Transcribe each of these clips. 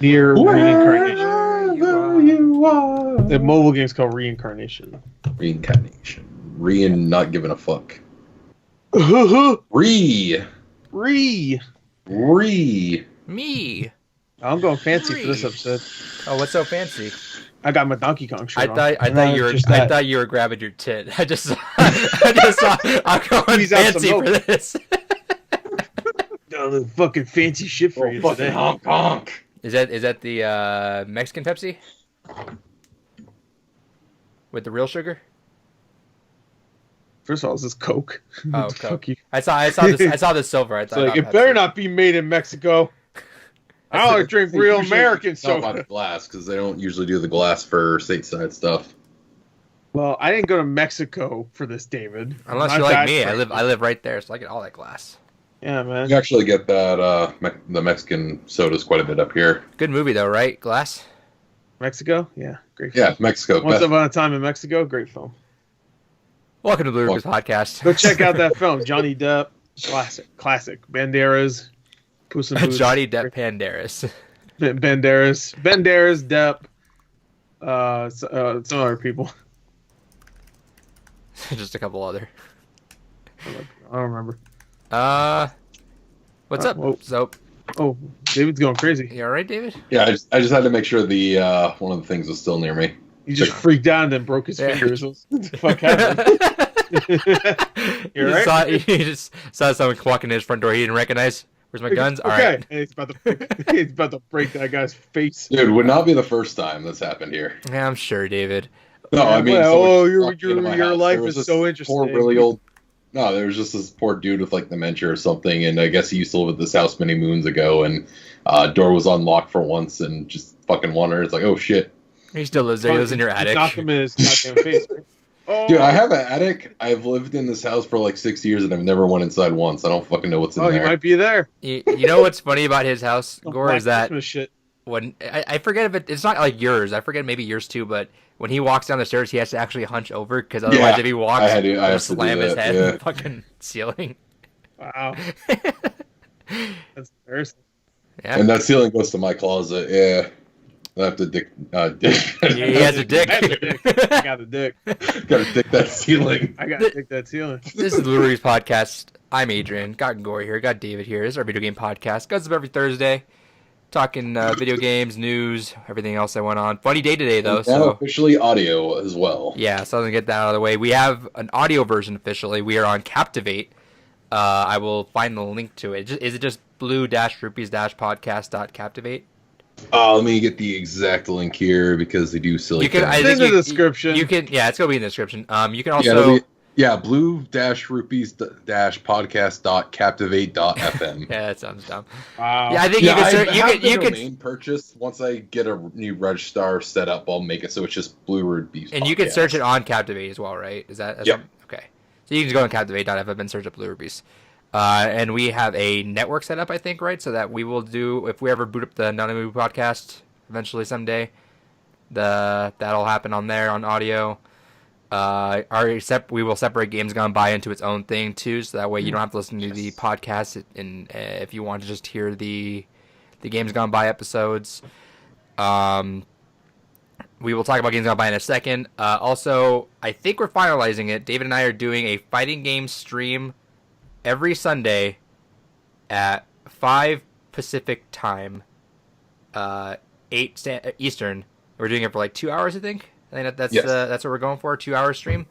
Nier Reincarnation. Wherever you are. The mobile game's called Reincarnation. Reincarnation. Not giving a fuck. Re. Me. I'm going fancy for this episode. Oh, what's so fancy? I got my Donkey Kong shirt on. I thought you were grabbing your tit. I just saw I'm going fancy for this. Got a little fucking fancy shit for you today. Honk honk. Is that the Mexican Pepsi? With the real sugar? First of all, this is Coke. Oh, Fuck Coke. you. I saw the silver. I It's thought like, it Pepsi. better not be made in Mexico. I only drink real American Not by soda. the glass, because they don't usually do the glass for stateside stuff. Well, I didn't go to Mexico for this, David. Unless Not you're like that me, crazy. I live right there, so I get all that glass. Yeah, man. You actually get that the Mexican sodas quite a bit up here. Good movie though, right? Glass. Mexico? Yeah, great film. Yeah, Mexico. Once best- Upon a Time in Mexico, great film. Welcome to Blue Rivers Podcast. Go check out that film. Johnny Depp, classic. Banderas, Puss in Boots. Johnny Depp Panderas. Banderas, Depp, some other people. Just a couple other. I don't remember. What's up? Whoa. So, Oh, David's going crazy. you all right, David? Yeah, I just had to make sure the one of the things was still near me. He just freaked out and then broke his Yeah. fingers. What the fuck happened? You all right? He just saw someone walking in his front door he didn't recognize. Where's my guns? All Okay. right. And he's about to break that guy's face. Dude, would not be the first time that's happened here. Yeah, I'm sure, David. No, I mean, Well, someone your walked into my house. life There was is this so Poor, interesting. really old. No, there was just this poor dude with like dementia or something, and I guess he used to live at this house many moons ago, and door was unlocked for once, and just fucking wondered. It's like, oh shit, He still lives there. He lives in your attic. Knock him in his goddamn face. Right? Oh, dude! I have an attic. I've lived in this house for like 6 years, and I've never went inside once. I don't fucking know what's in Oh, he there. might be there. You know what's funny about his house, Some Gore, Black is that Christmas shit. when I forget if it's not like yours. I forget maybe yours too, but when he walks down the stairs, he has to actually hunch over because otherwise, Yeah, if he walks, I have to he'll do slam his that, head yeah. in the fucking ceiling. Wow, that's embarrassing. Yeah, And that ceiling goes to my closet. Yeah, I have to dick. he has a dick. I have a dick. I got a dick. Gotta dick that ceiling. I got to dick that ceiling. This is the Blue Reefs Podcast. I'm Adrian. Got Gore here. Got David here. This is our video game podcast. Goes up every Thursday. Talking video games, news, everything else that went on. Funny day today, though. And now So officially audio as well. yeah, so I'm gonna get that out of the way. We have an audio version officially. We are on Captivate. I will find the link to it. Is it just blue-rupees-podcast.captivate? Let me get the exact link here because they do silly You can. things. I It's think in the you- description. You can. Yeah, it's gonna be in the description. You can Yeah, also. blue-rupees-podcast.captivate.fm. Yeah, that sounds dumb. Wow. Yeah, I think Yeah, you can. I have You the can. domain purchase. Once I get a new registrar set up, I'll make it so it's just Blue Rupees. And you can Podcast. search it on Captivate as well, right? Is that? Yep. Okay. So you can just go on Captivate.fm and search up Blue Rupees. And we have a network set up, I think, right? So that we will do, if we ever boot up the Nanamu podcast eventually someday, that'll happen on there on audio. We will separate Games Gone By into its own thing too, so that way you don't have to listen to the podcast. And if you want to just hear the Games Gone By episodes, we will talk about Games Gone By in a second. Also, I think we're finalizing it. David and I are doing a fighting game stream every Sunday at 5 Pacific time, 8 Eastern. We're doing it for like 2 hours, I think. I think that's Yes. that's what we're going for, a 2-hour stream.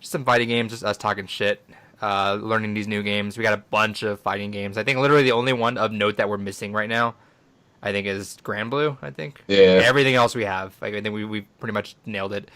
Just some fighting games, just us talking shit, learning these new games. We got a bunch of fighting games. I think literally the only one of note that we're missing right now, I think, is Grand Blue, I think. Yeah. Everything else we have. Like, I think we pretty much nailed it.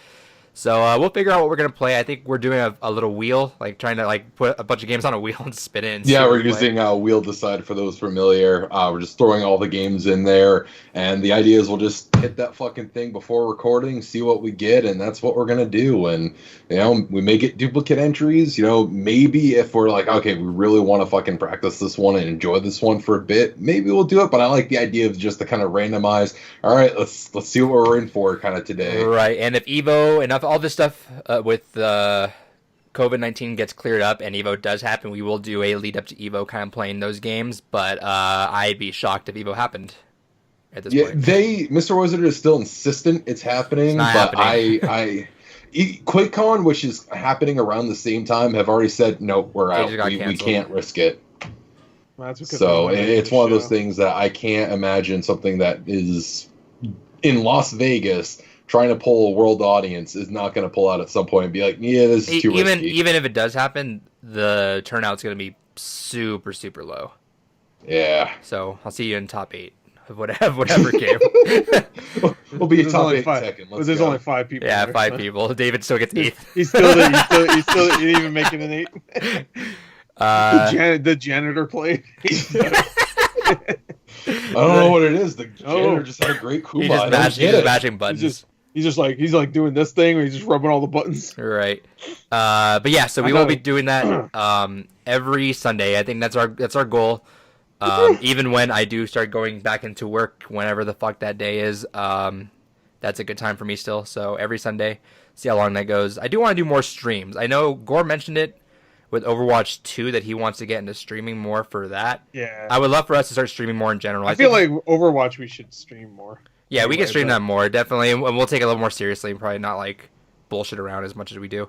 So we'll figure out what we're going to play. I think we're doing a little wheel, like trying to like put a bunch of games on a wheel and spin it. And see Yeah, what we're we play. using Wheel Decide for those familiar. We're just throwing all the games in there, and the idea is we'll just hit that fucking thing before recording, see what we get, and that's what we're gonna do. And we may get duplicate entries. Maybe if we're like, okay, we really want to fucking practice this one and enjoy this one for a bit, maybe we'll do it. But I like the idea of just to kind of randomize. All right, let's see what we're in for kind of today. Right, and if Evo and all this stuff with COVID-19 gets cleared up and Evo does happen, we will do a lead up to Evo kind of playing those games. But I'd be shocked if Evo happened. at this point. Mr. Wizard is still insistent it's happening, but happening. QuakeCon, which is happening around the same time, have already said no, we're out. We can't risk it. Well, so it's one of those things that I can't imagine something that is in Las Vegas trying to pull a world audience is not going to pull out at some point and be like, yeah, this is too risky. Even if it does happen, the turnout's going to be super, super low. Yeah. So I'll see you in top 8 of whatever game. We'll be in top 8 second. There's only 5 people. Yeah, 5 people. David still gets 8th. He's still even making an 8. The janitor played. I don't know what it is. The janitor just had a great Kuma. He's just mashing buttons. He's like doing this thing where he's just rubbing all the buttons. Right. But yeah, so we will be doing that every Sunday. I think that's our goal. Even when I do start going back into work, whenever the fuck that day is, that's a good time for me still. So every Sunday, see how long that goes. I do want to do more streams. I know Gore mentioned it with Overwatch 2 that he wants to get into streaming more for that. Yeah. I would love for us to start streaming more in general. I feel like Overwatch we should stream more. Yeah, we can stream that more, definitely. And we'll take it a little more seriously and probably not like bullshit around as much as we do.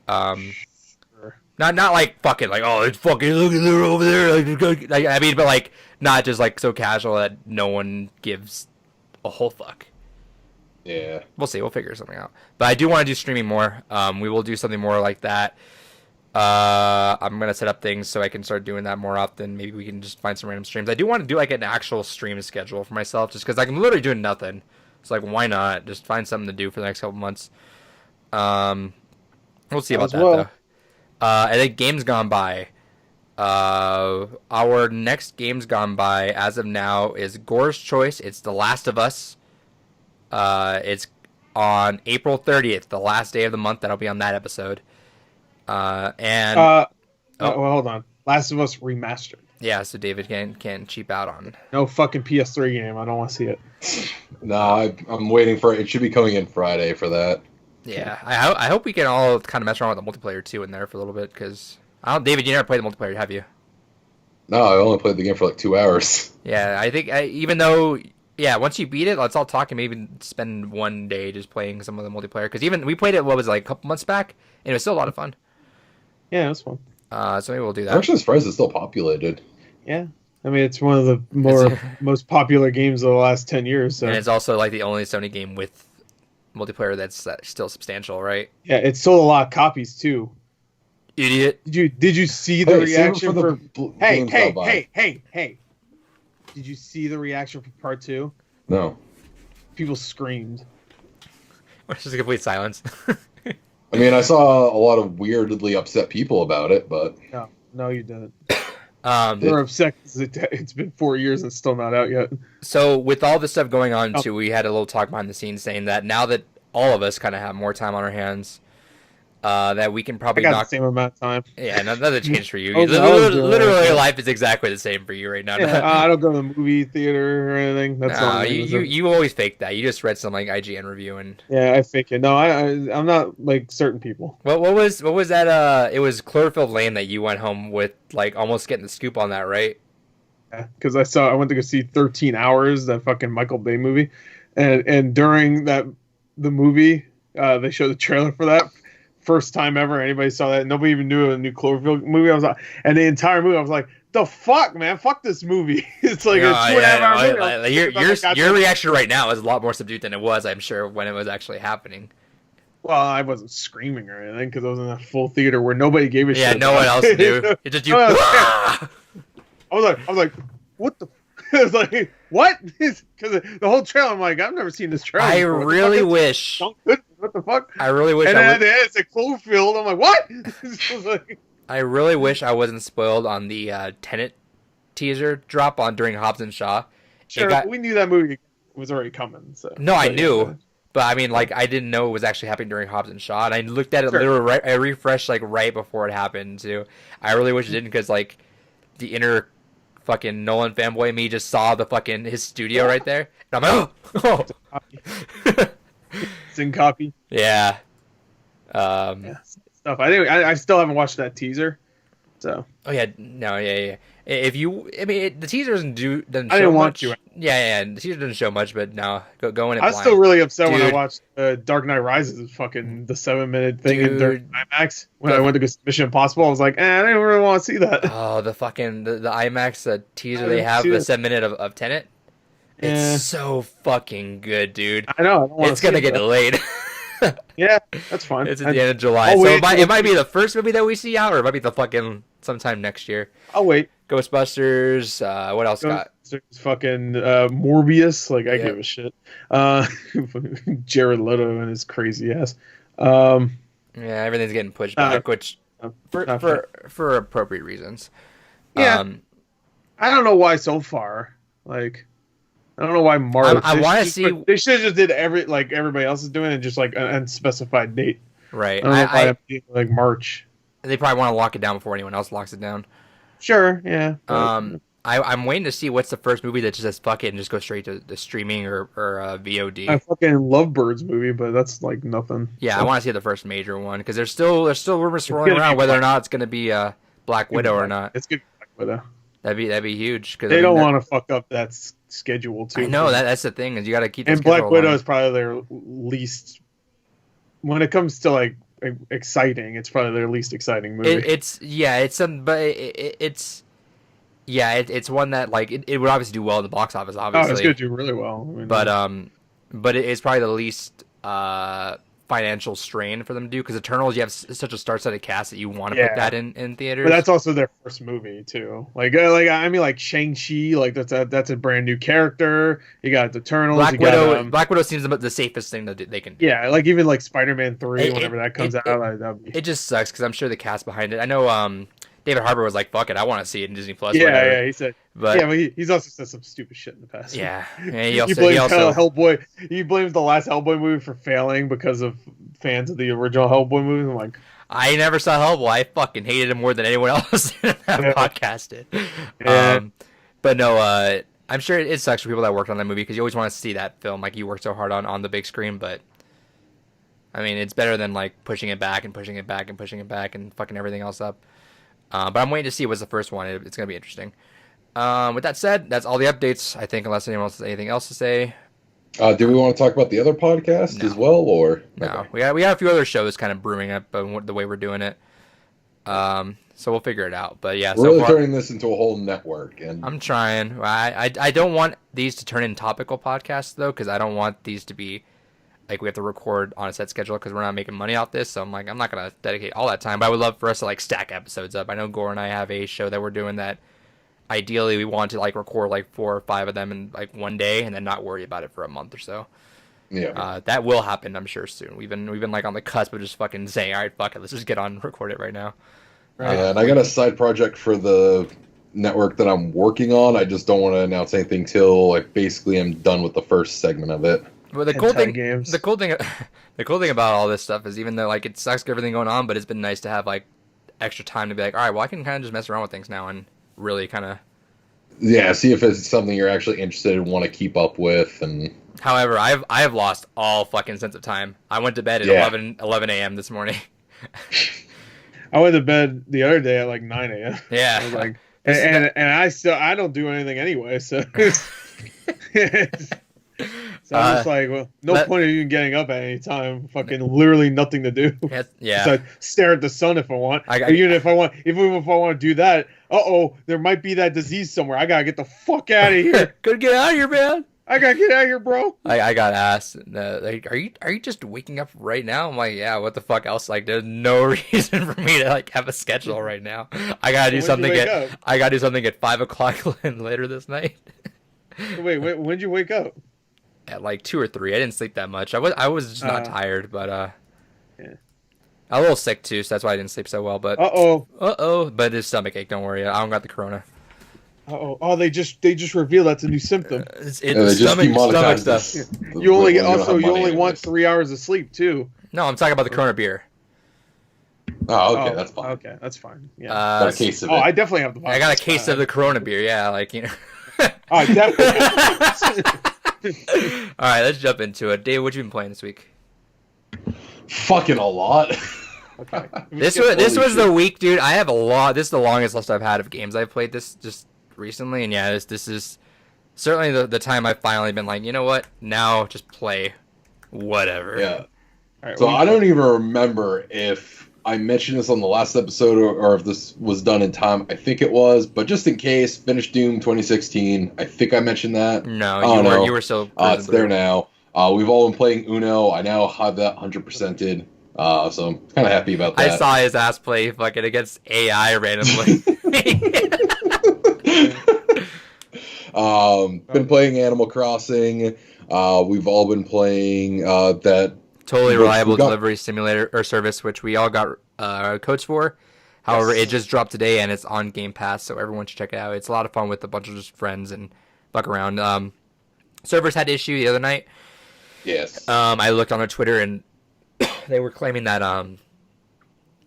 Sure. Not like fucking like, oh, it's fucking look at her over there. Like, I mean, but like not just like so casual that no one gives a whole fuck. Yeah. We'll see. We'll figure something out. But I do want to do streaming more. We will do something more like that. I'm going to set up things so I can start doing that more often. Maybe we can just find some random streams. I do want to do like an actual stream schedule for myself just because I'm literally doing nothing. It's like, why not? Just find something to do for the next couple months. We'll see about that, though. And then Games Gone By. Our next Games Gone By, as of now, is Gore's Choice. It's The Last of Us. It's on April 30th, the last day of the month. That'll be on that episode. Well, hold on. Last of Us Remastered. Yeah, so David can cheap out on. No fucking PS3 game. I don't want to see it. No, I'm waiting for it. It should be coming in Friday for that. Yeah, I hope we can all kind of mess around with the multiplayer too in there for a little bit because David, you never played the multiplayer, have you? No, I only played the game for like 2 hours. Yeah, I think even though once you beat it, let's all talk and maybe spend one day just playing some of the multiplayer because even we played it a couple months back and it was still a lot of fun. Yeah, it was fun. So maybe we'll do that. I'm actually surprised it's still populated. Yeah. I mean, it's one of the most popular games of the last 10 years. So. And it's also like the only Sony game with multiplayer that's still substantial, right? Yeah, it sold a lot of copies, too. Idiot. Did you see the reaction for... Hey. Did you see the reaction for part 2? No. People screamed. It's just a complete silence. I mean, I saw a lot of weirdly upset people about it, but... No, you didn't. They're upset because it's been 4 years and it's still not out yet. So, with all this stuff going on, too, we had a little talk behind the scenes saying that now that all of us kind of have more time on our hands, that we can probably the same amount of time. Yeah, nothing changed for you. Literally, life is exactly the same for you right now. Yeah, I don't go to the movie theater or anything. That's you always fake that. You just read some like IGN review and I fake it. No, I'm not like certain people. What was that? It was Cloverfield Lane that you went home with, like almost getting the scoop on that, right? Yeah, because I went to go see 13 Hours, that fucking Michael Bay movie, and during the movie, they showed the trailer for that. First time ever anybody saw that. Nobody even knew it was a new Cloverfield movie. And the entire movie, I was like, "The fuck, man! Fuck this movie!" It's like a 2.5 hour movie. Your reaction right now is a lot more subdued than it was, I'm sure, when it was actually happening. Well, I wasn't screaming or anything because I was in a full theater where nobody gave a shit. Yeah, no one else knew. It's just you. I was like, what the? I was like, what? Because the whole trailer, I'm like, I've never seen this trailer. I really wish. What the fuck? I really wish. And then at the end, it's a Cloverfield. I'm like, what? I really wish I wasn't spoiled on the Tenet teaser drop during Hobbs and Shaw. Sure, we knew that movie was already coming. So no, I knew, but I mean, like, I didn't know it was actually happening during Hobbs and Shaw, and I looked at it literally I refreshed like right before it happened too. I really wish it didn't because like the inner fucking Nolan fanboy me just saw the fucking his studio right there, and I'm like, oh. Sing copy. Yeah. Stuff. I still haven't watched that teaser. So. Oh yeah, no, yeah. If you, I mean, the teaser doesn't show I didn't want much. to. Yeah, the teaser doesn't show much, but no, go in it I was blind. still really upset when I Dude. watched Dark Knight Rises, fucking the 7-minute thing in Dude. IMAX. When I went to go see Mission Impossible, I was like, I didn't really want to see that. Oh, the fucking the IMAX teaser I they didn't have, see the it. 7 minute of Tenet. It's Yeah. so fucking good, dude. I know. I don't want It's gonna get delayed. Yeah, that's fine. It's at the end of July, I'll so wait it might be the first movie that we see out, or it might be the fucking sometime next year. I'll wait. Ghostbusters. What else got? There's fucking Morbius. Like, I Yeah. give a shit. Jared Leto and his crazy ass. Yeah, everything's getting pushed back, which Not for appropriate reasons. Yeah. I don't know why so far. Like, I don't know why March. I want to see. They should have just did like everybody else is doing, and just like an unspecified date. Right. I don't know why I'm being, like March. They probably want to lock it down before anyone else locks it down. Sure. Yeah. but- I'm waiting to see what's the first movie that just says fuck it and just goes straight to the streaming or VOD. I fucking love Birds movie, but that's like nothing. Yeah, So, I want to see the first major one because there's still rumors swirling gonna around be whether or not it's going to be Black Widow or not. It's good. Widow. That'd be huge. Cause They don't want to fuck up that schedule too. I know that's the thing is you got to keep. The And Black schedule Widow aligned. is probably their least. When it comes to like exciting, it's probably their least exciting movie. It's one that like it would obviously do well in the box office, obviously. it's gonna do really well. I mean, But it's probably the least financial strain for them to do because Eternals, you have such a star-studded cast that you want to put that in theaters. But that's also their first movie too. Like I mean, like Shang-Chi, like that's a brand new character. You got the Eternals. Black Widow seems the safest thing that they can do. Yeah, like even like Spider-Man 3, whenever that comes out, it just sucks because I'm sure the cast behind it. I know David Harbour was like, "Fuck it, I want to see it in Disney Plus." Yeah, he said. But he's also said some stupid shit in the past. Yeah, he blames Hellboy. He blames the last Hellboy movie for failing because of fans of the original Hellboy movie. I'm like, I never saw Hellboy. I fucking hated him more than anyone else that podcast did. Yeah. But no, I'm sure it sucks for people that worked on that movie because you always want to see that film. Like you worked so hard on the big screen, but I mean, it's better than like pushing it back and pushing it back and pushing it back and fucking everything else up. But I'm waiting to see what's the first one. It's gonna be interesting. With that said, that's all the updates. I think, unless anyone else has anything else to say. Do we want to talk about the other podcast as well, or no? Okay. We got a few other shows kind of brewing up, the way we're doing it. So we'll figure it out. But yeah, We're so really far, turning this into a whole network, and I'm trying. I don't want these to turn in topical podcasts though, because I don't want these to be like we have to record on a set schedule because we're not making money off this. So I'm like, I'm not gonna dedicate all that time. But I would love for us to like stack episodes up. I know Gore and I have a show that we're doing that. Ideally, we want to like record like 4 or 5 of them in like one day, and then not worry about it for a month or so. yeah, That will happen, I'm sure, soon. We've been like on the cusp of just fucking saying, all right, fuck it, let's just get on and record it right now. and I got a side project for the network that I'm working on. I just don't want to announce anything till like basically I'm done with the first segment of it. But the cool thing about all this stuff is even though like it sucks everything going on, but it's been nice to have like extra time to be like, all right, well I can kind of just mess around with things now and really kind of. Yeah, see if it's something you're actually interested in, want to keep up with, and. However, I have lost all fucking sense of time. I went to bed at 11 a.m. this morning. I went to bed the other day at like 9 a.m. Yeah, I was like, and I don't do anything anyway, so. So I'm just like, well, no point of even getting up at any time. Fucking literally nothing to do. Yeah. So I stare at the sun if I want. Even if I want to do that, there might be that disease somewhere. I gotta get the fuck out of here. Gotta get out of here, man. I gotta get out of here, bro. I got asked, like, are you just waking up right now? I'm like, yeah. What the fuck else? Like, there's no reason for me to like have a schedule right now. I gotta do something at 5 o'clock later this night. Wait, when'd you wake up? At like 2 or 3. I didn't sleep that much. I was just not tired, but yeah. I'm a little sick too, so that's why I didn't sleep so well. But but it's stomach ache. Don't worry, I don't got the corona. They just revealed that's a new symptom. It's stomach stuff. You only want 3 hours of sleep too. No, I'm talking about the Corona beer. Oh, okay, that's fine. Okay, that's fine. Yeah. Got a case of it. I definitely have the. I got a case of the Corona beer. Yeah, like you know. I definitely. All right, let's jump into it. Dave, what you been playing this week? Fucking a lot. Okay. This Holy was the shit. week, dude. I have a lot. This is the longest list I've had of games I've played this just recently, and yeah, this is certainly the time I've finally been like, you know what? Now just play whatever. Yeah. All right, So I don't even remember if I mentioned this on the last episode or if this was done in time. I think it was, but just in case, finished Doom 2016. I think I mentioned that. No, you were still. It's there now. We've all been playing Uno. I now have that 100%ed. So I'm kind of happy about that. I saw his ass play fucking against AI randomly. Been playing Animal Crossing. We've all been playing that Totally reliable delivery simulator or service, which we all got codes for. However, Yes. it just dropped today and it's on Game Pass, so everyone should check it out. It's a lot of fun with a bunch of just friends and fuck around. Servers had issue the other night. Yes. I looked on their Twitter and they were claiming that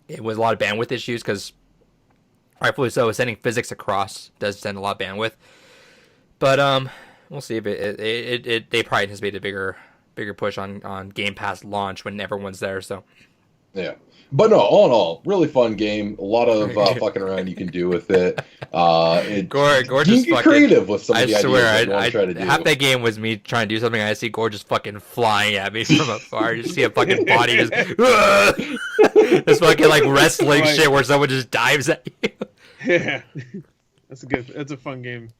it was a lot of bandwidth issues because, rightfully so, sending physics across does send a lot of bandwidth. But we'll see if they probably anticipate a bigger push on Game Pass launch when everyone's there. So Yeah. But no, all in all, really fun game. A lot of fucking around you can do with it. Gore you just get fucking creative with some of I the swear, ideas that you want to try to do. half that game was me trying to do something. I see Gore just fucking flying at me from afar. You see a fucking body just, this fucking like wrestling Like- shit where someone just dives at you. Yeah, that's a fun game.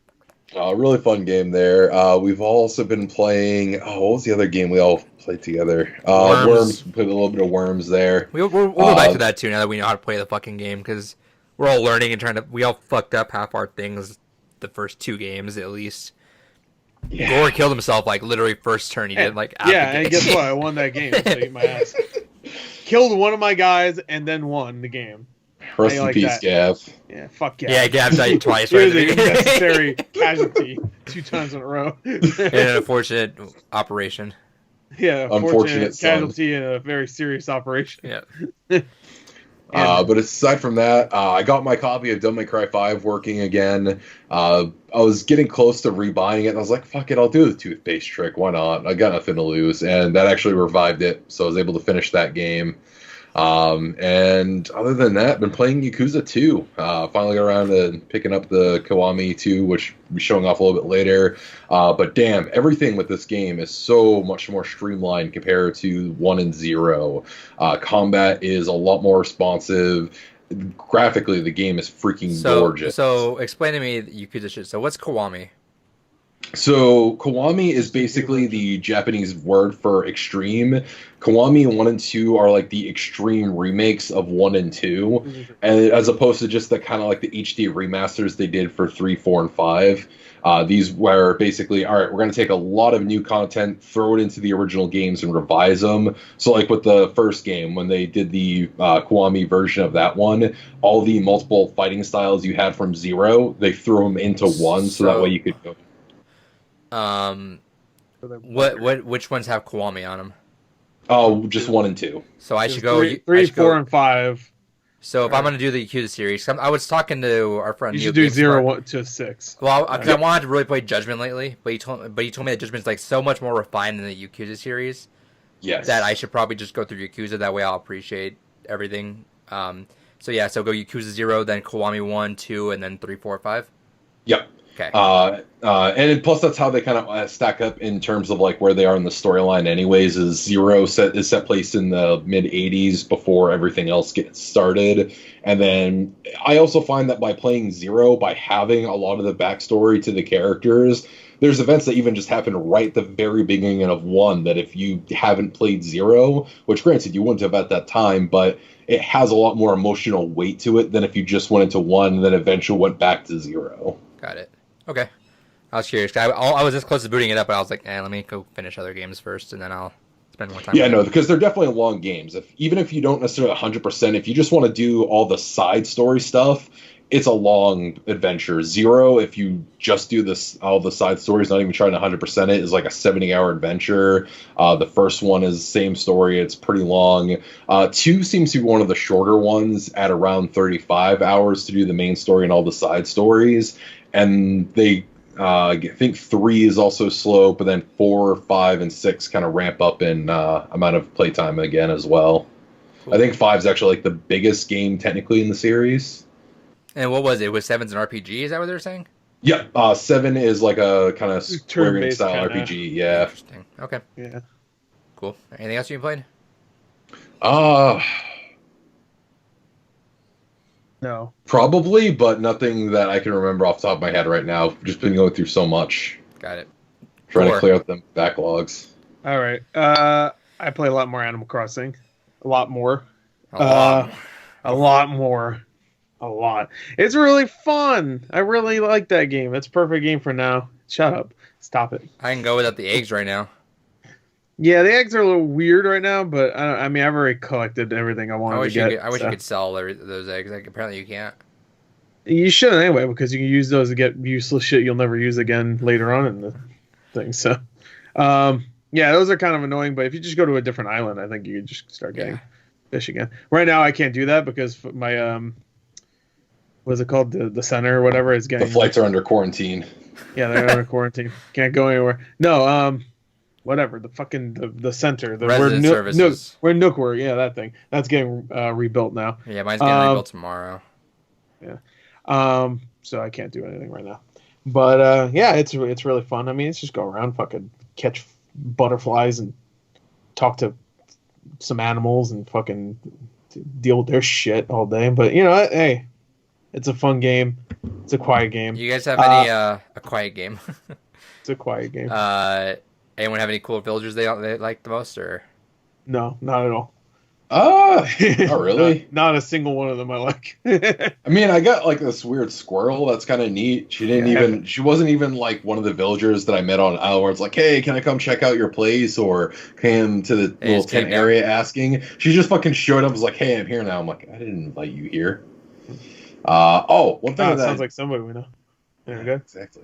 Really fun game there. We've also been playing. Oh, what was the other game we all played together? Worms. We played a little bit of Worms there. We'll go back to that too now that we know how to play the fucking game because we're all learning and trying to. We all fucked up half our things the first 2 games at least. Yeah. Gore killed himself like literally first turn he did like. Out Yeah, the and gate. guess what? I won that game. So eat my ass. Killed one of my guys and then won the game. Rest I in like peace, that. Gav. Yeah, fuck yeah. Yeah, Gab died twice. He Right was at a the beginning. necessary casualty 2 times in a row. In an unfortunate operation. Yeah, Unfortunate unfortunate son. casualty in a very serious operation. Yeah. But aside from that, I got my copy of Devil May Cry 5 working again. I was getting close to rebuying it, and I was like, fuck it, I'll do the toothpaste trick. Why not? I got nothing to lose. And that actually revived it, so I was able to finish that game. And other than that, been playing Yakuza 2. Finally got around to picking up the Kiwami 2, which we'll be showing off a little bit later. But damn, everything with this game is so much more streamlined compared to 1 and 0. Combat is a lot more responsive. Graphically, the game is freaking gorgeous. So explain to me Yakuza shit. So what's Kiwami? So Kiwami is basically the Japanese word for extreme. Kiwami 1 and 2 are like the extreme remakes of 1 and 2, and as opposed to just the kind of like the HD remasters they did for 3, 4, and 5. These were basically, all right, we're going to take a lot of new content, throw it into the original games, and revise them. So like with the first game, when they did the Kiwami version of that one, all the multiple fighting styles you had from 0, they threw them into 1, so that way you could go. Which ones have Kiwami on them? Oh, just 1 and 2. So I should go 3, 4, and 5. So if I'm gonna do the Yakuza series, I was talking to our friend. You Neil should do Games 0 Park. 1 to 6. Well, because I wanted to really play Judgment lately, but he told me that Judgment's like so much more refined than the Yakuza series. Yes. That I should probably just go through Yakuza. That way I'll appreciate everything. So yeah, so go Yakuza 0, then Kiwami 1, 2, and then 3, 4, 5. Yep. Okay. And plus that's how they kind of stack up in terms of like where they are in the storyline anyways, is 0 is set place in the mid 80s before everything else gets started. And then I also find that by playing 0, by having a lot of the backstory to the characters, there's events that even just happen right at the very beginning of 1 that if you haven't played 0, which granted you wouldn't have at that time, but it has a lot more emotional weight to it than if you just went into 1 and then eventually went back to 0. Got it. Okay. I was curious. I was this close to booting it up, but I was like, let me go finish other games first, and then I'll spend more time. Yeah, with no, it. because they're definitely long games. Even if you don't necessarily 100%, if you just want to do all the side story stuff, it's a long adventure. 0, if you just do all the side stories, not even trying to 100% it, is like a 70-hour adventure. The first one is the same story. It's pretty long. 2 seems to be one of the shorter ones at around 35 hours to do the main story and all the side stories. And they, I think 3 is also slow, but then 4, 5, and 6 kind of ramp up in amount of playtime again as well. Cool. I think 5's actually like the biggest game technically in the series. And what was it? Was 7's an RPG? Is that what they were saying? Yeah, 7 is like a kind of Square Enix style kinda. RPG. Yeah. Interesting. Okay. Yeah. Cool. Anything else you played? No. Probably, but nothing that I can remember off the top of my head right now. Just been going through so much. Got it. Trying to clear out them backlogs. All right. I play a lot more Animal Crossing. A lot more. A lot. It's really fun. I really like that game. It's a perfect game for now. Shut up. Stop it. I can go without the eggs right now. Yeah, the eggs are a little weird right now, but I mean, I've already collected everything I wanted to get. I wish you could sell those eggs. Like, apparently you can't. You shouldn't anyway, because you can use those to get useless shit you'll never use again later on in the thing. So, yeah, those are kind of annoying, but if you just go to a different island, I think you can just start getting fish again. Right now, I can't do that because my, what's it called? The center or whatever is getting... The flights are under quarantine. Yeah, they're under quarantine. Can't go anywhere. No, whatever. The center. Resident services. Where Nookwork. Yeah, that thing. That's getting rebuilt now. Yeah, mine's getting rebuilt tomorrow. Yeah. So I can't do anything right now. But yeah, it's really fun. I mean, it's just go around, fucking catch butterflies and talk to some animals and fucking deal with their shit all day. But you know, hey, it's a fun game. It's a quiet game. You guys have any a quiet game? It's a quiet game. Anyone have any cool villagers they like the most, or? No, not at all. Not really. Not a single one of them I like. I mean, I got like this weird squirrel that's kind of neat. She wasn't even like one of the villagers that I met on Isle where it's like, hey, can I come check out your place, or came to the little tent area asking. She just fucking showed up, was like, hey, I'm here now. I'm like, I didn't invite you here. One thing that sounds like somebody we know. There we go. Exactly.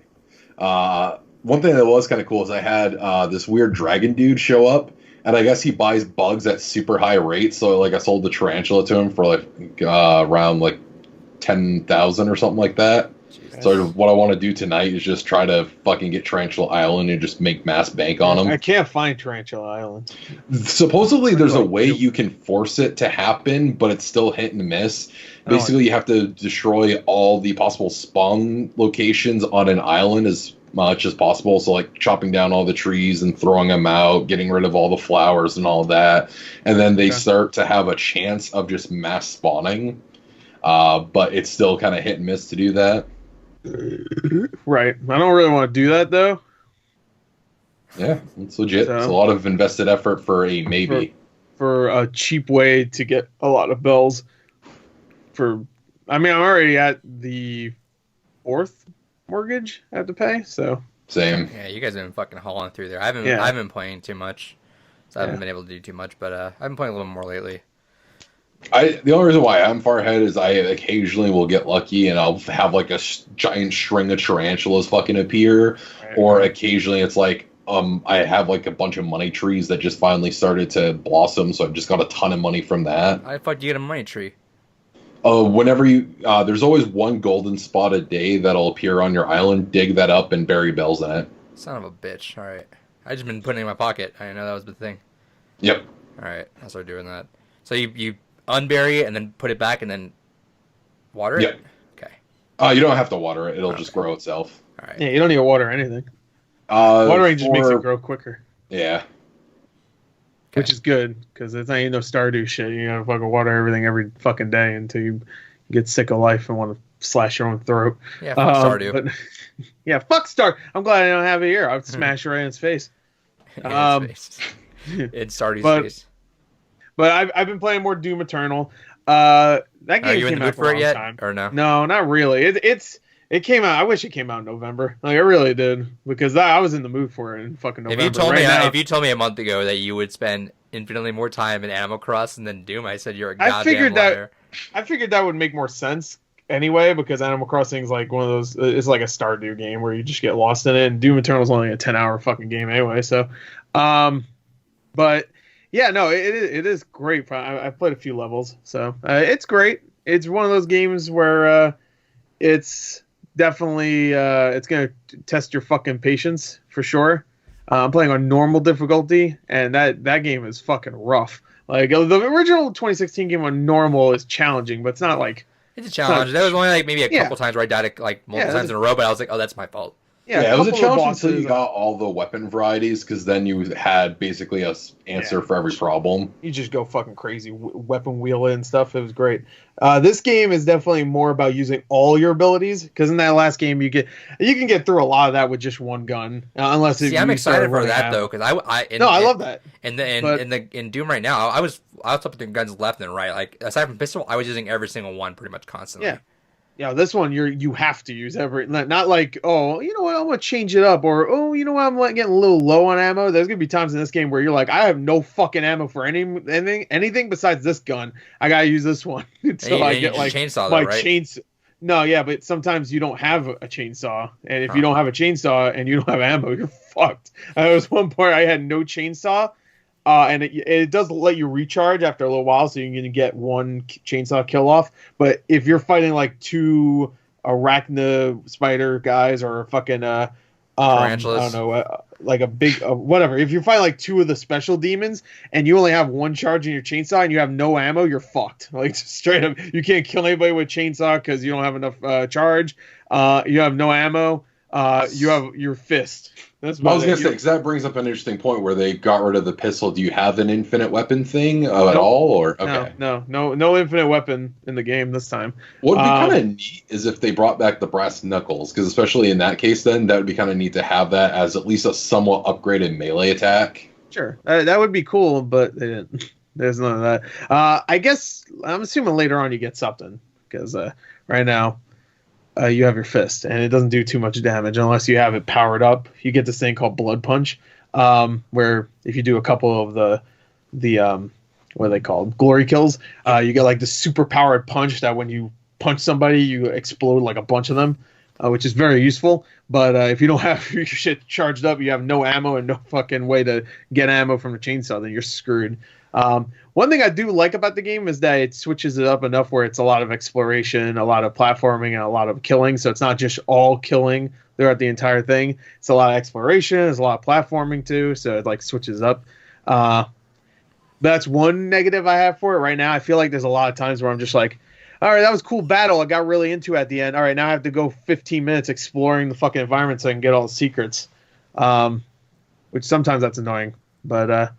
One thing that was kind of cool is I had this weird dragon dude show up. And I guess he buys bugs at super high rates. So like I sold the tarantula to him for like around like 10,000 or something like that. Jesus. So what I want to do tonight is just try to fucking get Tarantula Island and just make mass bank on them. I can't find Tarantula Island. Supposedly there's a way you can force it to happen, but it's still hit and miss. Basically, you have to destroy all the possible spawn locations on an island as much as possible. So like chopping down all the trees and throwing them out, getting rid of all the flowers and all that. And then they start to have a chance of just mass spawning. But it's still kind of hit and miss to do that. Right. I don't really want to do that though. Yeah, it's legit. It's a lot of invested effort for a maybe. For a cheap way to get a lot of bells. I'm already at the 4th mortgage I have to pay, so same. Yeah, you guys have been fucking hauling through there. I haven't been playing too much, so I haven't been able to do too much, but I've been playing a little more lately. The only reason why I'm far ahead is I occasionally will get lucky and I'll have like a giant string of tarantulas fucking appear, or occasionally it's like I have like a bunch of money trees that just finally started to blossom, so I've just got a ton of money from that. How the fuck do you get a money tree? Whenever you, there's always one golden spot a day that'll appear on your island. Dig that up and bury bells in it. Son of a bitch. All right. I just been putting it in my pocket. I didn't know that was the thing. Yep. All right. I'll start doing that. So you unbury it and then put it back and then water it? Yep. Okay. You don't have to water it. It'll just grow itself. All right. Yeah, you don't need to water anything. Watering just makes it grow quicker. Yeah. Which is good, because it's not no Stardew shit. You gotta fucking water everything every fucking day until you get sick of life and want to slash your own throat. Yeah, fuck Stardew. But, yeah, fuck Stardew. I'm glad I don't have it here. I would smash it right in his face. In Stardew's face. But I've been playing more Doom Eternal. That game Are you in came the out mood for for a it long yet? time. Or no? No, not really. It came out. I wish it came out in November. Like I really did, because I was in the mood for it in fucking November. If you told me a month ago that you would spend infinitely more time in Animal Crossing than Doom, I said you're a goddamn liar. I figured that would make more sense anyway, because Animal Crossing is like one of those. It's like a Stardew game where you just get lost in it, and Doom Eternal is only a 10-hour fucking game anyway. So, but yeah, no, it is great. I've played a few levels, so it's great. It's one of those games where it's definitely it's gonna test your fucking patience for sure. I'm playing on normal difficulty, and that game is fucking rough. Like the original 2016 game on normal is challenging, but it's not like It's a challenge. There was only like maybe a Yeah. couple times where I died like multiple times in a row, but I was like, oh, that's my fault. Yeah, it was a couple of challenge until you bosses, got all the weapon varieties, because then you had basically a answer for every problem. you just go fucking crazy, weapon wheel and stuff. It was great. This game is definitely more about using all your abilities, because in that last game you can get through a lot of that with just one gun, unless I'm excited for that though, because I love that. In Doom right now, I was up with the guns left and right. Like aside from pistol, I was using every single one pretty much constantly. Yeah, this one you have to use every, not like, oh, you know what, I'm gonna change it up, or oh, you know what, I'm getting a little low on ammo. There's gonna be times in this game where you're like, I have no fucking ammo for anything besides this gun. I gotta use this one until I get like chainsaw, my right? chainsaw. No, yeah, but sometimes you don't have a chainsaw, and if you don't have a chainsaw and you don't have ammo, you're fucked. There was one part I had no chainsaw. And it does let you recharge after a little while, so you can get one chainsaw kill off. But if you're fighting like two arachna spider guys or fucking tarantulas, I don't know, like a big whatever. If you're fighting like two of the special demons and you only have one charge in your chainsaw and you have no ammo, you're fucked. Like straight up, you can't kill anybody with chainsaw because you don't have enough charge. You have no ammo. You have your fist. That's I was gonna say, because that brings up an interesting point where they got rid of the pistol. Do you have an infinite weapon thing at all, or okay? No infinite weapon in the game this time. What would be kind of neat is if they brought back the brass knuckles, because especially in that case, then that would be kind of neat to have that as at least a somewhat upgraded melee attack. Sure, that would be cool, but they didn't. There's none of that. I guess I'm assuming later on you get something, because right now. You have your fist, and it doesn't do too much damage unless you have it powered up. You get this thing called Blood Punch, where if you do a couple of the what are they called, glory kills, you get like the super powered punch that when you punch somebody, you explode like a bunch of them, which is very useful. But if you don't have your shit charged up, you have no ammo and no fucking way to get ammo from the chainsaw, then you're screwed. One thing I do like about the game is that it switches it up enough where it's a lot of exploration, a lot of platforming, and a lot of killing. So it's not just all killing throughout the entire thing. It's a lot of exploration. There's a lot of platforming too. So it like switches up. That's one negative I have for it right now. I feel like there's a lot of times where I'm just like, all right, that was a cool battle. I got really into at the end. All right, now I have to go 15 minutes exploring the fucking environment so I can get all the secrets. Which sometimes that's annoying. But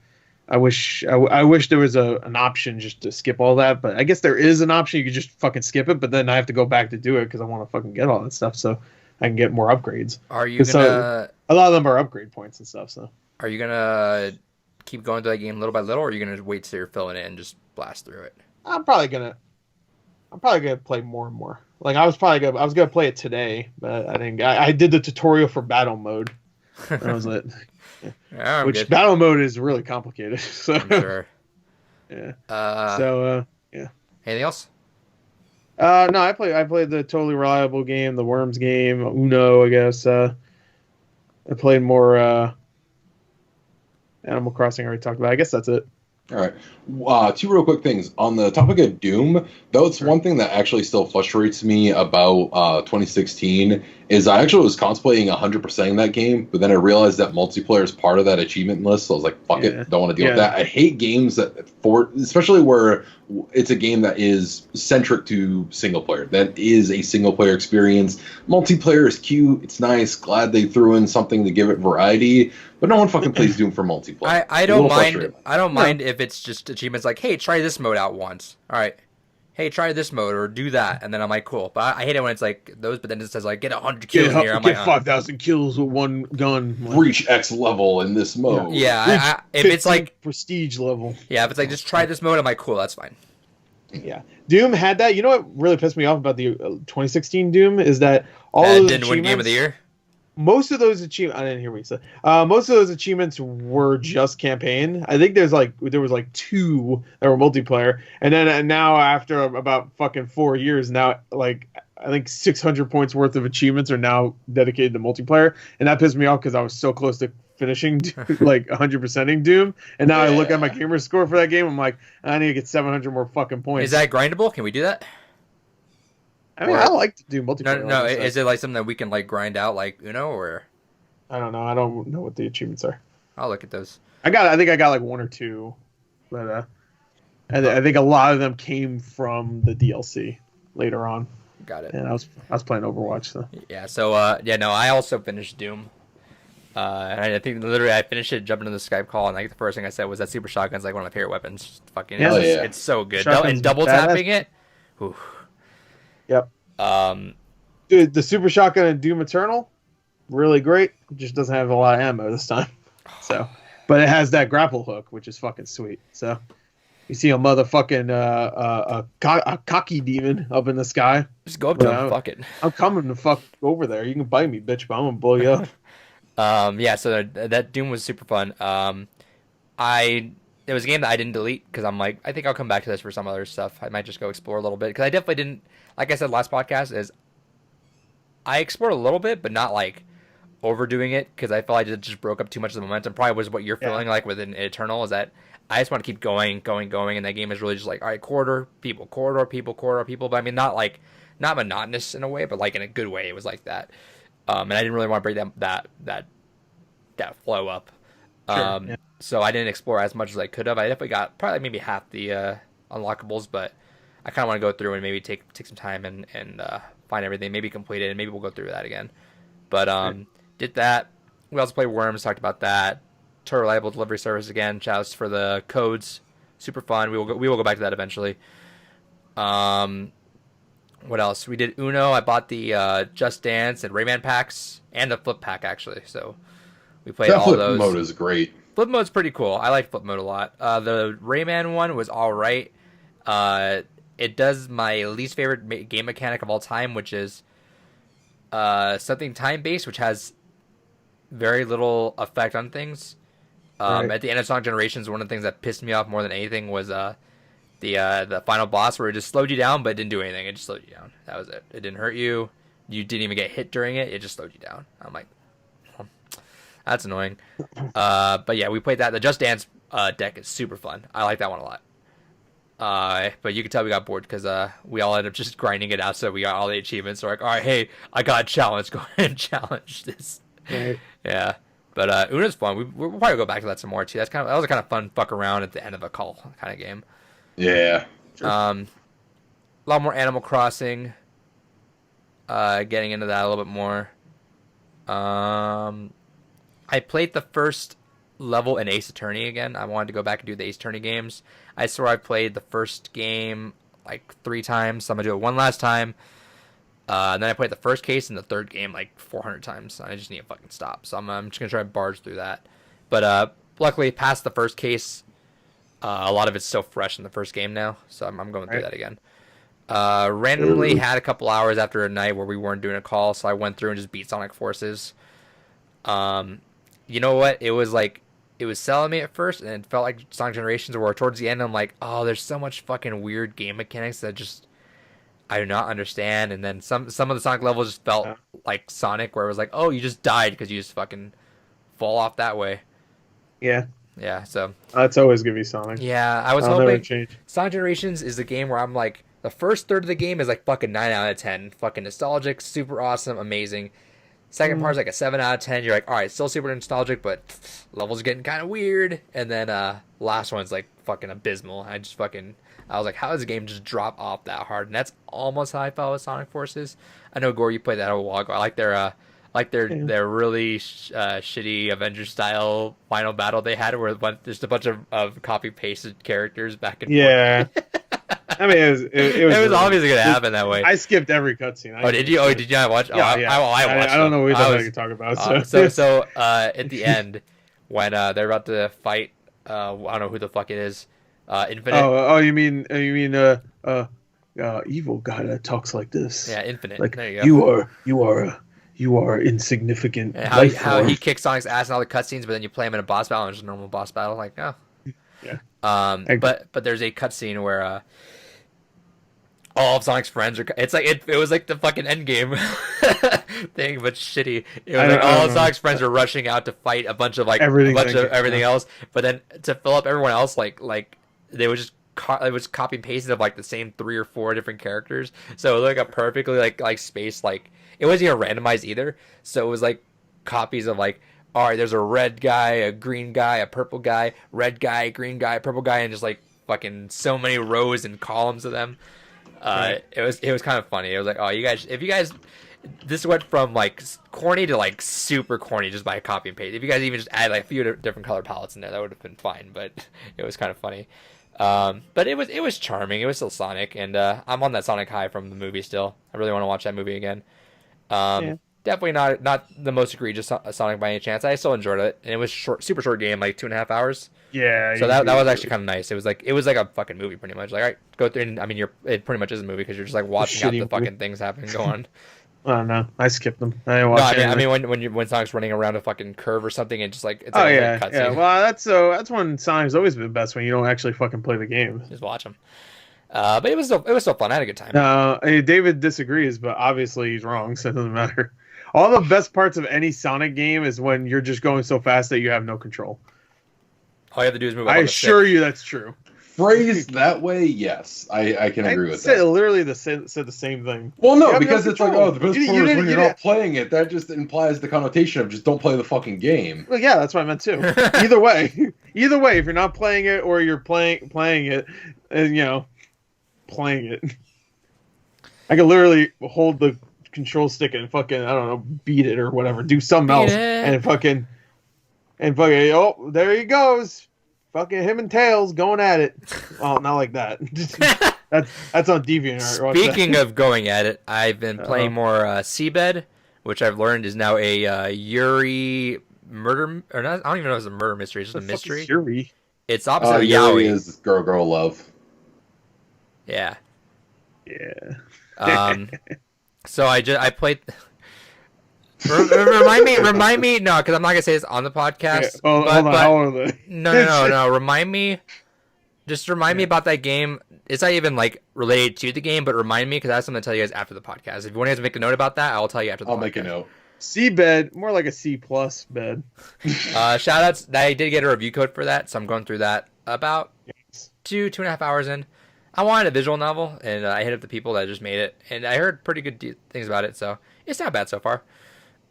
I wish there was an option just to skip all that, but I guess there is an option. You could just fucking skip it, but then I have to go back to do it because I want to fucking get all that stuff so I can get more upgrades. Are you gonna? A lot of them are upgrade points and stuff. So are you gonna keep going through that game little by little, or are you gonna wait till you're filling it and just blast through it? I'm probably gonna play more and more. Like I was gonna play it today, but I didn't. I did the tutorial for battle mode. That was it. Yeah, which battle mode is really complicated. So I'm sure. Yeah. Yeah. Anything else? No, I played the Totally Reliable game, the Worms game, Uno, I guess. I played more Animal Crossing. I already talked about. I guess that's it. All right. Two real quick things. On the topic of Doom, though, it's one thing that actually still frustrates me about 2016 is I actually was contemplating 100% in that game, but then I realized that multiplayer is part of that achievement list. So I was like, fuck it, don't want to deal with that. I hate games especially where it's a game that is centric to single player. That is a single player experience. Multiplayer is cute. It's nice. Glad they threw in something to give it variety. But no one fucking plays Doom for multiplayer. I don't mind. I don't mind if it's just achievements like, hey, try this mode out once. All right. Hey, try this mode or do that, and then I'm like, cool. But I hate it when it's like those. But then it says like, get 100 kills in here. I'm get like, 5,000 kills with one gun. Reach X level in this mode. Yeah, if it's like prestige level. Yeah, if it's like just try this mode, I'm like, cool, that's fine. Yeah, Doom had that. You know what really pissed me off about the 2016 Doom is that all of those didn't win Game of the Year. Most of those achievements, I didn't hear what you said. Most of those achievements were just campaign. I think there was like 2 that were multiplayer, and now after about fucking 4 years, now like I think 600 points worth of achievements are now dedicated to multiplayer, and that pissed me off because I was so close to finishing like 100%ing Doom, and now I look at my gamer score for that game. I'm like, I need to get 700 more fucking points. Is that grindable? Can we do that? I mean, I like to do multiplayer. No. Is it like something that we can like grind out, like Uno, or? I don't know. I don't know what the achievements are. I'll look at those. I think I got like 1 or 2, but I think a lot of them came from the DLC later on. Got it. And I was playing Overwatch. So. Yeah. So I also finished Doom. And I think literally I finished it, jumped into the Skype call, and like the first thing I said was that super shotgun's like one of my favorite weapons. Fucking, it's so good. And double tapping it. Whew. Yep. Dude, the super shotgun in Doom Eternal, really great. Just doesn't have a lot of ammo this time. So, but it has that grapple hook, which is fucking sweet. So, you see a motherfucking a cocky demon up in the sky. Just go up to him. Fuck it. I'm coming to fuck over there. You can bite me, bitch, but I'm gonna blow you up. So that Doom was super fun. It was a game that I didn't delete because I'm like, I think I'll come back to this for some other stuff. I might just go explore a little bit because I definitely didn't, like I said last podcast, is I explored a little bit, but not like overdoing it because I felt like it just broke up too much of the momentum. Probably was what you're feeling like within Eternal, is that I just want to keep going, and that game is really just like, all right, corridor people. But I mean, not monotonous in a way, but like in a good way. It was like that. And I didn't really want to break that flow up. So I didn't explore as much as I could have. I definitely got probably maybe half the unlockables, but I kind of want to go through and maybe take some time and find everything, maybe complete it, and maybe we'll go through that again. But did that. We also played Worms, talked about that. Total Reliable Delivery Service again. Shouts for the codes, super fun. We will go back to that eventually. What else? We did Uno. I bought the Just Dance and Rayman packs and the Flip pack actually. So we played all those. Flip mode is great. Flip mode's pretty cool. I like Flip mode a lot. The Rayman one was all right. It does my least favorite game mechanic of all time, which is something time based, which has very little effect on things. At the end of Sonic Generations, one of the things that pissed me off more than anything was the final boss, where it just slowed you down, but it didn't do anything. It just slowed you down. That was it. It didn't hurt you. You didn't even get hit during it. It just slowed you down. I'm like, oh, that's annoying. But yeah, we played that. The Just Dance deck is super fun. I like that one a lot. But you can tell we got bored because we all ended up just grinding it out, so we got all the achievements. So we're like, all right, hey, I got a challenge. Go ahead and challenge this. Right. Yeah. But Uno's fun. We'll probably go back to that some more too. That was a kind of fun fuck around at the end of a call kind of game. Yeah. Sure. A lot more Animal Crossing. Getting into that a little bit more. I played the first level in Ace Attorney again. I wanted to go back and do the Ace Attorney games. I swear I played the first game like 3 times, so I'm gonna do it one last time. And then I played the first case and the third game like 400 times. I just need to fucking stop. So I'm just gonna try and barge through that. But luckily, past the first case, a lot of it's still fresh in the first game now, so I'm going through that again. Randomly had a couple hours after a night where we weren't doing a call, so I went through and just beat Sonic Forces. You know what? It was selling me at first, and it felt like Sonic Generations, where towards the end I'm like, oh, there's so much fucking weird game mechanics that just I do not understand. And then some of the Sonic levels just felt like Sonic, where it was like, oh, you just died because you just fucking fall off that way. Yeah. Yeah, so that's always gonna be Sonic. Yeah, I was hoping Sonic Generations is the game where I'm like, the first third of the game is like fucking 9 out of 10, fucking nostalgic, super awesome, amazing. Second part is like a 7 out of 10. You're like, all right, still super nostalgic, but levels getting kind of weird. And then last one's like fucking abysmal. I was like, how does the game just drop off that hard? And that's almost how I felt with Sonic Forces. I know, Gore, you played that a while ago. I like their really shitty Avengers style final battle they had, where just a bunch of copy pasted characters back and forth. I mean, it was obviously gonna happen that way. I skipped every cutscene. Did you? Did you not watch? Yeah, I watched. I don't know what I can talk about. So at the end, when they're about to fight, I don't know who the fuck it is. Infinite. Oh, you mean evil guy that talks like this? Yeah, Infinite. Like, there you go. You are insignificant. And how he kicks Sonic's ass in all the cutscenes, but then you play him in a boss battle and it's just a normal boss battle. Like, oh. Yeah. But there's a cutscene where all of Sonic's friends are. It's like it was like the fucking end game thing, but shitty. It was like all of Sonic's friends are rushing out to fight a bunch of everything else. But then to fill up everyone else, like they would just. It was copy and pasted of like the same 3 or 4 different characters, so it was like a perfectly like spaced, like it wasn't even randomized either. So it was like copies of like, all right, there's a red guy, a green guy, a purple guy, red guy, green guy, purple guy, and just like fucking so many rows and columns of them. Right. It was kind of funny. It was like, oh, if you guys, this went from like corny to like super corny just by copy and paste. If you guys even just add like a few different color palettes in there, that would have been fine. But it was kind of funny. But it was charming. It was still Sonic, and I'm on that Sonic high from the movie still. I really want to watch that movie again. Definitely not the most egregious Sonic by any chance. I still enjoyed it, and it was super short game, like 2.5 hours. Yeah. So that was actually kind of nice. It was like a fucking movie pretty much. Like, all right, go through. And, I mean, it pretty much is a movie because you're just like watching out the fucking things happening go on. I don't know. I skipped them. I didn't watch I mean when Sonic's running around a fucking curve or something, and just like it's like a cutscene. Yeah. Well, that's when Sonic's always been best, when you don't actually fucking play the game. Just watch them. But it was so fun. I had a good time. David disagrees, but obviously he's wrong, so it doesn't matter. All the best parts of any Sonic game is when you're just going so fast that you have no control. All you have to do is move. I assure you that's true. Phrased that way, yes, I can agree with that. Literally said the same thing. Well, no, because it's like, oh, the best part is when you're not didn't. playing it. That just implies the connotation of just don't play the fucking game. Well, yeah, that's what I meant too. Either way, if you're not playing it or you're playing it, and playing it, I could literally hold the control stick and fucking, I don't know, beat it or whatever, do something else, and fucking, oh, there he goes. Fucking him and Tails going at it. Well, not like that. that's on DeviantArt. Speaking of going at it, I've been playing more Seabed, which I've learned is now a Yuri murder, or not. I don't even know if it's a murder mystery. It's just a mystery. Yuri. It's opposite of Yuri Yaoi. is girl love. Yeah. Yeah. So I played. Remind me. No, because I'm not gonna say this on the podcast. Yeah, hold on. How old are they? No. Remind me about that game. It's not even like related to the game, but remind me because I have something to tell you guys after the podcast. If you want to make a note about that, I'll tell you after the podcast. I'll make a note. Seabed, more like a C+ bed. Shout outs. I did get a review code for that, so I'm going through that about 2.5 hours in. I wanted a visual novel, and I hit up the people that just made it, and I heard pretty good things about it, so it's not bad so far.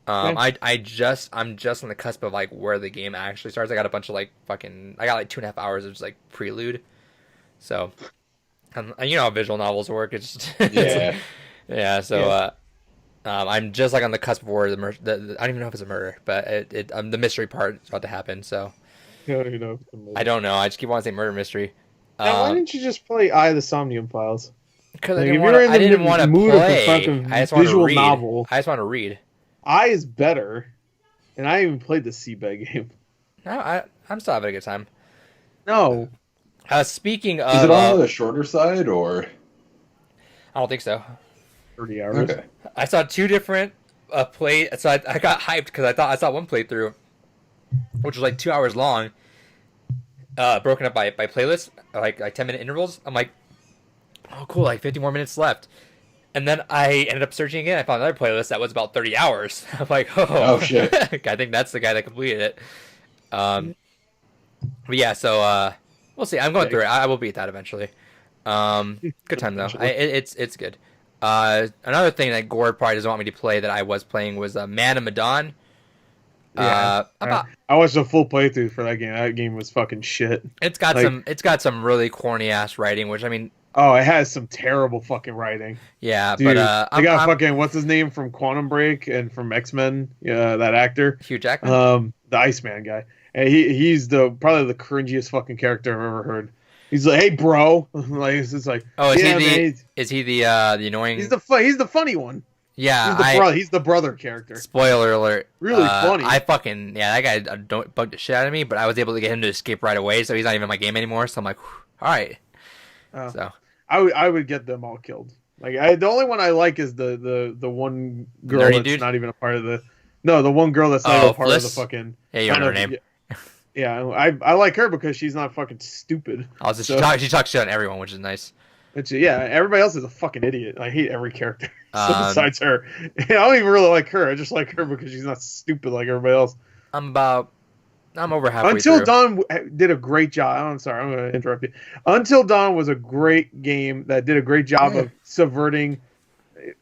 I'm just on the cusp of like where the game actually starts. I got a bunch of like 2.5 hours of just like prelude. So, you know how visual novels work. It's just, yeah. So, I'm just like on the cusp of where I don't even know if it's a murder, but the mystery part is about to happen. So, I don't know. I just keep wanting to say murder mystery. Now, why didn't you just play Eye of the Somnium Files? Because I didn't want to play. I just want to read. Novel. I just want to read. I is better, and I even played the Seabed game. No, I'm still having a good time. No. Speaking of... Is it on the shorter side, or...? I don't think so. 30 hours. Okay. I saw two different play... So I got hyped because I saw one playthrough, which was like 2 hours long, broken up by playlists, like 10-minute intervals. I'm like, oh, cool, like 50 more minutes left. And then I ended up searching again. I found another playlist that was about 30 hours. I'm like, oh shit. I think that's the guy that completed it. But yeah, so we'll see. I'm going through it. I will beat that eventually. Good time though. It's good. Another thing that Gord probably doesn't want me to play that I was playing was Man of Medan. Yeah, I watched a full playthrough for that game. That game was fucking shit. It's got some really corny ass writing, which I mean. Oh, it has some terrible fucking writing. Yeah, dude, but they got fucking what's his name from Quantum Break and from X-Men, that actor, Hugh Jackman, the Iceman guy, and he's probably the cringiest fucking character I've ever heard. He's like, hey, bro, like it's just like, oh, is he the annoying? He's the funny one. Yeah, he's the brother character. Spoiler alert. Really funny. That guy don't bugged the shit out of me, but I was able to get him to escape right away, so he's not even in my game anymore. So I'm like, all right. So. I would get them all killed. Like the only one I like is the one girl Nerdy that's dude? not even a part of the one girl that's not even a part of the fucking. Yeah, you don't know her name. Yeah, I like her because she's not fucking stupid. She talks shit on everyone, which is nice. Everybody else is a fucking idiot. I hate every character besides her. I don't even really like her. I just like her because she's not stupid like everybody else. I'm over halfway Until through. Dawn did a great job. I'm sorry, I'm going to interrupt you. Until Dawn was a great game that did a great job of subverting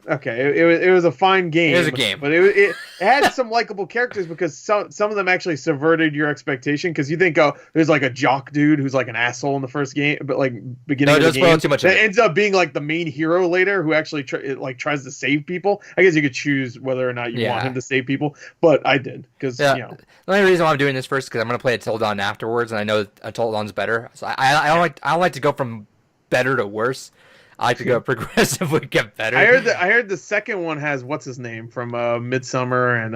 okay, it was a fine game. It was a game, but it had some likable characters because some of them actually subverted your expectation. Because you think, oh, there's like a jock dude who's like an asshole in the first game, but like beginning of the game, too much that ends up being like the main hero later, who actually tries to save people. I guess you could choose whether or not you want him to save people, but I did because you know. The only reason why I'm doing this first is because I'm going to play Until Dawn afterwards, and I know Until Dawn's better. So I don't like to go from better to worse. I like to go progressively get better. I heard the second one has what's his name from Midsummer and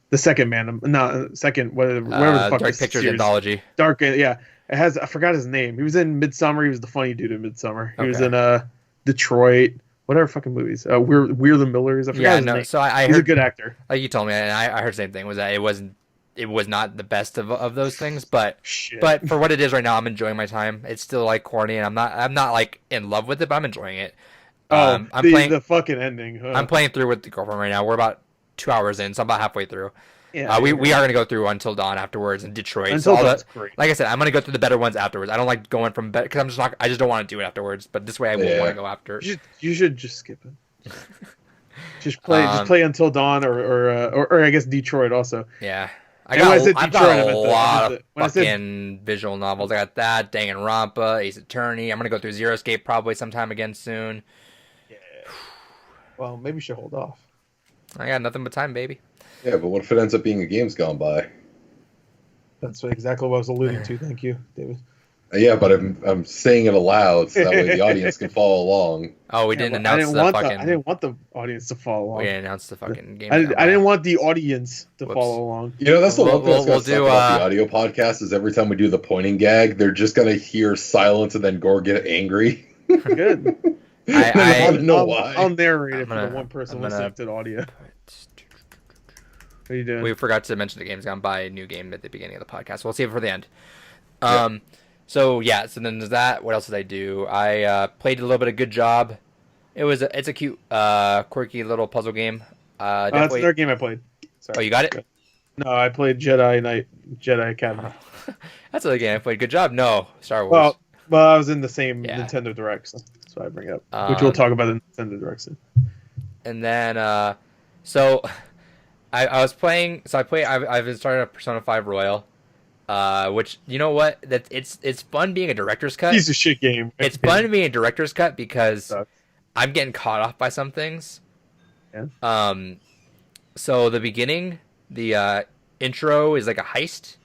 the second man, no, second whatever the fuck. Dark Pictures anthology. Dark, yeah. It has, I forgot his name. He was in Midsummer. He was the funny dude in Midsummer. He was in Detroit. Whatever fucking movies. We're the Millers. I forgot his name. So I he's heard, a good actor. Like you told me, and I heard the same thing. Was that it was not the best of those things, but for what it is right now, I'm enjoying my time. It's still like corny, and I'm not like in love with it, but I'm enjoying it. I'm playing the fucking ending. I'm playing through with the girlfriend right now. We're about 2 hours in, so I'm about halfway through. Yeah, we are gonna go through Until Dawn afterwards in Detroit. Until Dawn's great. Like I said, I'm gonna go through the better ones afterwards. I don't like going from better because I just don't want to do it afterwards. But this way, I won't want to go after. You should just skip it. Just play Until Dawn or I guess Detroit also. Yeah. I've got a lot of fucking visual novels. I got that, Danganronpa, Ace Attorney. I'm going to go through Zero Escape probably sometime again soon. Yeah. Well, maybe you should hold off. I got nothing but time, baby. Yeah, but what if it ends up being a Games Gone By? That's exactly what I was alluding to. Thank you, David. Yeah, but I'm saying it aloud so that way the audience can follow along. Oh, we didn't announce the fucking... I didn't want the audience to follow along. We didn't announce the fucking game. I didn't want the audience to follow along. You know, that's the one thing that's going to suck about the audio podcast is every time we do the pointing gag, they're just going to hear silence and then Gore get angry. Good. I don't know why. I'll narrate it for the one person listening to the audio. What are you doing? We forgot to mention the Games Gone By new game at the beginning of the podcast. We'll save it for the end. So then there's that. What else did I do? I played a little bit of Good Job. It's a cute, quirky little puzzle game. That's another game I played. Sorry. Oh, you got it? No, I played Jedi Academy. That's another game I played. Good Job. No, Star Wars. Well, I was in the same Nintendo Direct, so that's why I bring it up. Which we'll talk about in Nintendo Direct soon. And then, so I was playing. So I've been starting a Persona 5 Royal. Which, you know what? It's fun being a director's cut. Piece of shit game. It's fun being a director's cut because I'm getting caught off by some things. Yeah. So the beginning, the intro is like a heist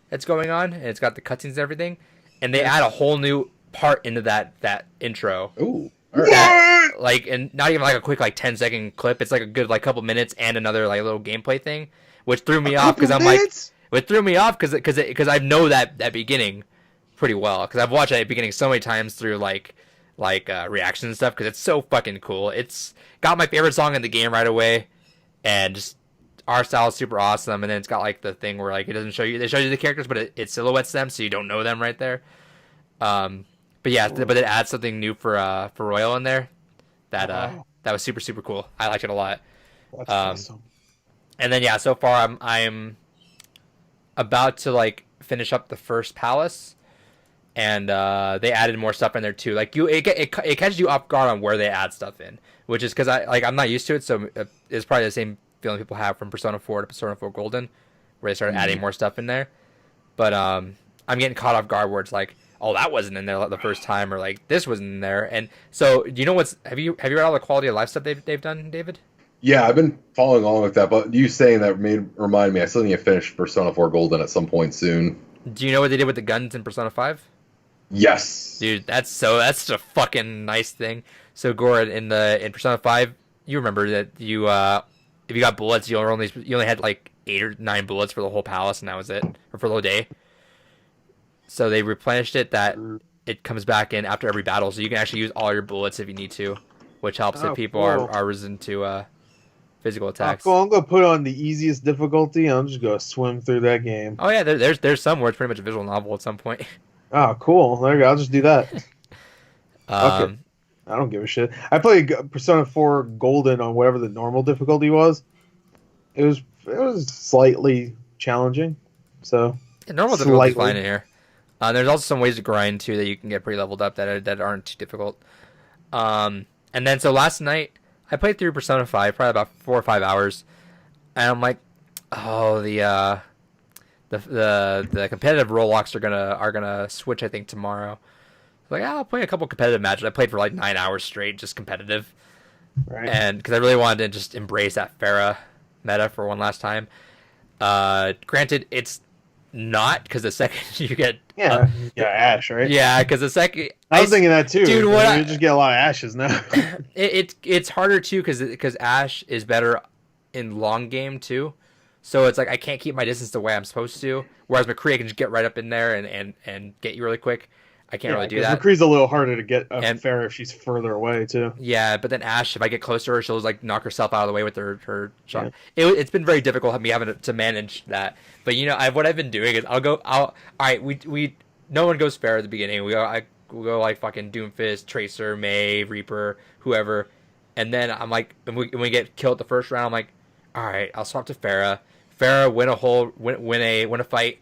that's going on, and it's got the cutscenes and everything, and they add a whole new part into that intro. Ooh. All right. And not even like a quick 10-second clip. It's like a good couple minutes and another little gameplay thing, which threw me off because I'm like. It threw me off because I know that beginning pretty well because I've watched that beginning so many times through reactions and stuff because it's so fucking cool. It's got my favorite song in the game right away, and just art style is super awesome. And then it's got the thing where it doesn't show you, they show you the characters, but it silhouettes them so you don't know them right there. But it adds something new for Royal in there that was super super cool. I liked it a lot. That's awesome. And then so far I'm about to finish up the first palace, and they added more stuff in there too. It catches you off guard on where they add stuff in, which is because I'm not used to it, so it's probably the same feeling people have from Persona 4 to Persona 4 Golden, where they started adding more stuff in there. But I'm getting caught off guard where it's oh, that wasn't in there the first time, or this wasn't in there. And so, do you know have you read all the quality of life stuff they've done, David? Yeah, I've been following along with that, but you saying that remind me, I still need to finish Persona 4 Golden at some point soon. Do you know what they did with the guns in Persona 5? Yes. Dude, that's a fucking nice thing. So Gord, in Persona 5, you remember that you if you got bullets, you only had 8 or 9 bullets for the whole palace, and that was it, or for the whole day. So they replenished it that it comes back in after every battle, so you can actually use all your bullets if you need to, which helps if people are resistant to physical attacks. Cool. I'm gonna put on the easiest difficulty. I'm just gonna swim through that game. Oh yeah, there's some where it's pretty much a visual novel at some point. Oh, cool. There you go. I'll just do that. Okay. I don't give a shit. I played Persona 4 Golden on whatever the normal difficulty was. It was slightly challenging. So normal difficulty is fine in here. There's also some ways to grind too that you can get pretty leveled up that aren't too difficult. And then so last night I played through Persona 5, probably about 4 or 5 hours, and I'm like, oh, the competitive role locks are gonna switch, I think, tomorrow. Like, I'll play a couple competitive matches. I played for like 9 hours straight, just competitive, Right. and because I really wanted to just embrace that Pharah meta for one last time. Granted, it's not, because the second you get Ash, right? yeah, because the second I was thinking that too, dude. You just get a lot of Ashes now. it's harder too because Ash is better in long game too, so it's like I can't keep my distance the way I'm supposed to. Whereas McCree, I can just get right up in there and get you really quick. I can't really do that. McCree's a little harder to get Pharah if she's further away too. Yeah, but then Ash, if I get closer to her, she'll like knock herself out of the way with her shot. Yeah. It's been very difficult me having to manage that. But what I've been doing is all right. We no one goes Pharah at the beginning. We'll go like fucking Doomfist, Tracer, May, Reaper, whoever, and then I'm like, when we get killed the first round, I'm like, all right, I'll swap to Pharah. Pharah win a fight.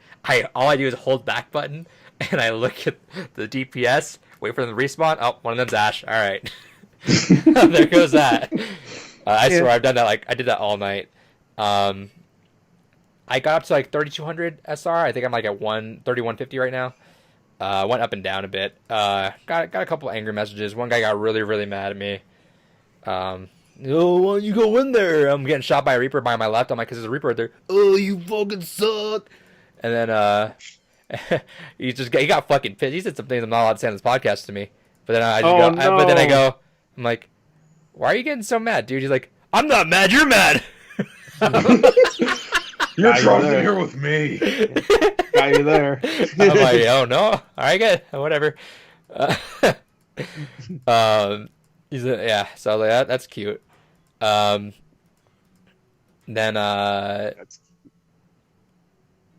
All I do is hold back button. And I look at the DPS, wait for them to respawn. Oh, one of them's Ash. All right. There goes that. I swear I've done that. Like, I did that all night. I got up to like 3,200 SR. I think I'm like at 3150 right now. Went up and down a bit. Got a couple angry messages. One guy got really, really mad at me. Oh, why don't you go in there? I'm getting shot by a Reaper by my left. I'm like, because there's a Reaper right there. Oh, you fucking suck. And then, he got fucking pissed. He said some things I'm not allowed to say on this podcast to me. But then I go, I'm like, why are you getting so mad, dude? He's like, I'm not mad, you're mad. You're trouble here with me. Got you there. I'm like, oh no, all right, good, whatever. He's yeah, so like, that's cute.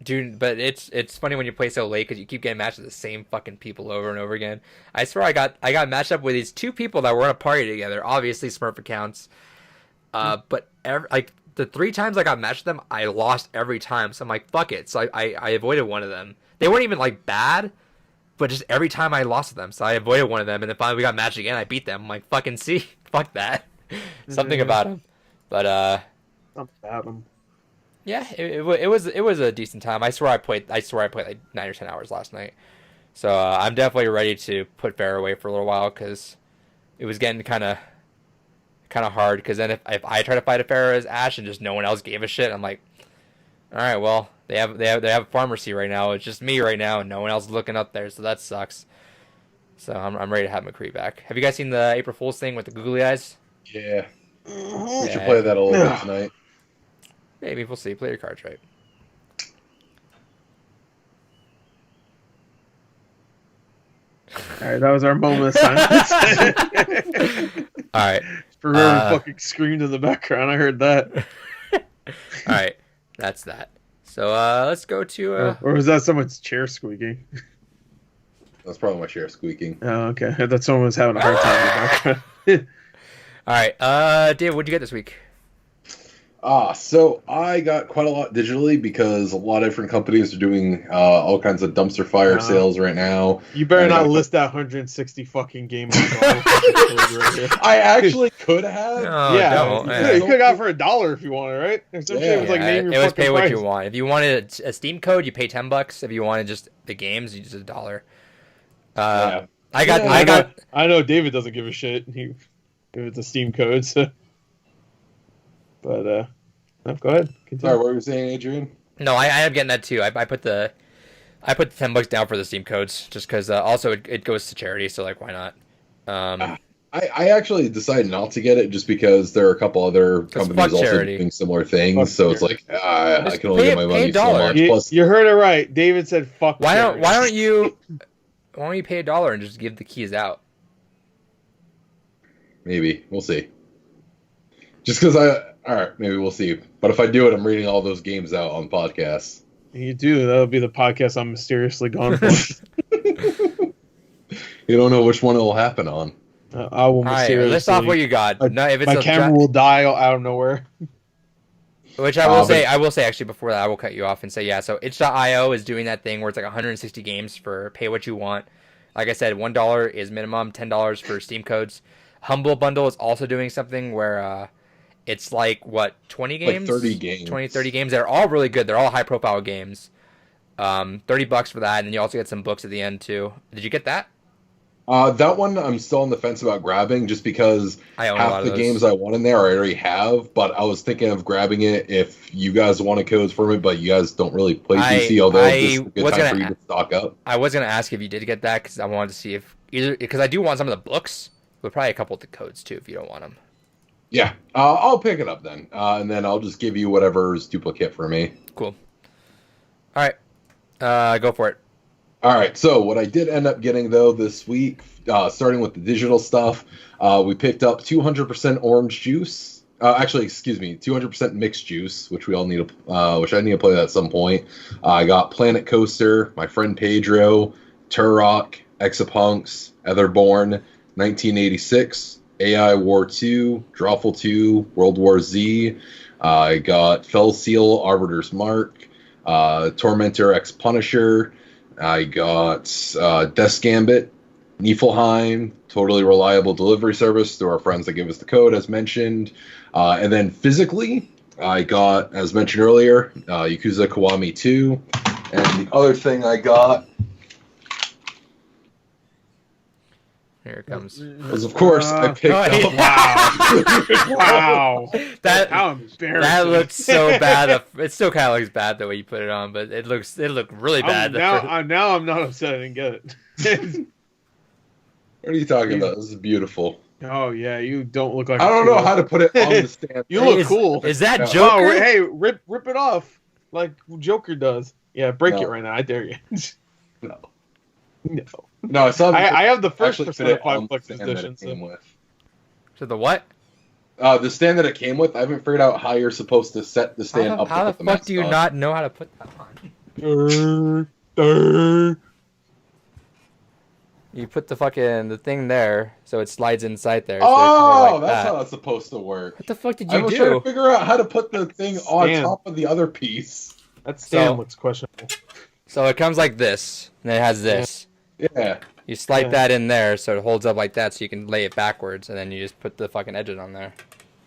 Dude, but it's funny when you play so late because you keep getting matched with the same fucking people over and over again. I swear I got matched up with these two people that were in a party together, obviously Smurf accounts. But like the 3 times I got matched with them, I lost every time. So I'm like, fuck it. So I avoided one of them. They weren't even like bad, but just every time I lost them. So I avoided one of them, and then finally we got matched again. I beat them. I'm like, fucking see, fuck that. Something about him, but something about him. Yeah, it was a decent time. I swear I played like 9 or 10 hours last night. So I'm definitely ready to put Pharah away for a little while because it was getting kind of hard. Because then if I try to fight a Pharah as Ash and just no one else gave a shit, I'm like, all right, well they have a pharmacy right now. It's just me right now and no one else looking up there, so that sucks. So I'm ready to have McCree back. Have you guys seen the April Fool's thing with the googly eyes? Yeah, we should play that a little bit tonight. Maybe we'll see. Play your cards right. All right, that was our moment of silence. All right. Ferrari fucking screamed in the background. I heard that. All right, that's that. So let's go to. Or was that someone's chair squeaking? That's probably my chair squeaking. Oh, okay. I thought someone was having a hard time in the background. All right, Dave, what'd you get this week? So I got quite a lot digitally because a lot of different companies are doing all kinds of dumpster fire sales right now. You better not list that 160 fucking game. I actually could have. No, you could have got for $1 if you wanted, right? It was pay what you want. If you wanted a Steam code, you pay $10. If you wanted just the games, you just $1. I know David doesn't give a shit. If it's a Steam code, so. But no, go ahead. Continue. Sorry, what were you saying, Adrian? No, I am getting that too. I put the $10 down for the Steam codes just because also it goes to charity, so like why not? I actually decided not to get it just because there are a couple other companies also doing similar things. So it's like I can only get my money so much. Plus, you heard it right. David said, "Fuck." Why don't you pay $1 and just give the keys out? Maybe we'll see. Just because all right, maybe we'll see. But if I do it, I'm reading all those games out on podcasts. You do. That'll be the podcast I'm mysteriously gone for. You don't know which one it will happen on. I will mysteriously. All right, list off what you got. My camera will die out of nowhere. Which I will say actually before that, I will cut you off and say, yeah, so itch.io is doing that thing where it's like 160 games for pay what you want. Like I said, $1 is minimum, $10 for Steam codes. Humble Bundle is also doing something where it's like, what, 20 games? Like 30 games. 20, 30 games. They're all really good. They're all high-profile games. $30 for that, and then you also get some books at the end, too. Did you get that? That one I'm still on the fence about grabbing just because half the games I want in there I already have, but I was thinking of grabbing it if you guys wanted codes for it, but you guys don't really play PC, although this is a good time for you to stock up. I was going to ask if you did get that because I wanted to see if either, because I do want some of the books, but probably a couple of the codes too if you don't want them. Yeah, I'll pick it up then, and then I'll just give you whatever's duplicate for me. Cool. All right, go for it. All right, so what I did end up getting, though, this week, starting with the digital stuff, we picked up 200% orange juice. Actually, excuse me, 200% mixed juice, which we all need to, which I need to play that at some point. I got Planet Coaster, My Friend Pedro, Turok, Exapunks, Etherborn, 1986, AI War 2, Drawful 2, World War Z. I got Fell Seal, Arbiter's Mark, Tormentor X Punisher. I got Death Gambit, Niflheim, Totally Reliable Delivery Service through our friends that give us the code, as mentioned. And then physically, I got, as mentioned earlier, Yakuza Kiwami 2. And the other thing I got... Here it comes. Was, of course, I picked up... Wow. How embarrassing. That looks so bad. It still kind of looks bad the way you put it on, but it looked really bad. Now I'm not upset I didn't get it. What are you talking about? This is beautiful. Oh, yeah, you don't look like... I don't know how to put it on the stand. You look cool. Is that Joker? Oh, hey, rip it off like Joker does. Yeah, break it right now. I dare you. No. No, I have the first Persona 5 Flex edition. So the what? The stand that it came with. I haven't figured out how you're supposed to set the stand up. How the fuck do you not know how to put that on? You put the thing there, so it slides inside there. Oh, that's how that's supposed to work. What the fuck did you do? I was trying to figure out how to put the thing on top of the other piece. That stand looks questionable. So it comes like this, and it has this. Yeah. You slide that in there, so it holds up like that, so you can lay it backwards, and then you just put the fucking edges on there.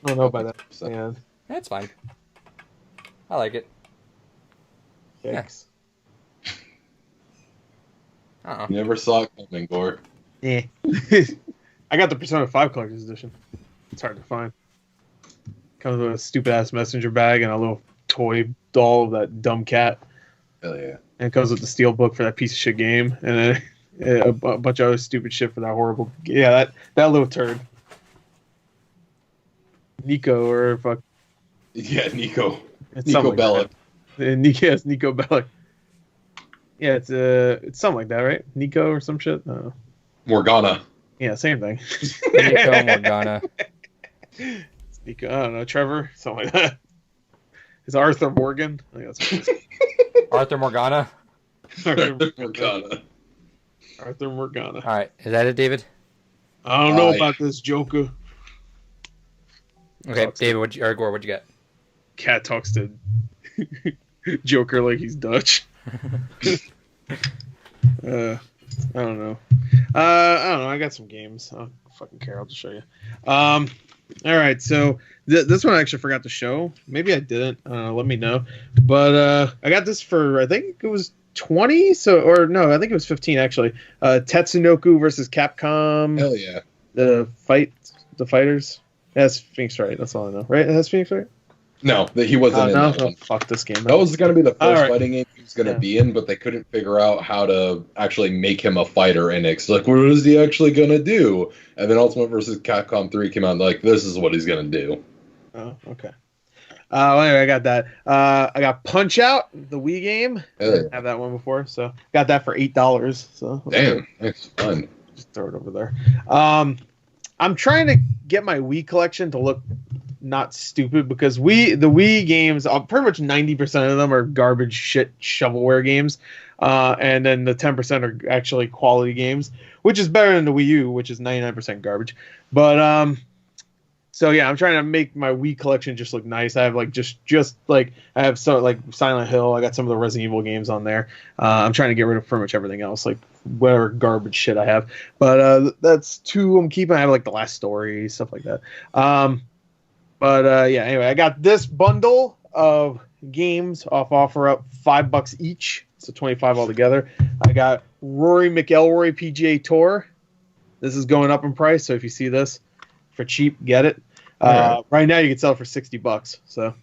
I don't know about that stand. That's fine. I like it. Thanks. Yeah. Never saw it coming, Gore. Yeah. I got the Persona 5 Collector's Edition. It's hard to find. Comes with a stupid-ass messenger bag and a little toy doll of that dumb cat. Hell yeah. And it comes with the steel book for that piece of shit game, and then a bunch of other stupid shit for that horrible... Yeah, that little turd. Nico, or fuck... Yeah, Nico. It's Nico Bellic. Yes, Nico Bellic. Yeah, it's something like that, right? Nico or some shit? No. Morgana. Yeah, same thing. Nico Morgana. It's Nico, I don't know, Trevor? Something like that. Is Arthur Morgan? I think that's what it is. Arthur Morgana? Arthur Morgana. Arthur Morgana. All right, is that it, David? I don't know about this Joker. Okay, David, Gore, what'd you get? Cat talks to Joker like he's Dutch. I don't know. I got some games. I don't fucking care. I'll just show you. All right. So this one I actually forgot to show. Maybe I didn't. Let me know. But I got this for, I think it was 20. I think it was 15 actually. Tatsunoko versus Capcom. Hell yeah. The fighters. That's Phoenix Wright. That's all I know. Right? That's Phoenix Wright. No, he wasn't in that one. Fuck this game. That was going to be the first fighting game he was going to be in, but they couldn't figure out how to actually make him a fighter in it. It's like, what is he actually going to do? And then Ultimate vs. Capcom 3 came out and like, this is what he's going to do. Oh, okay. Anyway, I got that. I got Punch Out, the Wii game. I didn't have that one before, so got that for $8. So damn, that's fun. Just throw it over there. I'm trying to get my Wii collection to look not stupid because the Wii games, pretty much 90% of them are garbage shit shovelware games, and then the 10% are actually quality games, which is better than the Wii U, which is 99% garbage. But So yeah, I'm trying to make my Wii collection just look nice. I have like just like I have some like Silent Hill. I got some of the Resident Evil games on there. I'm trying to get rid of pretty much everything else, like whatever garbage shit I have. But that's two I'm keeping. I have like The Last Story, stuff like that. Yeah, anyway, I got this bundle of games off offer up $5 each, so 25 altogether. I got Rory McIlroy PGA Tour. This is going up in price, so if you see this for cheap, get it. Right now you can sell it for $60. So,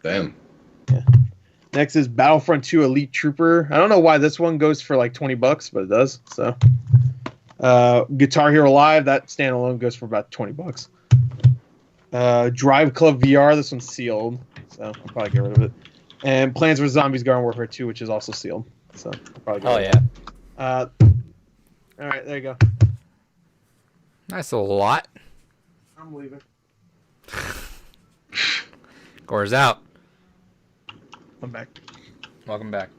damn. Yeah. Next is Battlefront 2 Elite Trooper. I don't know why this one goes for like $20, but it does. So, Guitar Hero Live, that standalone goes for about $20. Drive Club VR, this one's sealed, so I'll probably get rid of it. And Plants vs Zombies Garden Warfare 2, which is also sealed, so I'll probably get rid of it. All right, there you go. Nice little lot. I'm leaving. Gore's out. I'm back. Welcome back.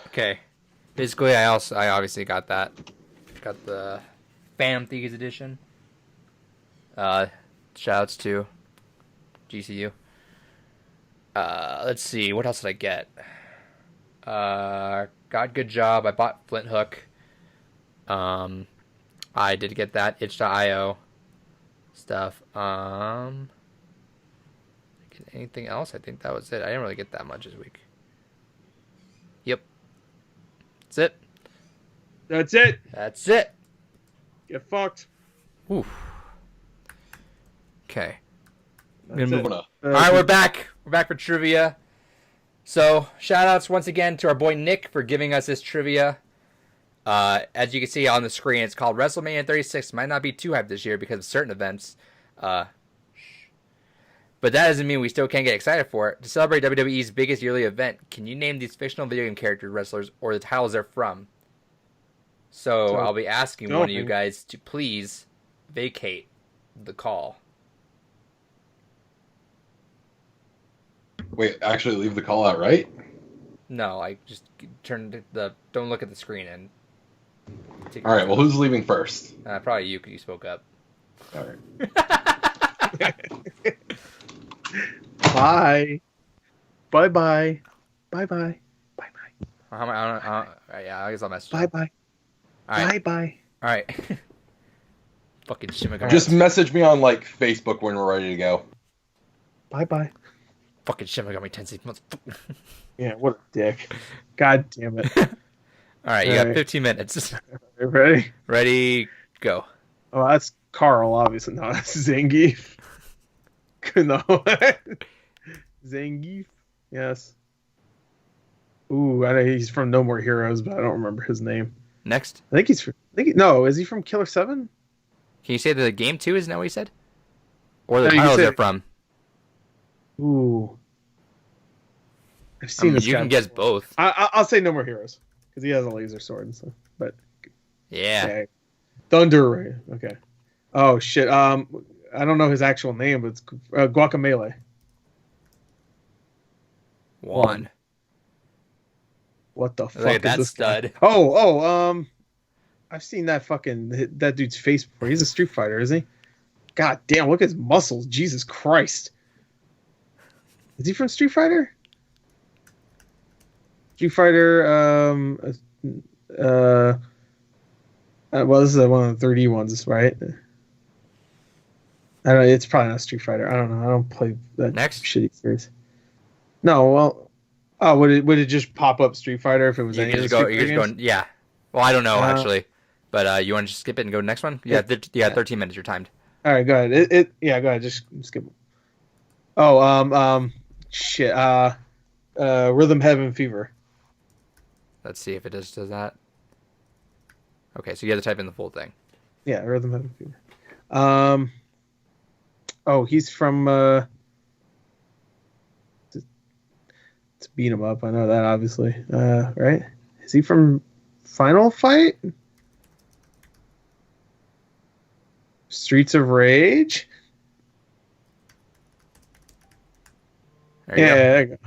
Okay. Basically, I obviously got that. Got the Phantom Thieves edition. Shoutouts to GCU. Let's see, what else did I get? Got Good Job. I bought Flint Hook. I did get that itch.io stuff. Anything else? I think that was it. I didn't really get that much this week. Yep. That's it. That's it. That's it. Get fucked. Oof. Okay. That's All right, we're back. We're back for trivia. So, shout outs once again to our boy Nick for giving us this trivia. As you can see on the screen, it's called WrestleMania 36. Might not be too hyped this year because of certain events. But that doesn't mean we still can't get excited for it. To celebrate WWE's biggest yearly event, can you name these fictional video game character wrestlers or the titles they're from? So I'll be asking one of you guys to please vacate the call. Wait, actually leave the call out, right? No, I just turn don't look at the screen and... All right, well, who's leaving first? Probably you, because you spoke up. All right. Bye. Bye-bye. Bye-bye. Bye-bye. Yeah, I guess I'll message you. Bye-bye. All right. Bye-bye. All right. Fucking Shimagami. Just message me on, like, Facebook when we're ready to go. Bye-bye. Fucking Shimagami Tensei. Yeah, what a dick. God damn it. All right, you got 15 minutes. Ready? Ready, go. Oh, that's Carl, obviously. No, that's Zangief. No. Zangief? Yes. Ooh, I know he's from No More Heroes, but I don't remember his name. Next. I think he's from... no, is he from Killer 7? Can you say the game too? Isn't that what you said? Or the titles they're from? Ooh. I've seen this you guy can guess both. I'll say No More Heroes, because he has a laser sword and stuff. But yeah. Okay. Thunder Ray. Okay. Oh, shit. I don't know his actual name, but it's Guacamole. One. What the fuck Look at is that this stud. guy? I've seen that dude's face before. He's a Street Fighter, isn't he? God damn, look at his muscles. Jesus Christ. Is he from Street Fighter? Street Fighter, well, this is one of the 3D ones, right? I don't know, it's probably not Street Fighter. I don't know. I don't play that Next shitty series. No, well, would it just pop up Street Fighter if it was any of the Street Fighter games? Yeah. Well, I don't know actually, but you want to just skip it and go to the next one? Yeah, 13 minutes. You're timed. All right, go ahead. Go ahead. Just skip it. Oh, shit. Rhythm Heaven Fever. Let's see if it does that. Okay, so you have to type in the full thing. Yeah, Rhythm Heaven Fever. Oh, he's from. It's beat him up. I know that, obviously. Right? Is he from Final Fight? Streets of Rage? There you go.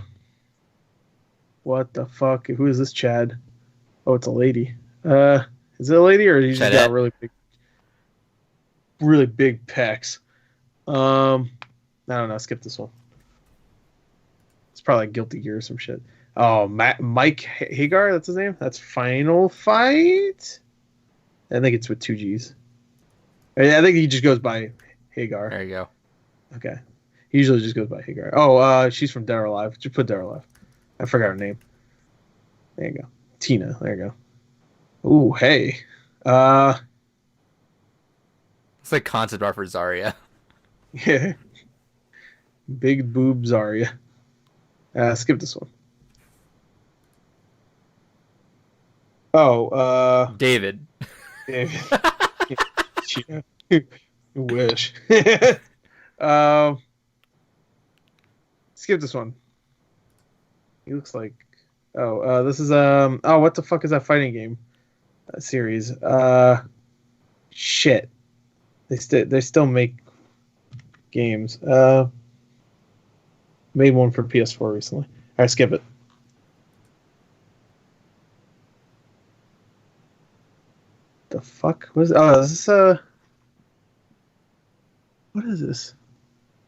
What the fuck? Who is this Chad? Oh, it's a lady. Is it a lady or he just got really big? really big pecs. I don't know. Skip this one. It's probably like Guilty Gear or some shit. Oh, Mike Hagar, that's his name? That's Final Fight? I think it's with 2 G's. I think he just goes by Hagar. There you go. Okay. He usually just goes by Hagar. Oh, she's from Dead or Alive. Just put Dead or Alive. I forgot her name. There you go. Tina. There you go. Ooh, hey. It's like concept art for Zarya. Yeah. Big boob Zarya. Skip this one. Oh, David. yeah. Wish. Skip this one. He looks like. This is what the fuck is that fighting game series? Shit. They still make games. Made one for PS4 recently. Alright, skip it. The fuck? What is is this what is this?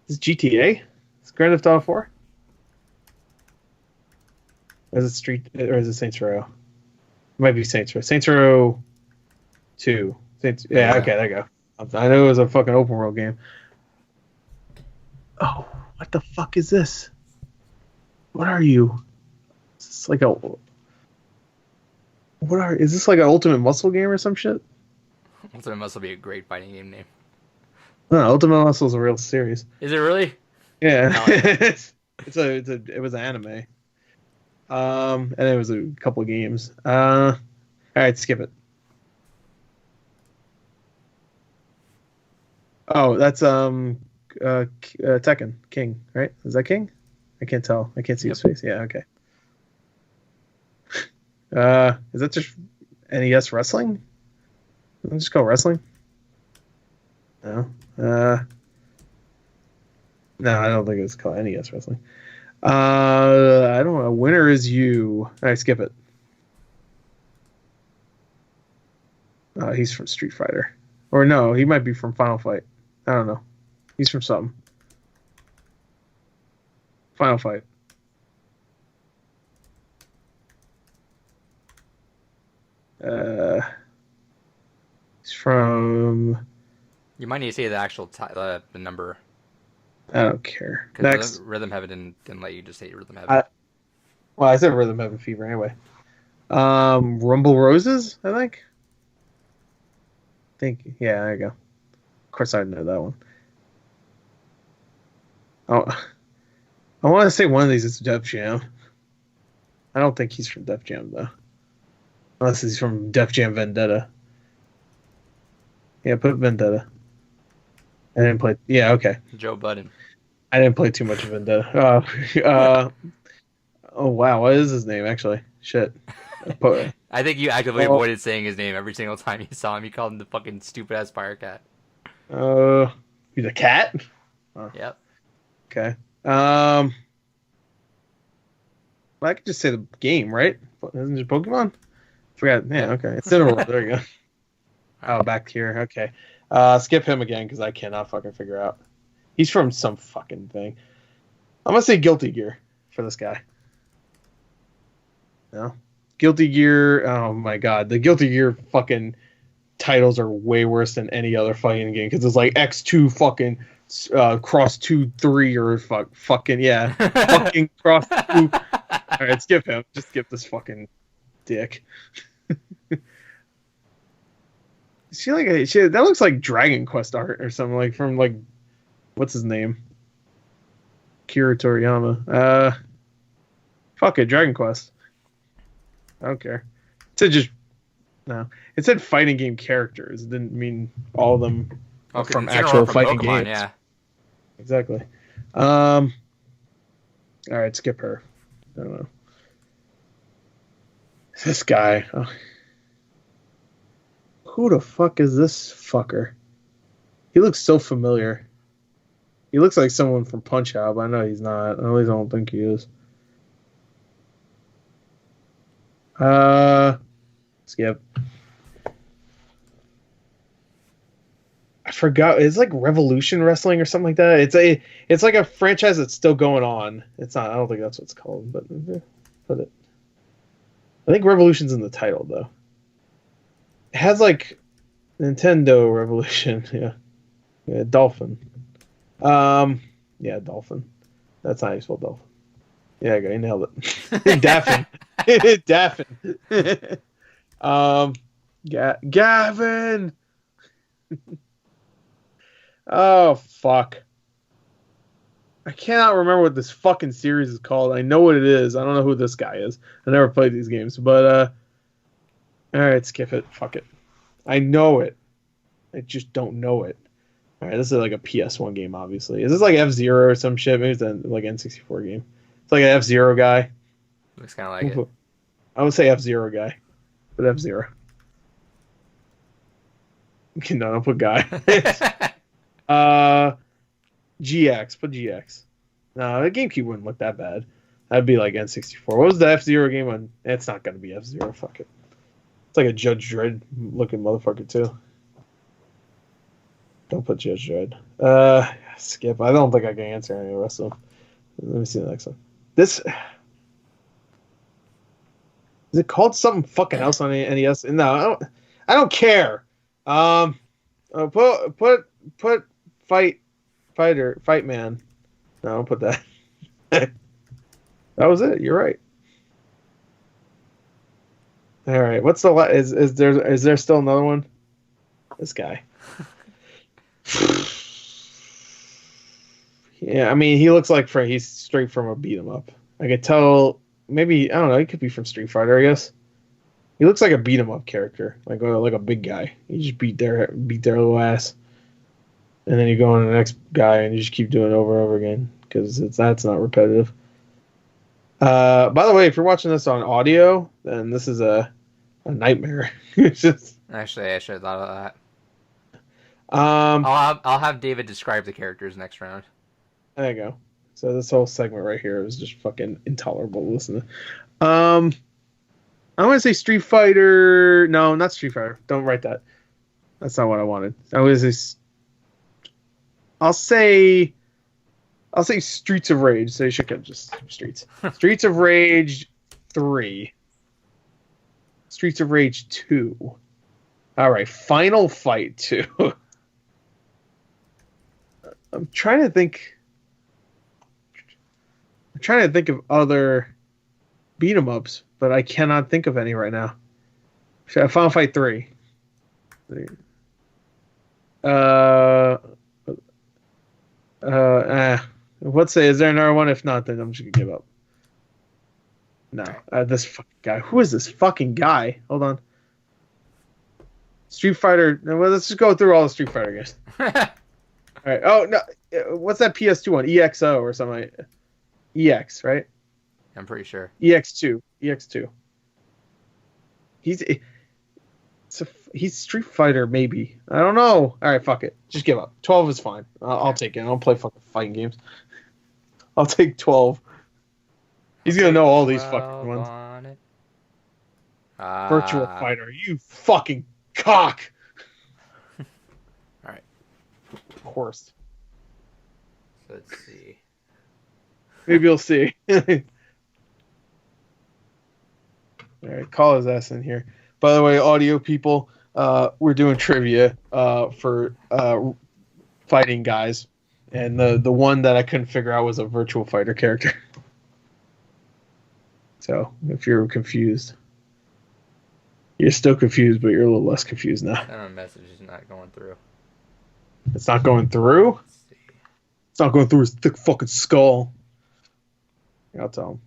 Is this GTA? Is Grand Theft Auto 4? Or is it Saints Row? It might be Saints Row. Saints Row 2. Yeah, okay, there you go. I know it was a fucking open world game. Oh, what the fuck is this? What are you? Is this like is this like an Ultimate Muscle game or some shit? Ultimate Muscle would be a great fighting game name. No, Ultimate Muscle is a real series. Is it really? Yeah. No, yeah. It was an anime. And it was a couple of games. All right, skip it. Oh, that's Tekken King, right? Is that King? I can't tell. I can't see his face. Yeah, okay. Is that just NES wrestling? Let's just go wrestling. No. No, I don't think it's called NES wrestling. I don't know. Winner is you. All right, skip it. He's from Street Fighter. Or no, he might be from Final Fight. I don't know. He's from something. Final Fight. He's from... You might need to say the actual the number. I don't care. Next. Rhythm Heaven didn't let you just say Rhythm Heaven. I said Rhythm Heaven Fever anyway. Rumble Roses, I think. Yeah, there you go. Of course I know that one. Oh, I want to say one of these is Def Jam. I don't think he's from Def Jam though. Unless he's from Def Jam Vendetta. Yeah, put Vendetta. I didn't play. Yeah, okay. Joe Budden. I didn't play too much of Vendetta. Oh wow, what is his name actually? Shit. I think you actively avoided saying his name every single time you saw him. You called him the fucking stupid ass fire cat. He's a cat? Oh. Yep. Okay. Well, I could just say the game, right? Isn't it Pokemon? Forgot. Yeah, okay. It's in a row. There you go. Oh, back here. Okay. Skip him again because I cannot fucking figure out. He's from some fucking thing. I'm gonna say Guilty Gear for this guy. No? Guilty Gear. Oh my god. The Guilty Gear fucking titles are way worse than any other fighting game because it's like X2 fucking cross 2-3 or fucking yeah. Fucking cross 2. Alright, skip him. Just skip this fucking dick. That looks like Dragon Quest art or something like from like what's his name? Kira Toriyama. Fuck it, Dragon Quest. I don't care. It said just no. It said fighting game characters. It didn't mean all of them from actual fighting Pokemon, games. Yeah. Exactly. All right, skip her. I don't know. This guy. Oh. Who the fuck is this fucker? He looks so familiar. He looks like someone from Punch Out, but I know he's not. At least I don't think he is. Skip. forgot. It's like Revolution Wrestling or something like that. It's like a franchise that's still going on. It's not. I don't think that's what it's called, but I think Revolution's in the title though. It has like Nintendo Revolution. Yeah, Dolphin. Yeah, Dolphin. That's how you spell Dolphin. Yeah, you nailed it. Daffin. Daffin. Gavin. Oh fuck! I cannot remember what this fucking series is called. I know what it is. I don't know who this guy is. I never played these games, but all right, skip it. Fuck it. I know it. I just don't know it. All right, this is like a PS1 game, obviously. Is this like F-Zero or some shit? Maybe it's like N64 game. It's like an F-Zero guy. Looks kind of like it. I would say F-Zero guy, but F-Zero. No, don't put guy. GX. Put GX. No, the GameCube wouldn't look that bad. That'd be like N64. What was the F-Zero game on? It's not gonna be F-Zero. Fuck it. It's like a Judge Dredd looking motherfucker too. Don't put Judge Dredd. Skip. I don't think I can answer any of the rest of them. Let me see the next one. This is it called something fucking else on the NES? No, I don't care. Put fight man. No, don't put that. That was it. You're right. All right. What's the is there still another one? This guy. Yeah, I mean, he looks like he's straight from a beat 'em up. I could tell. Maybe I don't know. He could be from Street Fighter, I guess. He looks like a beat 'em up character, like a big guy. You just beat their little ass, and then you go on the next guy, and you just keep doing it over and over again because that's not repetitive. By the way, if you're watching this on audio, then this is a nightmare. It's just Actually, I should have thought of that. um. I'll have David describe the characters next round. There you go. So this whole segment right here is just fucking intolerable to listen to. I want to say Street Fighter. No, not Street Fighter. Don't write that. That's not what I wanted. I'll say Streets of Rage. So you should get just Streets. Streets of Rage 3. Streets of Rage 2. All right, Final Fight 2. I'm trying to think of other beat 'em ups, but I cannot think of any right now. Final Fight 3. Let's say, is there another one? If not, then I'm just gonna give up. No, this fucking guy. Who is this fucking guy? Hold on. Street Fighter. Well, let's just go through all the Street Fighter games. All right. Oh no, what's that PS2 one? EXO or something? Like EX, right? I'm pretty sure. EX2. He's Street Fighter, maybe. I don't know. All right, fuck it. Just give up. 12 is fine. I'll take it. I don't play fucking fighting games. I'll take 12. He's gonna know all these fucking ones. Virtual Fighter. You fucking cock. All right. Of course. So let's see. Maybe you'll see. All right, call his ass in here. By the way, audio people, we're doing trivia for fighting guys, and the one that I couldn't figure out was a Virtual Fighter character. So if you're confused, you're still confused, but you're a little less confused now. That message is not going through. It's not going through? Let's see. It's not going through his thick fucking skull. I'll tell him.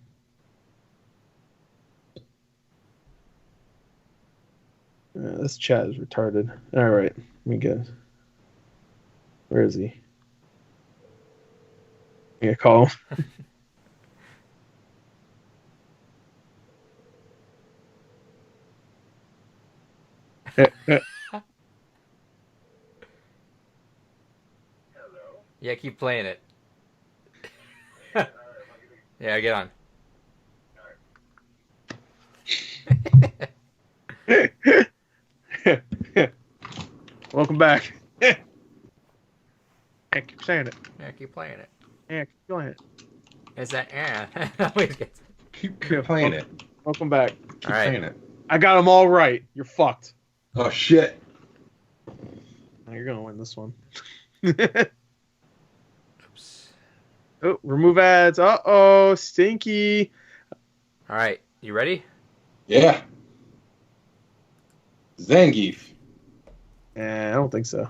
This chat is retarded. All right, we good. Where is he? Yeah, call him. Yeah, keep playing it. Yeah, get on. Welcome back. keep saying it. Yeah, keep playing it. Yeah, keep playing it. Is that always gets Keep playing it. Welcome back. Keep All right. saying it. I got them all right. You're fucked. Oh shit. Now you're gonna win this one. oops. Oh, remove ads. Uh-oh, stinky. All right, you ready? Yeah. Zangief. I don't think so.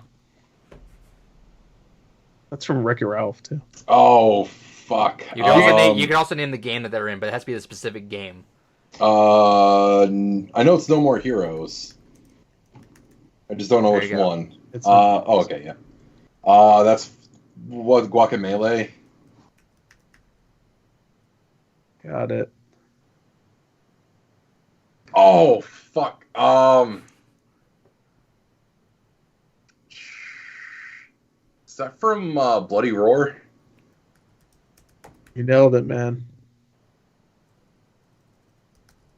That's from Wreck-It Ralph too. Oh fuck. You can also name the game that they're in, but it has to be the specific game. I know it's No More Heroes. I just don't know There which you go. one. It's Oh, okay, yeah. That's what Guacamelee. got it. Oh fuck. Is that from Bloody Roar? You nailed it, man.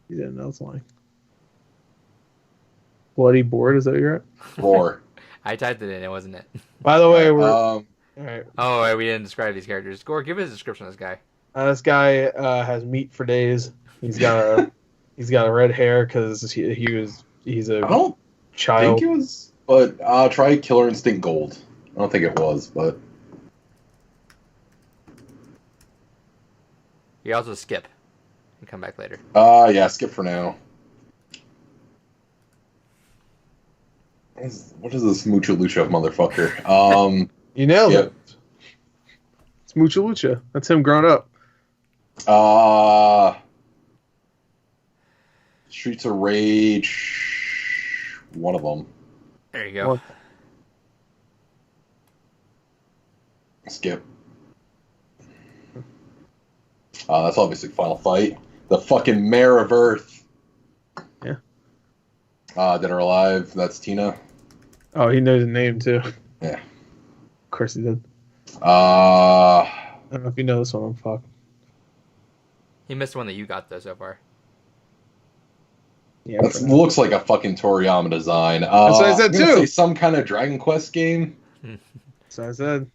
You didn't know it's lying. Bloody board, is that what you're at? Roar. I typed it in, it wasn't it. By the way, we're Um, all right. Oh, we didn't describe these characters. Gore, give us a description of this guy. This guy has meat for days. He's got a red hair because he's I a don't child. think it was, but try Killer Instinct Gold. I don't think it was, but You also skip and come back later. yeah, skip for now. What is this Mucha Lucha motherfucker? You nailed Yep. it. It's Mucha Lucha. That's him grown up. Streets of Rage, one of them. There you go. What? Skip. That's obviously Final Fight. The fucking Mayor of Earth. Yeah. Dead or Alive. That's Tina. Oh, he knows the name too. Yeah. Of course he did. Uh, I don't know if you know this one. I'm fucked. He missed one that you got though so far. Yeah. that looks like a fucking Toriyama design. That's what I said I'm gonna too. say some kind of Dragon Quest game. So I said.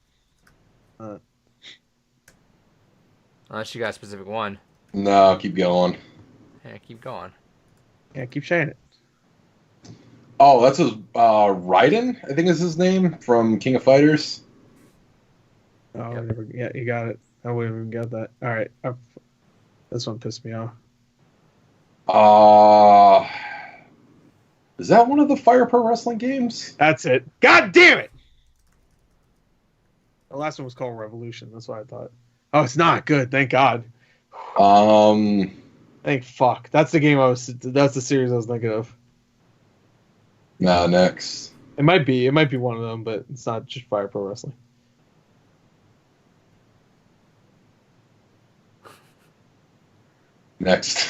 Unless you got a specific one. No, keep going. Yeah, keep going. Yeah, keep saying it. Oh, that's his Raiden, I think is his name from King of Fighters. Oh, Yep. yeah, you got it. I wouldn't even get that. All right, this one pissed me off. Is that one of the Fire Pro Wrestling games? That's it. God damn it! The last one was called Revolution. That's what I thought. Oh, it's not good. Thank God. Thank fuck. That's the game That's the series I was thinking of. Nah, next. It might be one of them, but it's not just Fire Pro Wrestling. Next.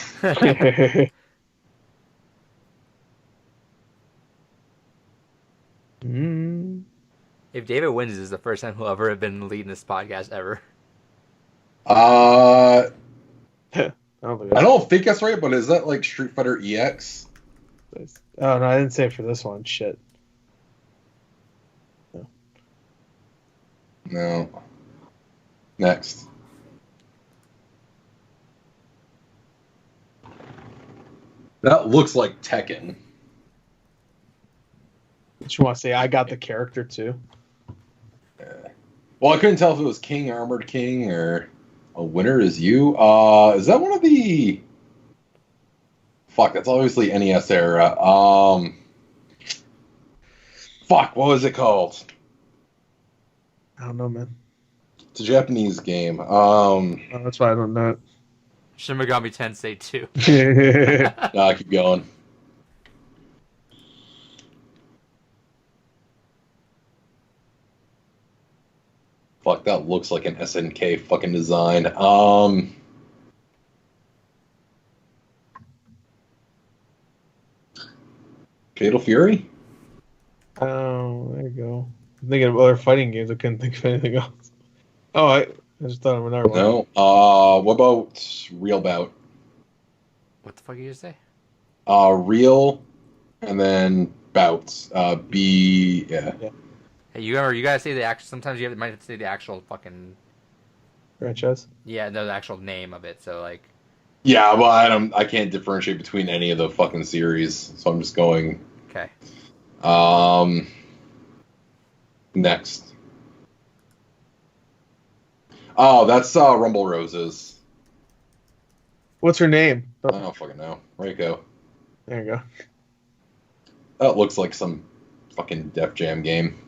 Mm. If David wins, this is the first time he'll ever have been leading this podcast ever. I I don't think don't think that's right, but is that like Street Fighter EX? Oh no, I didn't say it for this one. Shit. No. Next. That looks like Tekken. What you want to say? I got the character too. Well, I couldn't tell if it was King, Armored King, or a winner is you. Is that one of the... Fuck, that's obviously NES era. Fuck, what was it called? I don't know, man. It's a Japanese game. Oh, that's why I don't know Shin Megami Tensei 2. it. Nah, keep going. Fuck, that looks like an SNK fucking design. Fatal Fury? Oh, there you go. I'm thinking of other fighting games. I couldn't think of anything else. Oh, I just thought of another one. No. What about Real Bout? What the fuck did you just say? Real, and then Bouts. Yeah. Hey, Hey, you gotta say the actual. Sometimes might have to say the actual fucking. Franchise. Yeah, no, the actual name of it. So like. Yeah, well, I can't differentiate between any of the fucking series, so I'm just going. Okay. Next. Oh, that's Rumble Roses. What's her name? I don't fucking know. Reiko. There you go. That looks like some fucking Def Jam game.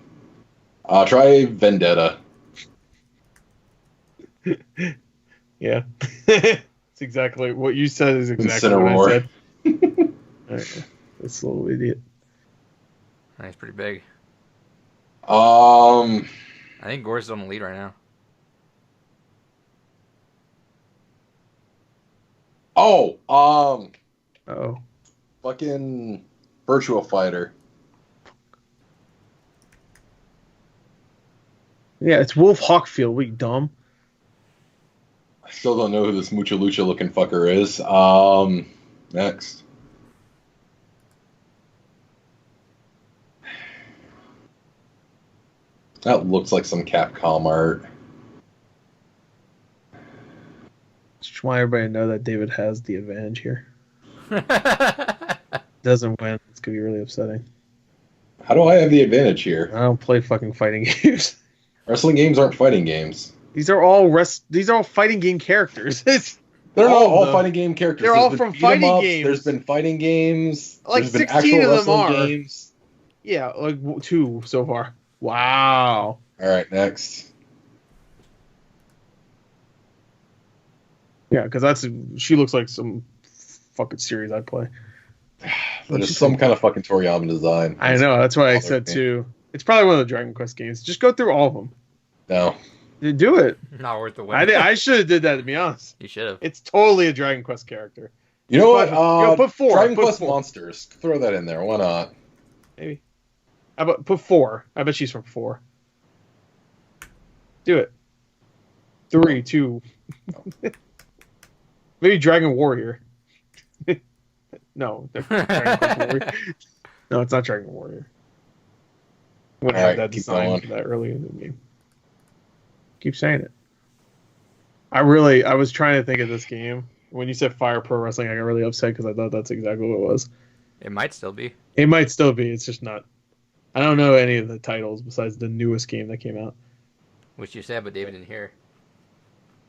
Try Vendetta. Yeah. It's exactly what you said is exactly what I said. Right. This little idiot. That's pretty big. I I think Gore's on the lead right now. Oh, fucking Virtua Fighter. Yeah, it's Wolf Hawkfield. We dumb. I still don't know who this Mucha Lucha looking fucker is. Next. That looks like some Capcom art. Just want everybody to know that David has the advantage here. Doesn't win. It's gonna be really upsetting. How do I have the advantage here? I don't play fucking fighting games. Wrestling games aren't fighting games. These are all fighting game characters. They're not all fighting game characters. They're all from fighting games. There's been fighting games. Like there's been 16 actual of them are. games. Yeah, like 2 so far. Wow. All right, next. Yeah, because she looks like some fucking series I'd play. There's some kind of fucking Toriyama design. I know, that's what I said too. It's probably one of the Dragon Quest games. Just go through all of them. No. You do it. Not worth the win. I should have did that, to be honest. You should have. It's totally a Dragon Quest character. You know what? Put 4. Dragon Quest Monsters. Throw that in there. Why not? Maybe. How about put 4? I bet she's from 4. Do it. 3, 2. Maybe Dragon Warrior. No, Dragon Quest Warrior. No, it's not Dragon Warrior. Wouldn't have that design that early in the game. Keep saying it. I was trying to think of this game. When you said Fire Pro Wrestling, I got really upset because I thought that's exactly what it was. It might still be. It might still be. It's just not. I don't know any of the titles besides the newest game that came out. Which you said, but David didn't hear.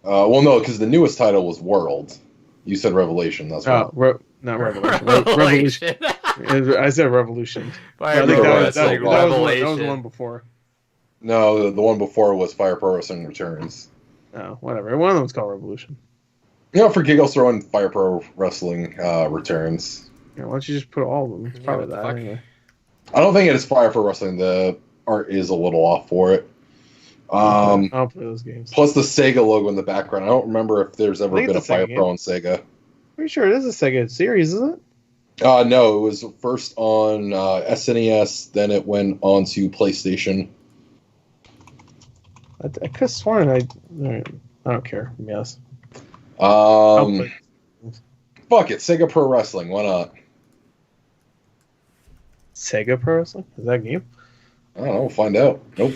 Well, no, because the newest title was World. You said Revelation. That's right. Not Revelation. Revolution. I said Revolution. Fire Pro Wrestling Revelation. That was the one before. No, the one before was Fire Pro Wrestling Returns. Oh, whatever. One of them was called Revolution. You know, for giggles, throw in Fire Pro Wrestling Returns. Yeah, why don't you just put all of them? It's probably that anyway. I don't think it is Fire Pro Wrestling. The art is a little off for it. I'll play those games. Plus the Sega logo in the background. I don't remember if there's ever been a Fire Pro on Sega. Pretty sure it is a Sega series, isn't it? No, it was first on SNES, then it went on to PlayStation. I could have sworn I don't care. Yes. Fuck it, Sega Pro Wrestling. Why not? Sega Pro Wrestling? Is that a game? I don't know. We'll find out. Nope.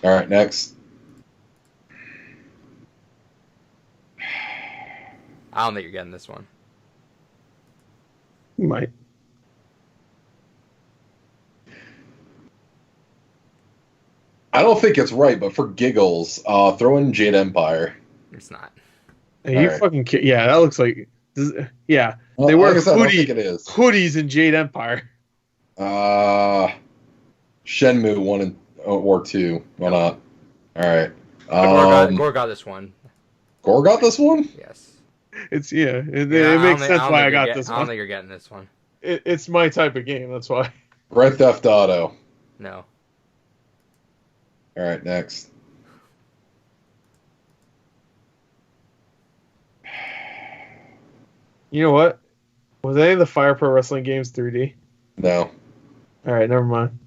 All right, next. I don't think you're getting this one. You might. I don't think it's right, but for giggles, throw in Jade Empire. It's not. Hey, you fucking kid. Yeah, that looks like. Yeah, well, they wear like I don't think it is. hoodies in Jade Empire. Shenmue 1 or 2. Why not? All right. Gore got this one. Gore got this one? Yes. It makes sense why I got this one. I don't think you're getting this one. It's my type of game. That's why. Grand Theft Auto. No. All right, next. You know what? Was any of the Fire Pro Wrestling games 3D? No. All right, never mind.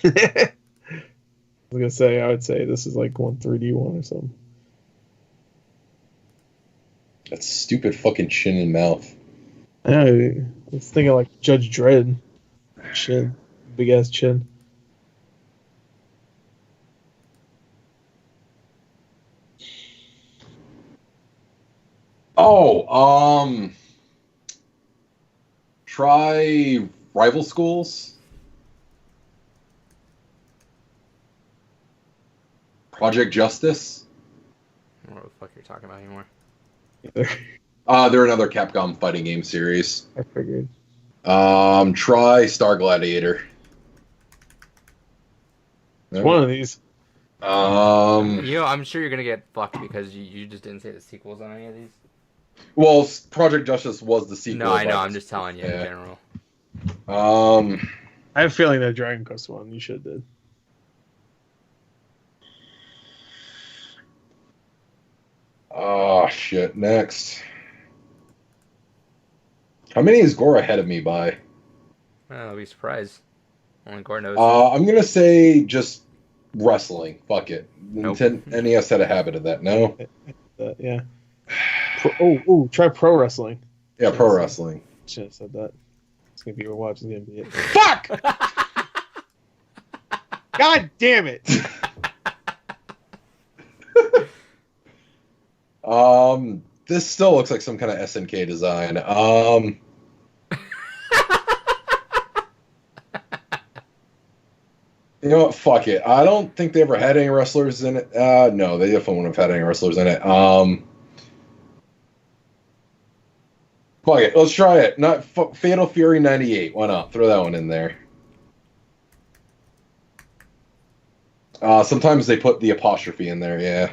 I was gonna say I would say this is like one 3D one or something. That stupid fucking chin and mouth. I was thinking like Judge Dredd. Chin. Big ass chin. Oh, try Rival Schools. Project Justice. I don't know what the fuck you're talking about anymore. They're another Capcom fighting game series. I figured. Try Star Gladiator. It's one of these. I'm sure you're gonna get fucked because you just didn't say the sequels on any of these. Well, Project Justice was the sequel. No, I know. I'm just telling you in general. I have a feeling that Dragon Quest one you should have did. Oh shit! Next, how many is Gore ahead of me by? I'll be surprised. Only Gore knows. I'm gonna say just wrestling. Fuck it. Nope. NES had a habit of that. No. Yeah. Try pro wrestling. Yeah, pro wrestling. Should have said that. It's gonna be Overwatch. It's gonna be it. Fuck! God damn it! This still looks like some kind of SNK design. You know what? Fuck it. I don't think they ever had any wrestlers in it. No, they definitely wouldn't have had any wrestlers in it. Fuck it. Let's try it. Not Fatal Fury 98. Why not? Throw that one in there. Sometimes they put the apostrophe in there. Yeah.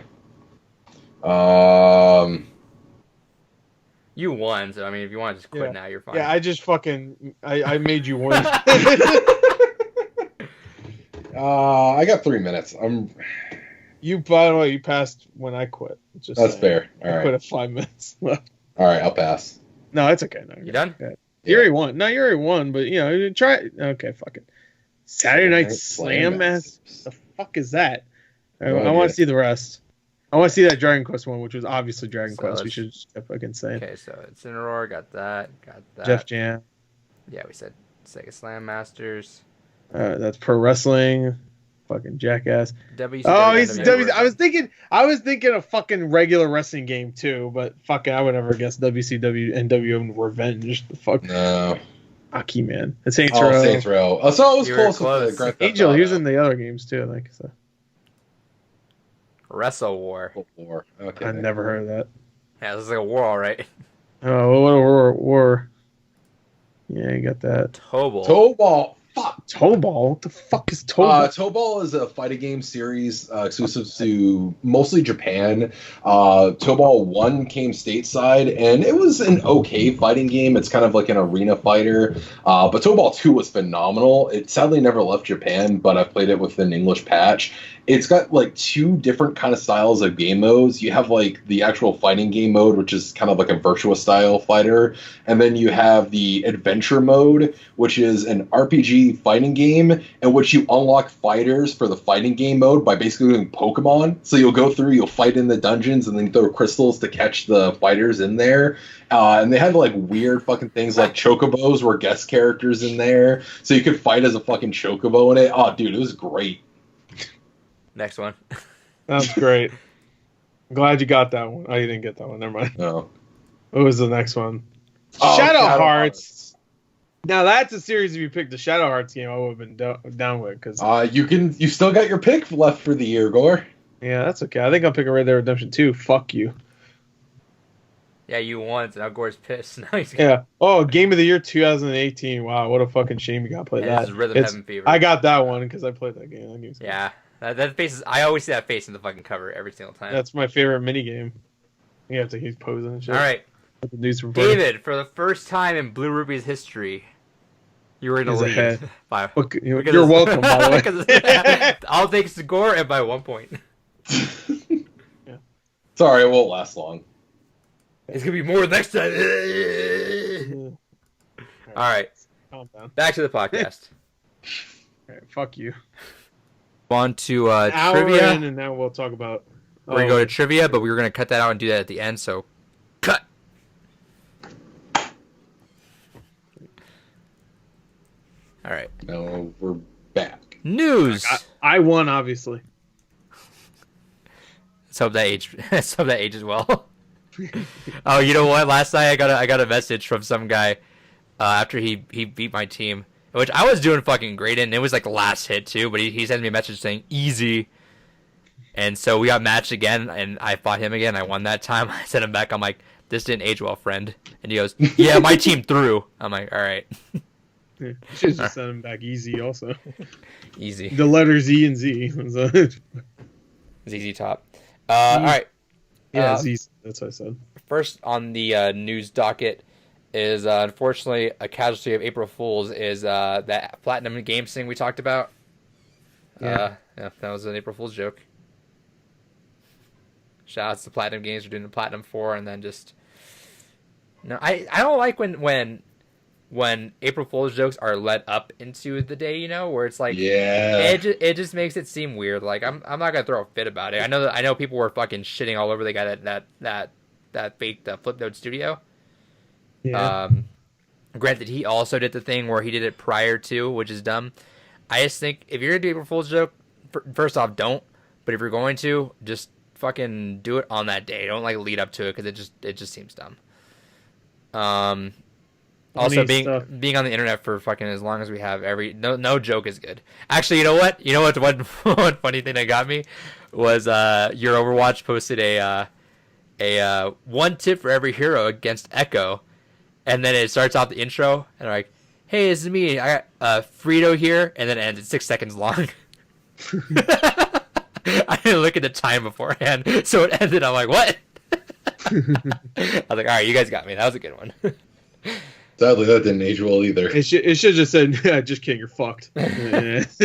You won, so I mean, if you want to just quit now, you're fine. Yeah, I just fucking I made you win. I got 3 minutes. You, by the way, you passed when I quit. Just That's fair. All I right. quit at 5 minutes left. All right, I'll pass. No, it's okay. No, You done? Okay. You already won. No, you already won, but try it. Okay, fuck it. Saturday Night Slam Masters. The fuck is that? I want to see the rest. I want to see that Dragon Quest one, which was obviously Dragon Quest. We should just fucking say. Okay, so it's in Aurora. Got that. Jeff Jam. Yeah, we said Sega Slam Masters. That's pro wrestling. Fucking jackass. WCW, he's W. I was thinking of fucking regular wrestling game too, but fucking I would never guess WCW NWO Revenge. The fuck. No. Aki man. It's Saints Row. Saints Row. I saw it was close. Close. With Angel. He was in the other games too. I think so. Wrestle War. Okay. I've never heard of that. Yeah, this is like a war, all right. Oh, what a war. Yeah, you got that. Tobal. Fuck. Tobal? What the fuck is Tobal? Tobal is a fighting game series exclusive to mostly Japan. Tobal 1 came stateside, and it was an okay fighting game. It's kind of like an arena fighter. But Tobal 2 was phenomenal. It sadly never left Japan, but I played it with an English patch. It's got like 2 different kind of styles of game modes. You have like the actual fighting game mode, which is kind of like a Virtua style fighter. And then you have the adventure mode, which is an RPG fighting game in which you unlock fighters for the fighting game mode by basically doing Pokemon. So you'll go through, you'll fight in the dungeons, and then throw crystals to catch the fighters in there. And they had like weird fucking things like chocobos were guest characters in there. So you could fight as a fucking chocobo in it. Oh, dude, it was great. Next one. That's great. I'm glad you got that one. Oh, you didn't get that one. Never mind. No. What was the next one? Oh, Shadow Hearts. Now that's a series. If you picked the Shadow Hearts game, I would have been down with. Cause you still got your pick left for the year, Gore. Yeah, that's okay. I think I'll pick a Red Dead Redemption 2. Fuck you. Yeah, you won, so now Gore's pissed. Yeah. Oh, Game of the Year 2018. Wow, what a fucking shame you got to play that. This is Rhythm Heaven Fever. I got that one because I played that game. Yeah. That face is. I always see that face in the fucking cover every single time. That's my favorite mini game. You have to keep posing and shit. All right, the news reporter. David, for the first time in Blue Ruby's history, you were in the lead. You're welcome, by the way. I'll take score and by 1 point. Yeah. Sorry, it won't last long. It's gonna be more next time. All right. Calm down. Back to the podcast. All right, fuck you. On to trivia, and now we'll talk about. We're gonna go to trivia, but we were gonna cut that out and do that at the end. So, cut. All right. No, we're back. News. I won, obviously. Let's hope that ages well. Oh, you know what? Last night I got a message from some guy after he beat my team, which I was doing fucking great in. It was like the last hit too, but he sent me a message saying easy. And so we got matched again, and I fought him again. I won that time. I sent him back. I'm like, this didn't age well, friend. And he goes, yeah, my team threw. I'm like, all right. Yeah, you should just send him back easy also. Easy. The letters E and Z. ZZ Top. All right. Yeah, Z. That's what I said. First on the news docket is, unfortunately, a casualty of April Fool's is that Platinum Games thing we talked about. Yeah, that was an April Fool's joke. Shout outs to Platinum Games for doing the Platinum 4, and then just... No, I don't like when April Fool's jokes are led up into the day, you know, where it's like... Yeah. It just makes it seem weird. Like, I'm not gonna throw a fit about it. I know people were fucking shitting all over the guy that faked the Flipnote Studio. Yeah. Granted, he also did the thing where he did it prior to, which is dumb. I just think if you're gonna do April Fool's joke, first off, don't. But if you're going to, just fucking do it on that day. Don't like lead up to it because it just seems dumb. Also, being on the internet for fucking as long as we have, no joke is good. Actually, you know what? One funny thing that got me was your Overwatch posted a one tip for every hero against Echo, and then it starts off the intro and like, hey, this is me. I got Frito here, and then it ends at 6 seconds long. I didn't look at the time beforehand, so it ended. I'm like, what? I was like, all right, you guys got me. That was a good one. Sadly, that didn't age well either. It should just said, just kidding, you're fucked. It's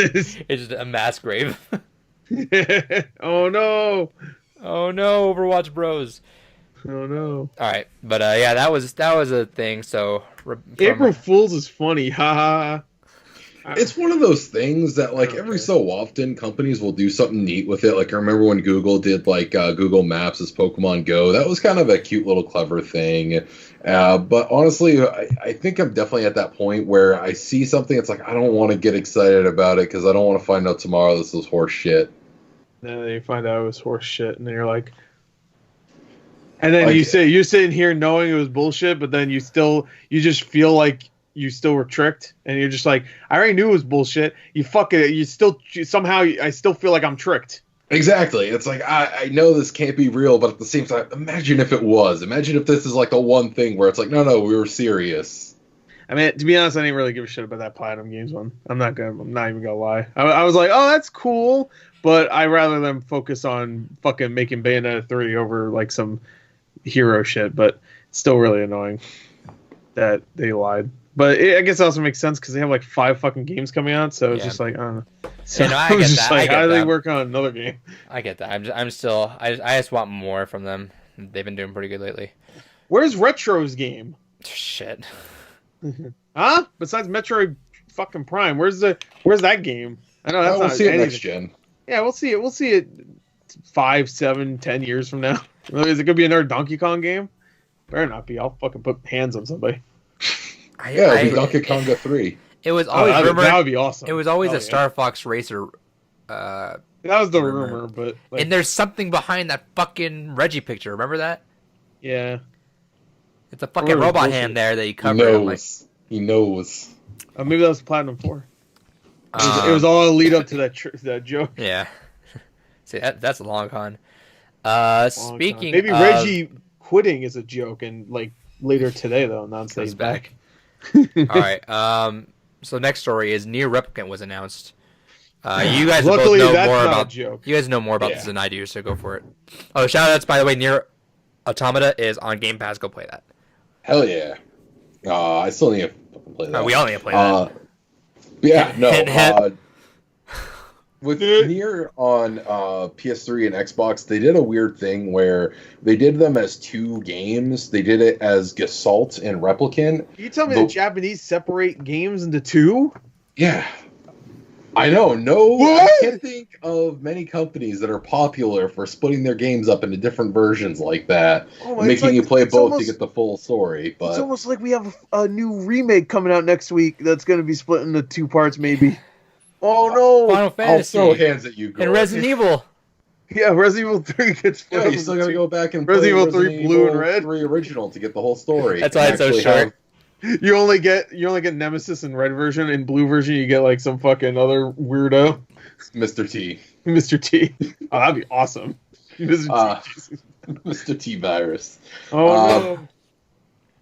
just a mass grave. Oh no. Oh no, Overwatch bros. Oh no. All right, but yeah, that was a thing. So April Fool's is funny, haha. It's one of those things that, like, every so often, companies will do something neat with it. Like, I remember when Google did, like, Google Maps as Pokemon Go. That was kind of a cute little clever thing. But honestly, I think I'm definitely at that point where I see something, it's like, I don't want to get excited about it because I don't want to find out tomorrow this is horse shit. And then you find out it was horse shit, and then you're like... And then you're sitting here knowing it was bullshit, but then you just feel like you still were tricked, and you're just like, I already knew it was bullshit. You somehow I still feel like I'm tricked. Exactly. It's like, I know this can't be real, but at the same time, imagine if it was. Imagine if this is like the one thing where it's like, no, we were serious. I mean, to be honest, I didn't really give a shit about that Platinum Games one. I'm not even gonna lie. I was like, oh, that's cool, but I rather them focus on fucking making Bayonetta 3 over like some hero shit, but it's still really annoying that they lied. But I guess it also makes sense because they have like 5 fucking games coming out, so it's just like, I don't know. So yeah, no, I get that. Like, how do they work on another game? I get that. I just want more from them. They've been doing pretty good lately. Where's Retro's game? Shit. Huh? Besides Metroid fucking Prime, where's that game? I know that's we'll not see it anything. next gen. Yeah, we'll see it. We'll see it 5, 7, 10 years from now. Is it gonna be another Donkey Kong game? Better not be. I'll fucking put hands on somebody. It'll be Donkey Konga 3. It was always rumored. That would be awesome. It was always a Star Fox Racer. That was the rumor, but like, and there's something behind that fucking Reggie picture. Remember that? Yeah. It's a fucking robot hand there that you covered. He knows. Maybe that was Platinum 4. It was all a lead up to that joke. Yeah. See, that's a long con. Speaking maybe Reggie quitting is a joke, and like later today though, announced that he's back. All right. So next story is Nier Replicant was announced. You guys Luckily, both know that's more not about. A joke. You guys know more about this than I do, so go for it. Oh, shout outs by the way. Nier Automata is on Game Pass. Go play that. Hell yeah. I still need to play that. We all need to play that. Yeah, no. With Nier on PS3 and Xbox, they did a weird thing where they did them as 2 games. They did it as Gestalt and Replicant. You tell me the Japanese separate games into 2? Yeah. I know. No, What? I can't think of many companies that are popular for splitting their games up into different versions like that, Oh, and it's making like you play it's both to almost get the full story. it's But almost like we have a new remake coming out next week that's going to be split into two parts, maybe. Oh no! Final I'll throw Fantasy hands at you, and Gord. Resident Evil. Yeah, Resident Evil 3 gets split. Yeah, up you still into gotta two. go back and Resident play Evil 3 Resident blue and Evil red. 3 original to get the whole story. That's why it's so Actually short. You only get Nemesis in red version. In blue version, you get like some fucking other weirdo, Mr. T. Mr. T. Oh, that'd be awesome. Mr. T. Mr. T virus. Oh no!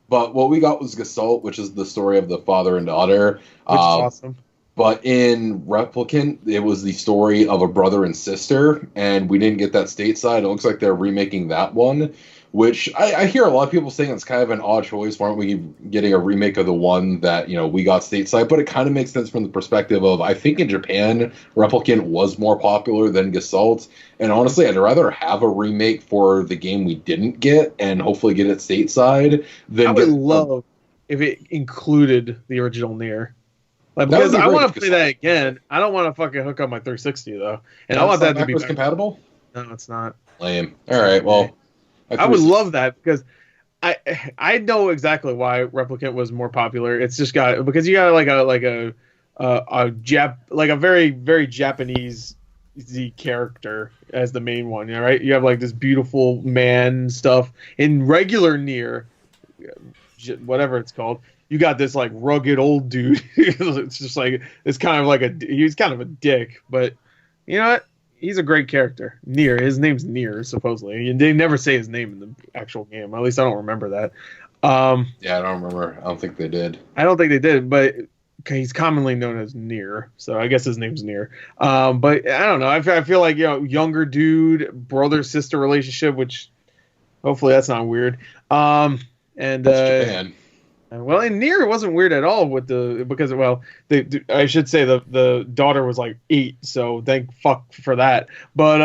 But what we got was Gestalt, which is the story of the father and daughter. Which is awesome. But in Replicant, it was the story of a brother and sister, and we didn't get that stateside. It looks like they're remaking that one, which I hear a lot of people saying it's kind of an odd choice. Why aren't we getting a remake of the one that, we got stateside? But it kind of makes sense from the perspective of, I think in Japan, Replicant was more popular than Gestalt. And honestly, I'd rather have a remake for the game we didn't get and hopefully get it stateside than I would love if it included the original Nier. Like, That would because be I great, want to because- play that again. I don't want to fucking hook up my 360 though, and I It's want not that to be backwards back- compatible. No, it's not. Lame. All right. Well, I would love that because I know exactly why Replicant was more popular. It's just because you got like a very very Japanese character as the main one, right? You have like this beautiful man stuff in regular Nier, whatever it's called. You got this like rugged old dude. It's just like he's kind of a dick, but you know what? He's a great character. Nier. His name's Nier, supposedly. And they never say his name in the actual game. At least I don't remember that. Yeah, I don't remember. I don't think they did. I don't think they did, but he's commonly known as Nier, so I guess his name's Nier. But I don't know. I feel like younger dude, brother sister relationship, which hopefully that's not weird. And That's Japan. Well, in Nier it wasn't weird at all because I should say the daughter was like 8, so thank fuck for that. But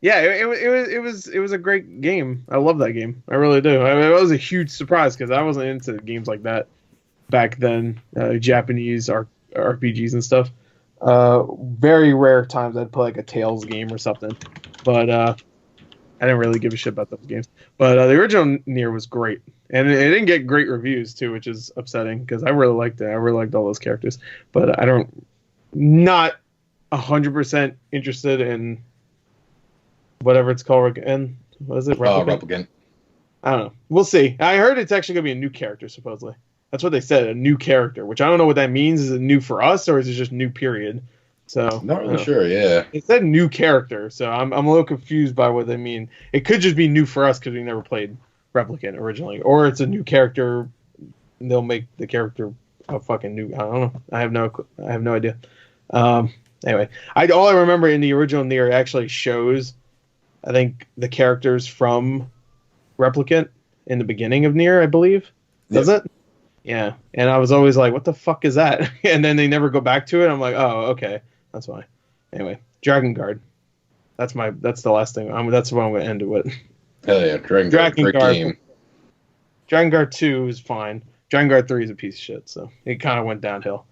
yeah, it was a great game. I love that game. I really do. It was a huge surprise because I wasn't into games like that back then. Japanese RPGs and stuff. Very rare times I'd play like a Tales game or something, but I didn't really give a shit about those games. But the original Nier was great. And it didn't get great reviews too, which is upsetting because I really liked it. I really liked all those characters, but not 100% interested in whatever it's called again. What is it? Replicant. I don't know. We'll see. I heard it's actually gonna be a new character supposedly. That's what they said, a new character, which I don't know what that means. Is it new for us or is it just new period? So Not really sure. Yeah. it said new character, so I'm a little confused by what they mean. It could just be new for us because we never played Replicant originally, or it's a new character. They'll make the character a fucking new. I don't know. I have no idea. Anyway, all I remember in the original Nier actually shows, I think, the characters from Replicant in the beginning of Nier, I believe. Does it? Yeah. And I was always like, what the fuck is that? And then they never go back to it. I'm like, oh, okay, that's why. Anyway, Dragon Guard. That's the last thing. That's what I'm gonna end it with. Hell yeah, Dragon Guard. Great game. Dragon Guard 2 is fine. Dragon Guard 3 is a piece of shit, so it kind of went downhill.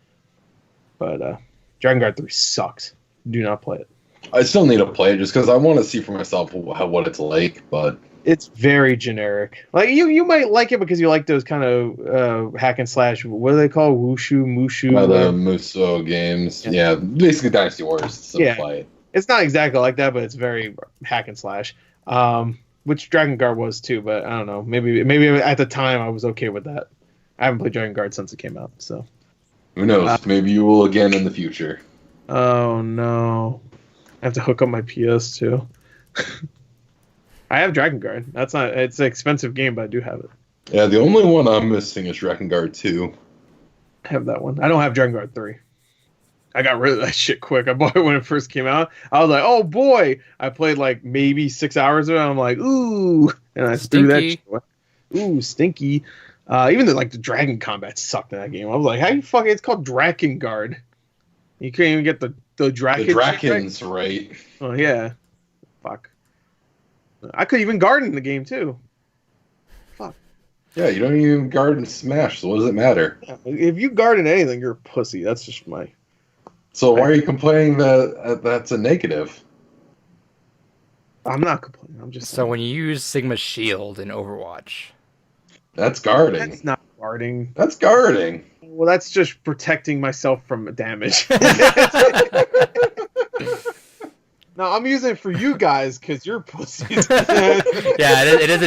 But Dragon Guard 3 sucks. Do not play it. I still need to play it just because I want to see for myself what it's like, but it's very generic. Like you might like it because you like those kind of hack and slash. What do they call Musou? The Musou games. Yeah, basically Dynasty Warriors. Simplify it. It's not exactly like that, but it's very hack and slash. Which Dragon Guard was too, but I don't know. Maybe at the time I was okay with that. I haven't played Dragon Guard since it came out, so who knows? Maybe you will again in the future. Oh no, I have to hook up my PS too. I have Dragon Guard. It's an expensive game, but I do have it. Yeah, the only one I'm missing is Dragon Guard 2. I have that one. I don't have Dragon Guard 3. I got rid of that shit quick. I bought it when it first came out. I was like, oh boy. I played like maybe 6 hours of it. I'm like, ooh. And I threw that shit away. Ooh, stinky. Even the dragon combat sucked in that game. I was like, how you fucking... It's called Dragon Guard. You can't even get the Draken. The Drakens, right? Oh, yeah. Fuck. I could even guard in the game, too. Fuck. Yeah, you don't even guard in Smash, so what does it matter? If you guard in anything, you're a pussy. That's just my So why are you complaining that that's a negative? I'm not complaining. I'm just So when you use Sigma Shield in Overwatch, That's guarding. that's not guarding. That's guarding. Well, that's just protecting myself from damage. No, I'm using it for you guys because you're pussies. yeah, it is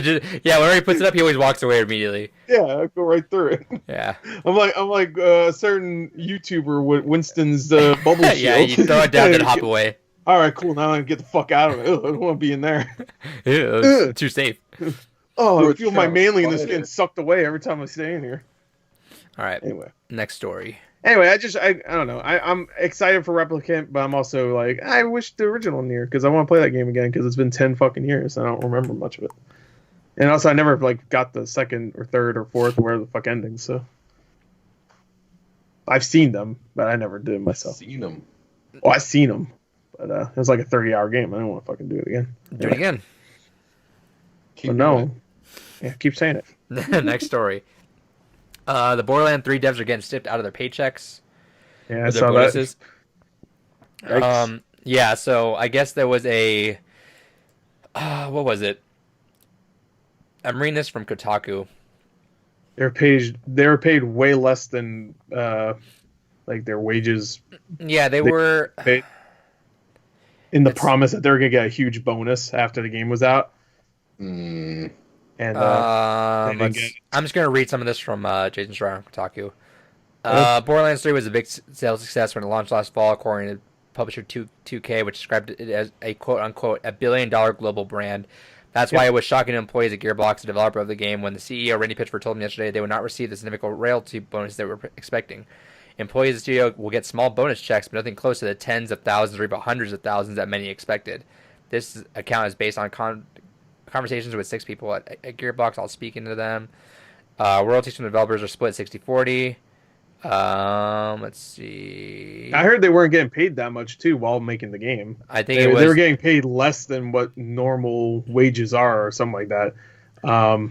whenever he puts it up, he always walks away immediately. Yeah, I go right through it. Yeah. I'm like a certain YouTuber with Winston's bubble shield. Yeah, you throw it down and hop away. All right, cool. Now I can get the fuck out of it. Ugh, I don't want to be in there. Ew, it's too safe. Oh, I feel my manliness getting sucked away every time I stay in here. All right. Anyway, next story. Anyway, I don't know. I'm excited for Replicant, but I'm also like, I wish the original Nier because I want to play that game again because it's been 10 fucking years. And I don't remember much of it. And also, I never like got the second or third or fourth or whatever the fuck ending. So I've seen them, but I never did it myself. Seen them. Well, I've seen them, but it was like a 30-hour game. I don't want to fucking do it again. Do it again. No. Yeah, keep saying it. Next story. The Borderlands 3 devs are getting stiffed out of their paychecks. Yeah, I saw bonuses. That. Yeah, so I guess there was a... what was it? I'm reading this from Kotaku. They were paid way less than like their wages. Yeah, they were paid in the promise that they were gonna get a huge bonus after the game was out. Mm. And I'm just gonna read some of this from Jason Schreier on Kotaku. Borderlands 3 was a big sales success when it launched last fall, according to publisher 2K, which described it as a quote-unquote $1 billion global brand. That's why it was shocking to employees at Gearbox, the developer of the game, when the CEO, Randy Pitchford, told them yesterday they would not receive the significant royalty bonus they were expecting. Employees of the studio will get small bonus checks, but nothing close to the tens of thousands or even hundreds of thousands that many expected. This account is based on conversations with 6 people at Gearbox, all speaking to them. Royalties from the developers are split 60-40. Let's see. I heard they weren't getting paid that much too while making the game. I think they were getting paid less than what normal wages are, or something like that. Yeah,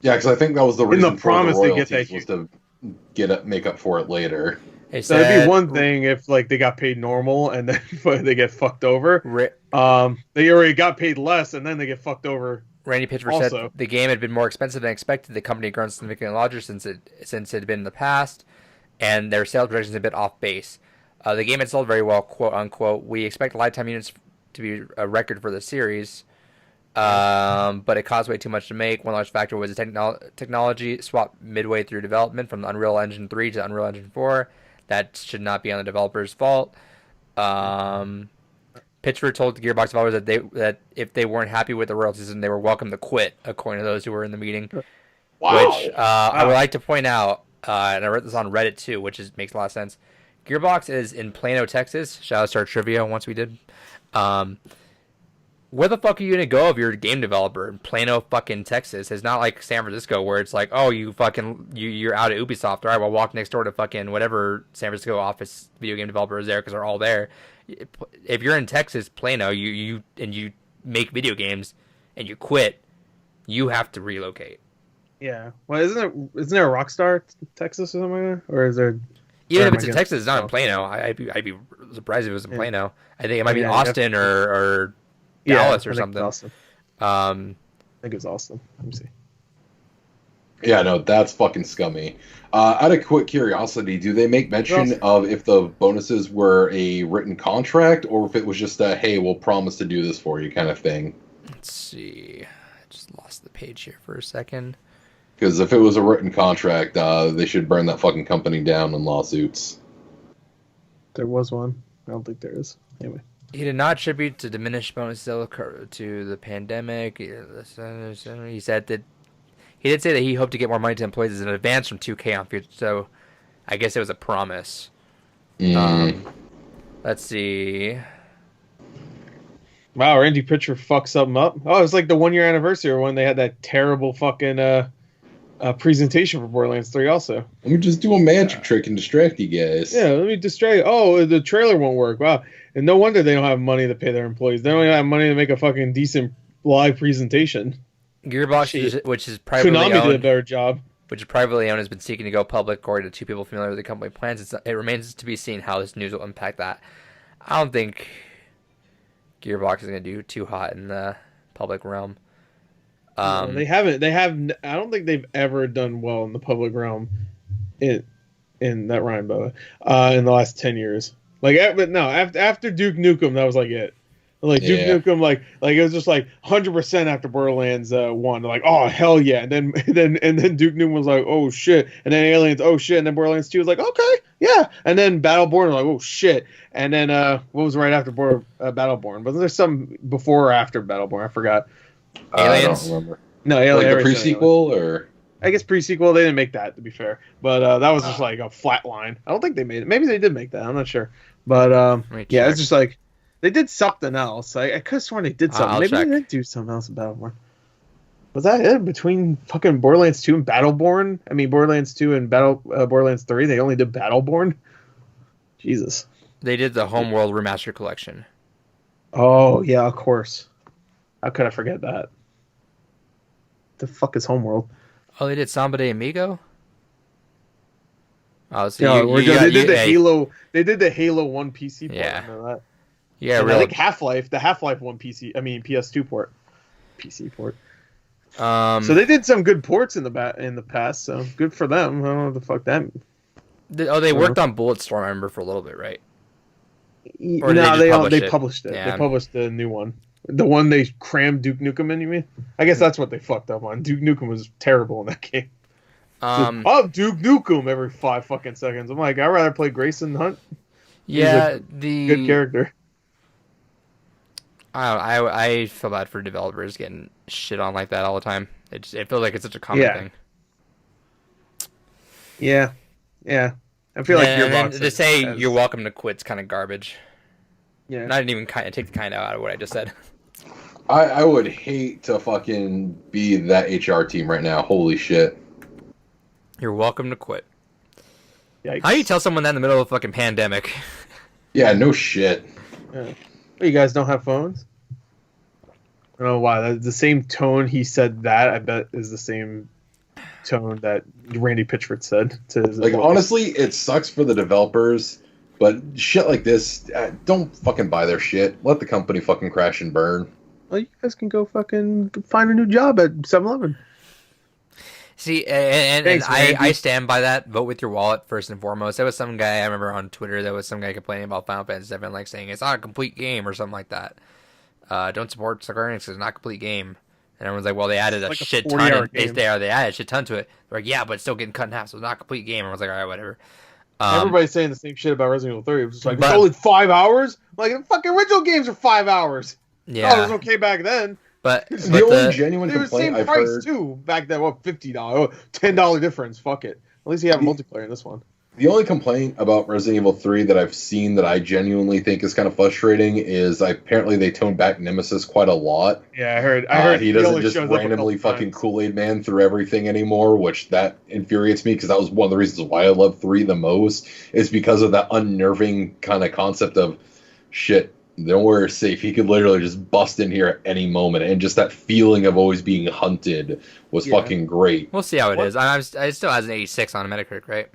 because I think that was the reason in the promise for the to get that was to make up for it later. So it'd be one thing if like they got paid normal and then they get fucked over. They already got paid less and then they get fucked over. Randy Pitchford said the game had been more expensive than expected. The company had grown significantly larger since it had been in the past, and their sales projections a bit off base. The game had sold very well, quote unquote. We expect lifetime units to be a record for the series, but it cost way too much to make. One large factor was the technology swap midway through development from the Unreal Engine 3 to Unreal Engine 4. That should not be on the developer's fault. Pitchford told the Gearbox developers that if they weren't happy with the royalties, then they were welcome to quit, according to those who were in the meeting. Wow. Which I would like to point out, and I read this on Reddit too, which makes a lot of sense. Gearbox is in Plano, Texas. Shout out to our trivia once we did. Where the fuck are you gonna go if you're a game developer in Plano, fucking Texas? It's not like San Francisco where it's like, oh, you're out at Ubisoft. All right, well, walk next door to fucking whatever San Francisco office video game developer is there because they're all there. If you're in Texas, Plano, you make video games and you quit, you have to relocate. Yeah. Well, isn't there a Rockstar Texas or something like that? Or is there? Even if it's in Texas, it's not in Plano. I'd be surprised if it was in Plano. I think it might be Austin or Dallas or something. I think it's Austin. Let me see. Yeah, no, that's fucking scummy. Out of quick curiosity, do they make mention of if the bonuses were a written contract or if it was just a, hey, we'll promise to do this for you kind of thing? Let's see. I just lost the page here for a second. Because if it was a written contract, they should burn that fucking company down in lawsuits. There was one. I don't think there is. Anyway. He did not attribute to diminished bonus to the pandemic. He said that he did say that he hoped to get more money to employees as an advance from 2K on future. So I guess it was a promise. Let's see. Wow, Randy Pitchford fucked something up. Oh, it was like the 1 year anniversary when they had that terrible fucking presentation for Borderlands 3 also. Let me just do a magic trick and distract you guys. Yeah, let me distract you. Oh, the trailer won't work. Wow. And no wonder they don't have money to pay their employees. They don't even have money to make a fucking decent live presentation. Gearbox, which is privately Konami owned. did a better job. which is privately owned, has been seeking to go public, according to two people familiar with the company plans. It remains to be seen how this news will impact that. I don't think Gearbox is going to do too hot in the public realm. No, they haven't. They have. I don't think they've ever done well in the public realm. In that rhyme, by the way, in the last 10 years. But no, after Duke Nukem, that was like it. Like Duke Nukem, like it was just like 100% after Borderlands 1. Like, oh hell yeah, and then Duke Nukem was like, oh shit, and then Aliens, oh shit, and then Borderlands 2 was like, okay, yeah, and then Battleborn, like, oh shit, and then what was right after Battleborn? Wasn't there some before or after Battleborn? I forgot. Aliens? I don't remember. No, Aliens. Like the pre-sequel, or I guess pre-sequel. They didn't make that, to be fair, but that was just like a flat line. I don't think they made it. Maybe they did make that. I'm not sure, but yeah, it's just like. They did something else. I could have sworn they did something. Maybe they did do something else in Battleborn. Was that it? Between fucking Borderlands 2 and Battleborn? I mean, Borderlands 2 and Borderlands 3, they only did Battleborn? Jesus. They did the Homeworld Remastered Collection. Oh, yeah, of course. How could I forget that? The fuck is Homeworld? Oh, they did Samba de Amigo? Oh, so they did the Halo. They did the Halo 1 PC port. Yeah. I know that. Yeah, I think the Half-Life 1 PS2 port. PC port. So they did some good ports in the past, so good for them. I don't know what the fuck that means. They worked on Bulletstorm, I remember, for a little bit, right? Or no, they published it. Yeah. They published the new one. The one they crammed Duke Nukem in, you mean? I guess that's what they fucked up on. Duke Nukem was terrible in that game. Duke Nukem every 5 fucking seconds. I'm like, I'd rather play Grayson Hunt. Yeah, good character. I feel bad for developers getting shit on like that all the time. It feels like it's such a common thing. Yeah. I feel like Gearbox to say you're welcome to quit's kind of garbage. Yeah. And I didn't even take the kind out of what I just said. I would hate to fucking be that HR team right now. Holy shit. You're welcome to quit. Yikes. How do you tell someone that in the middle of a fucking pandemic? Yeah, no shit. Yeah. You guys don't have phones? I don't know why. That's the same tone he said that, I bet, is the same tone that Randy Pitchford said. Honestly, it sucks for the developers, but shit like this, don't fucking buy their shit. Let the company fucking crash and burn. Well, you guys can go fucking find a new job at 7-Eleven. See, and I stand by that. Vote with your wallet first and foremost. There was some guy I remember on Twitter. There was some guy complaining about Final Fantasy VII, like saying it's not a complete game or something like that. Don't support Square Enix because it's not a complete game. And everyone's like, well, they added a shit ton. They added a shit ton to it. They're like, yeah, but it's still getting cut in half, so it's not a complete game. And I was like, all right, whatever. Everybody's saying the same shit about Resident Evil 3. It was just like, it's only 5 hours. Like, the fucking original games are 5 hours. Yeah, it was okay back then. But the only genuine complaint I've heard... They were the same price, too, back then. What, $50? $10 difference. Fuck it. At least you have multiplayer in this one. The only complaint about Resident Evil 3 that I've seen that I genuinely think is kind of frustrating is apparently they toned back Nemesis quite a lot. Yeah, I heard he doesn't just randomly fucking Kool-Aid Man through everything anymore, which that infuriates me because that was one of the reasons why I love 3 the most, is because of that unnerving kind of concept of, shit, nowhere is safe. He could literally just bust in here at any moment, and just that feeling of always being hunted was fucking great. We'll see how it is. It still has an 86 on Metacritic, right?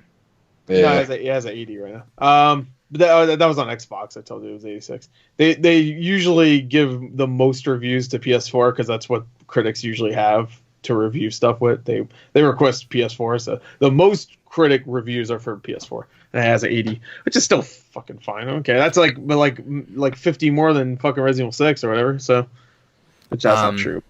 Yeah, no, it has an 80 right now. But that was on Xbox. I told you it was 86. They usually give the most reviews to PS4 because that's what critics usually have to review stuff with. They request PS4, so the most critic reviews are for PS4, and it has an 80, which is still fucking fine. Okay, that's like 50 more than fucking Resident Evil 6 or whatever. So, which that's not true.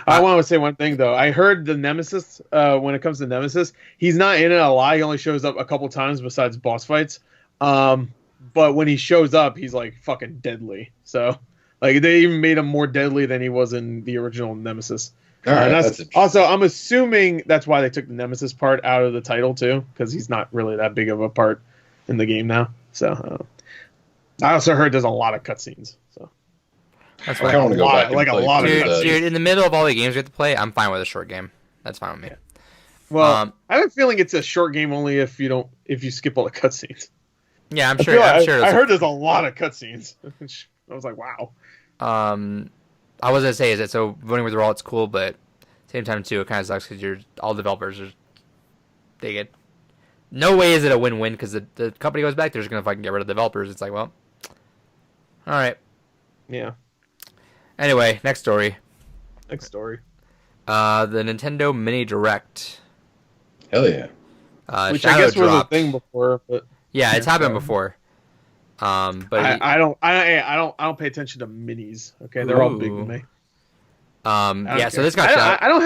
I want to say one thing though. I heard the Nemesis. When it comes to Nemesis, he's not in it a lot. He only shows up a couple times besides boss fights. But when he shows up, he's like fucking deadly. So, like they even made him more deadly than he was in the original Nemesis. All right, that's also, I'm assuming that's why they took the Nemesis part out of the title too, because he's not really that big of a part in the game now. So, I also heard there's a lot of cutscenes. So. That's I want to go back. Like a lot of dude, in the middle of all the games we have to play, I'm fine with a short game. That's fine with me. Yeah. Well, I have a feeling it's a short game only if you skip all the cutscenes. Yeah, I'm sure. I heard there's a lot of cutscenes. I was like, wow. I was gonna say is that so voting with your wallet's cool, but at the same time too, it kind of sucks because all developers are dang it. No way is it a win-win because the company goes back. They're just gonna fucking get rid of developers. It's like, well, all right. Yeah. Anyway, next story. Next story. The Nintendo Mini Direct. Hell yeah. Which Shadow I guess was a dropped. thing before, but Yeah, it's happened before. But I don't pay attention to minis. Okay, they're all big to me. Yeah. So care. this got. I don't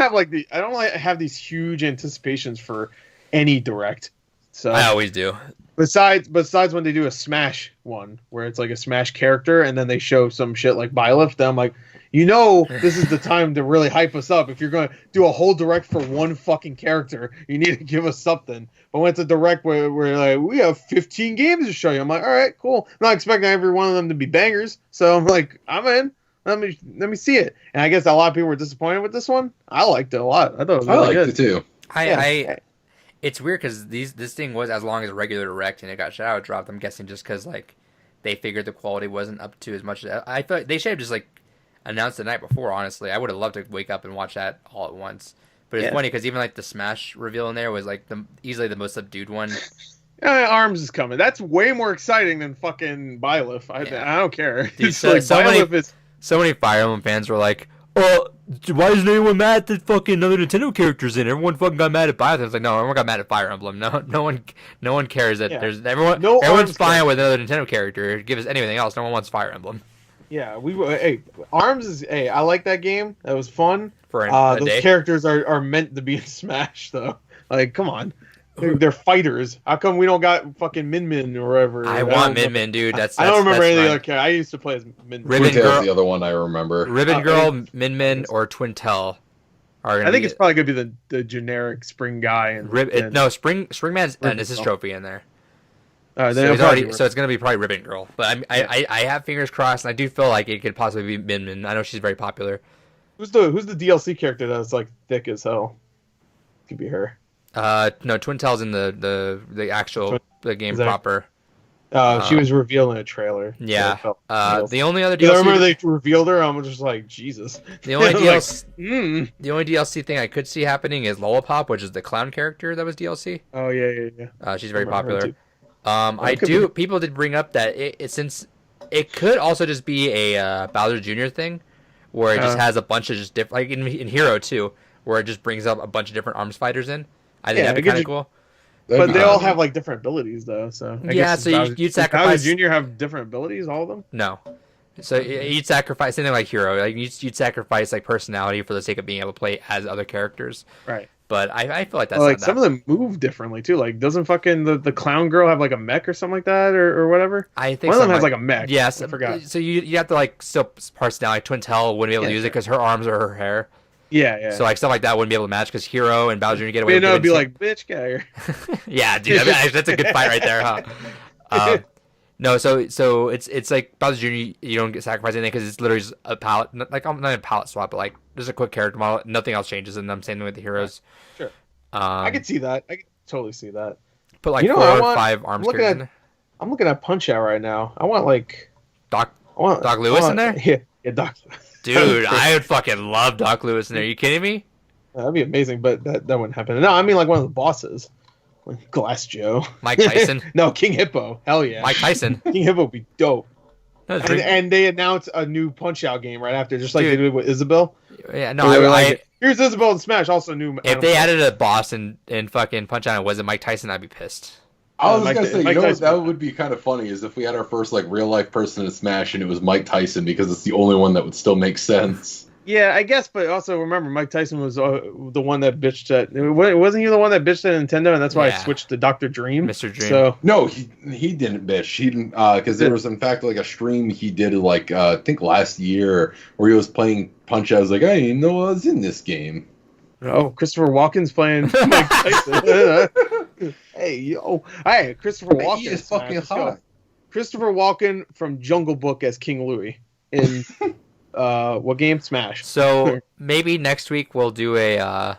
have these huge anticipations for any direct. So I always do. Besides when they do a Smash one where it's like a Smash character and then they show some shit like Byleth, then I'm like, this is the time to really hype us up. If you're going to do a whole direct for one fucking character, you need to give us something. But when it's a direct where like we have 15 games to show you, I'm like, all right, cool. I'm not expecting every one of them to be bangers, so I'm like, I'm in. Let me see it. And I guess a lot of people were disappointed with this one. I liked it a lot. I thought it was really good. I liked it too. It's weird because this thing was as long as a regular direct and it got shadow dropped. I'm guessing just because like they figured the quality wasn't up to as much as I thought. They should have just like announced the night before. Honestly, I would have loved to wake up and watch that all at once. But it's funny because even like the Smash reveal in there was like easily the most subdued one. Arms is coming. That's way more exciting than fucking Byleth. I don't care. Dude, so many Fire Emblem fans were like, "Oh, why isn't anyone mad that fucking other Nintendo characters in? Everyone fucking got mad at Byleth." It's like, no, everyone got mad at Fire Emblem. No one cares that there's everyone. Everyone's fine with another Nintendo character. Give us anything else. No one wants Fire Emblem. Yeah, Arms is. Hey, I like that game. That was fun. For those day. characters are meant to be in Smash, though. Like, come on. They're fighters. How come we don't got fucking Min Min or whatever? I want Min Min, dude. I don't remember any of the other characters. I used to play as Min Min. Ribbon Girl, the other one I remember. Ribbon Girl, Min Min, or Twintel. I think it's probably gonna be the generic Spring guy. Springman's is his trophy in there. So it's gonna be probably Ribbon Girl. But I have fingers crossed, and I do feel like it could possibly be Min Min. I know she's very popular. Who's the DLC character that's like thick as hell? Could be her. No, Twintel's in the actual the game proper. She was revealed in a trailer. Yeah. So the only other DLC. I remember they revealed her. I'm just like, Jesus. The only DLC. The only DLC thing I could see happening is Lollipop, which is the clown character that was DLC. Oh yeah. She's very popular. People did bring up that since it could also just be a Bowser Jr. thing, where it just has a bunch of just different, like in Hero too, where it just brings up a bunch of different arms fighters in. I think that'd be kind of cool. But they all have like different abilities though, so I guess so you'd sacrifice. Bowser Jr. have different abilities, all of them? No. So you'd sacrifice something like Hero, like you'd sacrifice like personality for the sake of being able to play as other characters. Right. But I feel like that's like some of them move differently too. Like doesn't fucking the clown girl have like a mech or something like that or whatever? I think one of them has like a mech. Yes, I forgot. So you have to like still personality. Twintel wouldn't be able to use it because her arms are her hair. Yeah. So like stuff like that wouldn't be able to match because Hero and Bowser Jr. get away with it. It'd be like, bitch, get here. Yeah, dude, that's a good fight right there, huh? No, so it's like Bowser Jr. You don't get sacrificed anything because it's literally just a palette, like not a palette swap, but like just a quick character model. Nothing else changes, and I'm same with the heroes. Sure. I could see that. I could totally see that. Put like 4 or 5 arms characters in there. I'm looking at Punch Out right now. I want like Doc Lewis in there. Yeah, Doc. Dude, I would fucking love Doc Lewis in there. Are you kidding me? That'd be amazing, but that wouldn't happen. No, I mean like one of the bosses. Like Glass Joe. Mike Tyson. No, King Hippo. Hell yeah. Mike Tyson. King Hippo would be dope. And they announced a new Punch-Out game right after, just like they did with Isabelle. Yeah, no, here's Isabelle and Smash, also new. If they added a boss in fucking Punch-Out and it wasn't Mike Tyson, I'd be pissed. I was gonna say, that would be kind of funny is if we had our first like real life person in Smash and it was Mike Tyson because it's the only one that would still make sense. Yeah, I guess, but also remember, Mike Tyson was the one that bitched at. Wasn't he the one that bitched at Nintendo, and that's why I switched to Dr. Dream? Mr. Dream. So no, he didn't bitch. He didn't because there was in fact like a stream he did like I think last year where he was playing Punch Out. I was like, I didn't know I was in this game. Oh, Christopher Walken's playing Mike Tyson. Hey, Christopher Walken He is fucking hot. Christopher Walken from Jungle Book as King Louie in. What game? Smash. So maybe next week we'll do a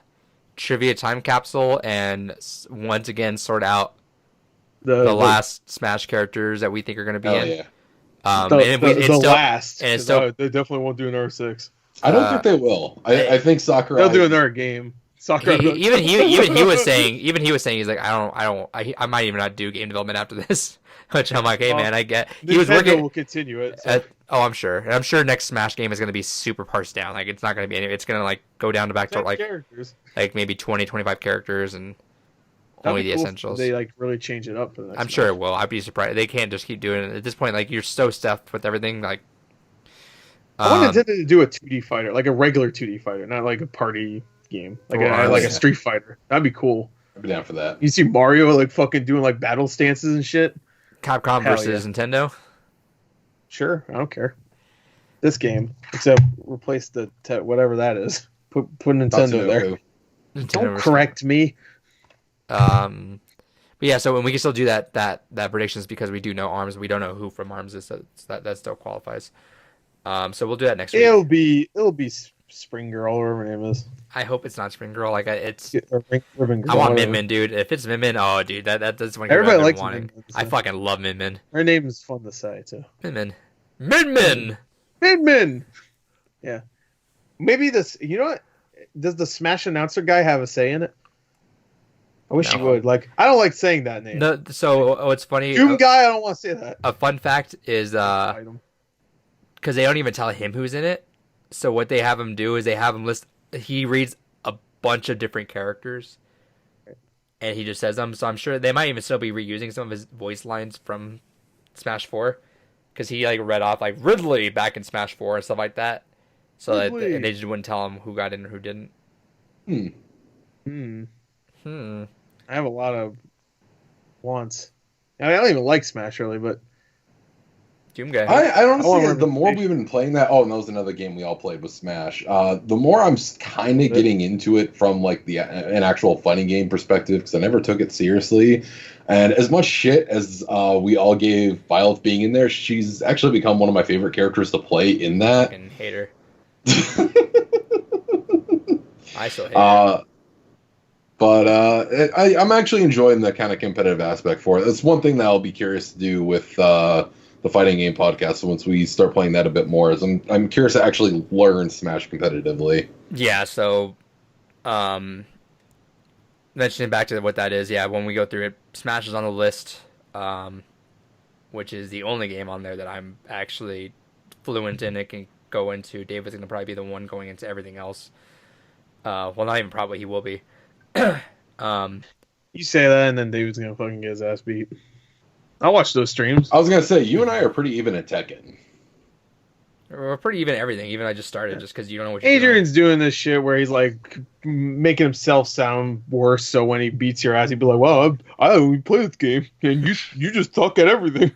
trivia time capsule and once again sort out the last Smash characters that we think are going to be in. Yeah. They definitely won't do an R6. I don't think they will. I think Sakurai. They'll do another game. Sakurai. Even he was saying he's like I might even not do game development after this. Which I'm like, hey man, I get. He was working. Will continue it. So. I'm sure. And I'm sure next Smash game is going to be super parsed down. Like it's not going to be. It's going to like go down to back to like characters. Like maybe 20, 25 characters and only the essentials. They like really change it up for the next. I'm sure it will. I'd be surprised. They can't just keep doing it at this point. Like you're so stuffed with everything. Like I wanted to do a 2D fighter, like a regular 2D fighter, not like a party game, like a Street Fighter. That'd be cool. I'd be down for that. You see Mario like fucking doing like battle stances and shit. Capcom versus Nintendo. Sure, I don't care. This game, except replace the whatever that is. Put Nintendo there. Don't correct me. But yeah, so when we can still do that predictions because we do know ARMS, we don't know who from ARMS is, so that still qualifies. So we'll do that next week. It'll be Spring Girl or whatever her name is. I hope it's not Spring Girl. Like it's. Ribbon Girl, I want Min Min, dude. If it's Min Min, oh, dude, that's one. Everybody likes Min Min. I fucking love Min Min. Her name is fun to say too. Min Min. Min Min. Min Min. Yeah. Maybe this. You know what? Does the Smash announcer guy have a say in it? I wish he would. Like, I don't like saying that name. No. So what's funny? Doom guy, I don't want to say that. A fun fact is because they don't even tell him who's in it. So what they have him do is they have him list. He reads a bunch of different characters, and he just says them. So I'm sure they might even still be reusing some of his voice lines from Smash 4, because he like read off like Ridley back in Smash 4 and stuff like that. So that, and they just wouldn't tell him who got in or who didn't. I have a lot of wants. I don't even like Smash really, but. Doom guy. I honestly, the more we've been playing that, and that was another game we all played with Smash. The more I'm kind of getting into it from like an actual fighting game perspective, because I never took it seriously. And as much shit as we all gave Violet being in there, she's actually become one of my favorite characters to play in that. I fucking hate her. I still hate her. But I'm actually enjoying the kind of competitive aspect for it. That's one thing that I'll be curious to do with the fighting game podcast once we start playing that a bit more. Is I'm curious to actually learn Smash competitively. Yeah, so mentioning back to what that is, yeah, when we go through it, Smash is on the list, which is the only game on there that I'm actually fluent in and can go into. David's going to probably be the one going into everything else. Well, not even probably, he will be. You say that, and then David's going to fucking get his ass beat. I'll watch those streams. I was going to say, you and I are pretty even at Tekken. We're pretty even at everything. Even I just started just because you don't know what you're Adrian's doing this shit where he's like making himself sound worse, so when he beats your ass, he'd be like, well, I only play this game, and you just talk at everything.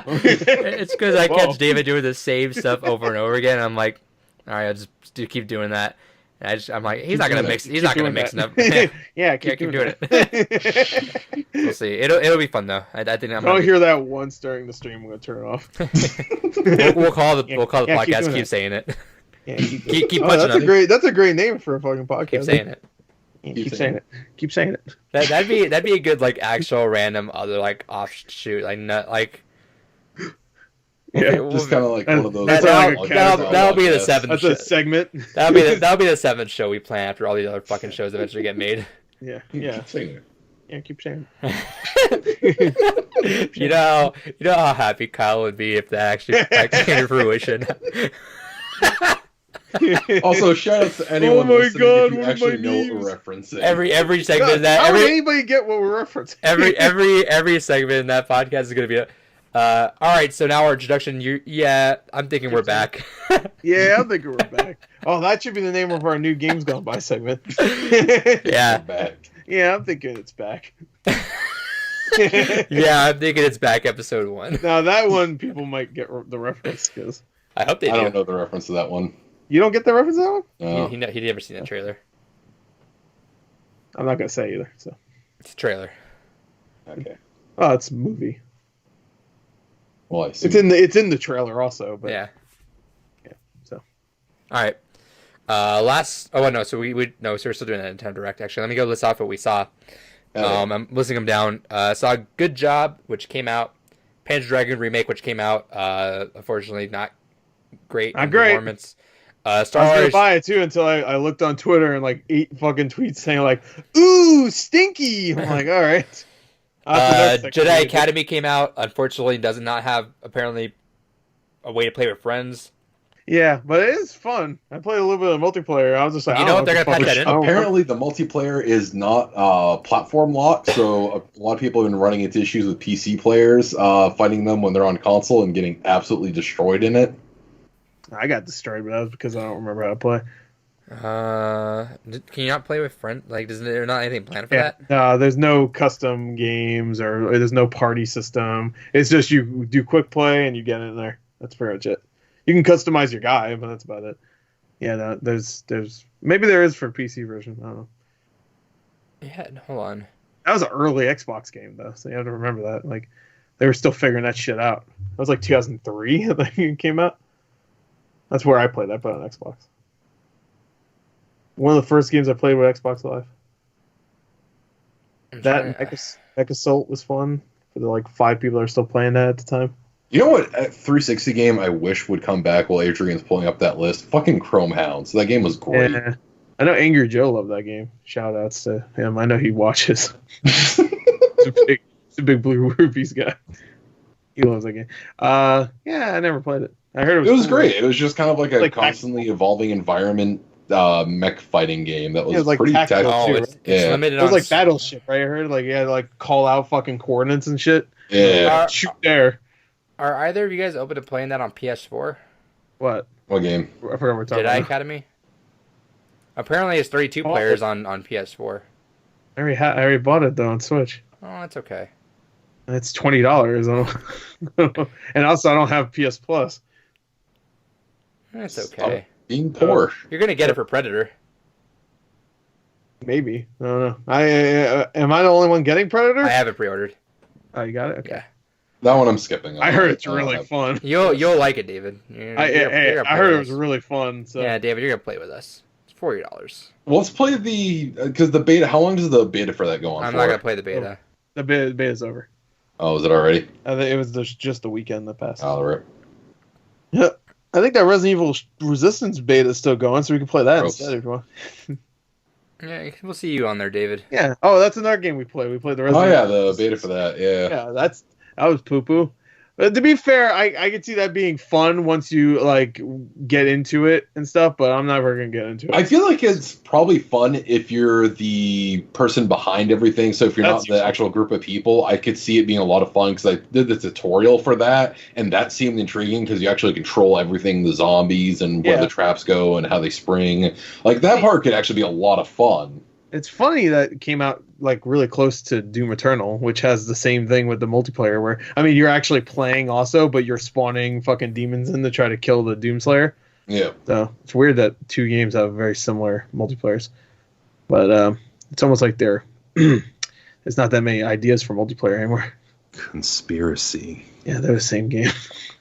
It's because I catch David doing the same stuff over and over again, and I'm like, all right, I'll just keep doing that. I'm like, he's not gonna mix it up. Yeah, keep doing it. We'll see. It'll be fun though. I think I don't hear that once during the stream. I'm gonna turn it off. we'll call the podcast. Keep saying it. Yeah, keep punching up. That's a great name for a fucking podcast. Keep saying it. Keep saying it. That'd be a good like actual random other like offshoot like not like. Yeah, just kind of like one of those. That'll be the seventh. That's a segment. That'll be the seventh show we plan after all these other fucking shows eventually get made. Yeah. Keep saying it. Yeah, keep saying it. you know how happy Kyle would be if that actually came to fruition. Also, shout out to anyone listening if you actually know what we're referencing. Every segment how would anybody get what we're referencing? every segment in that podcast is going to be all right, so now our introduction. I'm thinking we're back. Yeah, I'm thinking we're back. Oh, that should be the name of our new Games Gone By segment. Yeah. Back. Yeah, I'm thinking it's back. Yeah, I'm thinking it's back, episode 1. Now, that one, people might get the reference, because... I hope they do. I don't know the reference to that one. You don't get the reference to that one? No. He never seen that trailer. I'm not going to say either, so... It's a trailer. Okay. Oh, it's a movie. Well, I see. It's in the trailer also, but... Yeah. So... Alright. So we're still doing that Nintendo Direct, actually. Let me go list off what we saw. I'm listing them down. Saw Good Job, which came out. Panzer Dragoon Remake, which came out. Unfortunately, not great not great. Performance. Star I was gonna Wars. buy it too until I looked on Twitter and like 8 fucking tweets saying like, "Ooh, stinky." I'm like, all right. Jedi Academy came out. Unfortunately, does not have apparently a way to play with friends. Yeah, but it is fun. I played a little bit of multiplayer. I was just like, You I know don't what? They're the gonna patch fuck that is- in. Apparently, the multiplayer is not platform locked, so a lot of people have been running into issues with PC players fighting them when they're on console and getting absolutely destroyed in it. I got destroyed, but that was because I don't remember how to play. Can you not play with friends? Like, is there not anything planned for that? No, there's no custom games or there's no party system. It's just you do quick play and you get in there. That's pretty much it. You can customize your guy, but that's about it. Yeah, no, there's maybe there is for PC version. I don't know. Yeah, hold on. That was an early Xbox game though, so you have to remember that. Like they were still figuring that shit out. That was like 2003. I think it came out. That's where I played. I played on Xbox. One of the first games I played with Xbox Live. That and Mech Assault was fun for the like 5 people that are still playing that at the time. You know what 360 game I wish would come back while Adrian's pulling up that list? Fucking Chrome Hounds. That game was great. Yeah. I know Angry Joe loved that game. Shout outs to him. I know he watches. He's a big Blue Rupees guy. He loves that game. Yeah, I never played it. I heard It was cool. great. It was just kind of like a Like constantly evolving environment mech fighting game that was, It was like pretty tactical. tactical. Oh, it's Yeah. limited It was on like Battleship, right? I heard like you had to like call out fucking coordinates and shit. Yeah. Shoot there. Are either of you guys open to playing that on PS4? What? What game? I forgot what we're talking Jedi about. Academy? Apparently, it's 32 players on PS4. I already bought it though on Switch. Oh, that's okay. And it's $20. And also I don't have PS Plus. That's okay. Being poor. You're gonna get it for Predator. Maybe. I don't know. Am I the only one getting Predator? I have it pre-ordered. Oh, you got it? Okay. Yeah. That one I'm skipping. I heard it's really fun. You'll like it, David. I heard it was really fun. So Yeah, David, you're gonna play with us. It's $40. Well, let's play because the beta. How long does the beta for that go on? I'm for? not gonna play the beta. the beta's over. Oh, is it already? I think it was just the weekend that passed. Oh, right. Yeah. I think that Resident Evil Resistance beta is still going, so we can play that Gross. instead if you want. Yeah, we'll see you on there, David. Yeah. Oh, that's another game we played. We played the Oh Resident yeah, Evil the beta for that. Yeah. Yeah, that was poo poo. But to be fair, I could see that being fun once you like get into it and stuff. But I'm never gonna get into it. I feel like it's probably fun if you're the person behind everything. So if you're That's not the actual group of people, I could see it being a lot of fun because I did the tutorial for that, and that seemed intriguing because you actually control everything, the zombies and where Yeah. the traps go and how they spring. Like that part could actually be a lot of fun. It's funny that it came out like really close to Doom Eternal, which has the same thing with the multiplayer. Where I mean, you're actually playing also, but you're spawning fucking demons in to try to kill the Doomslayer. Yeah. So it's weird that 2 games have very similar multiplayers, but it's almost like there's not that many ideas for multiplayer anymore. Conspiracy. Yeah, they're the same game.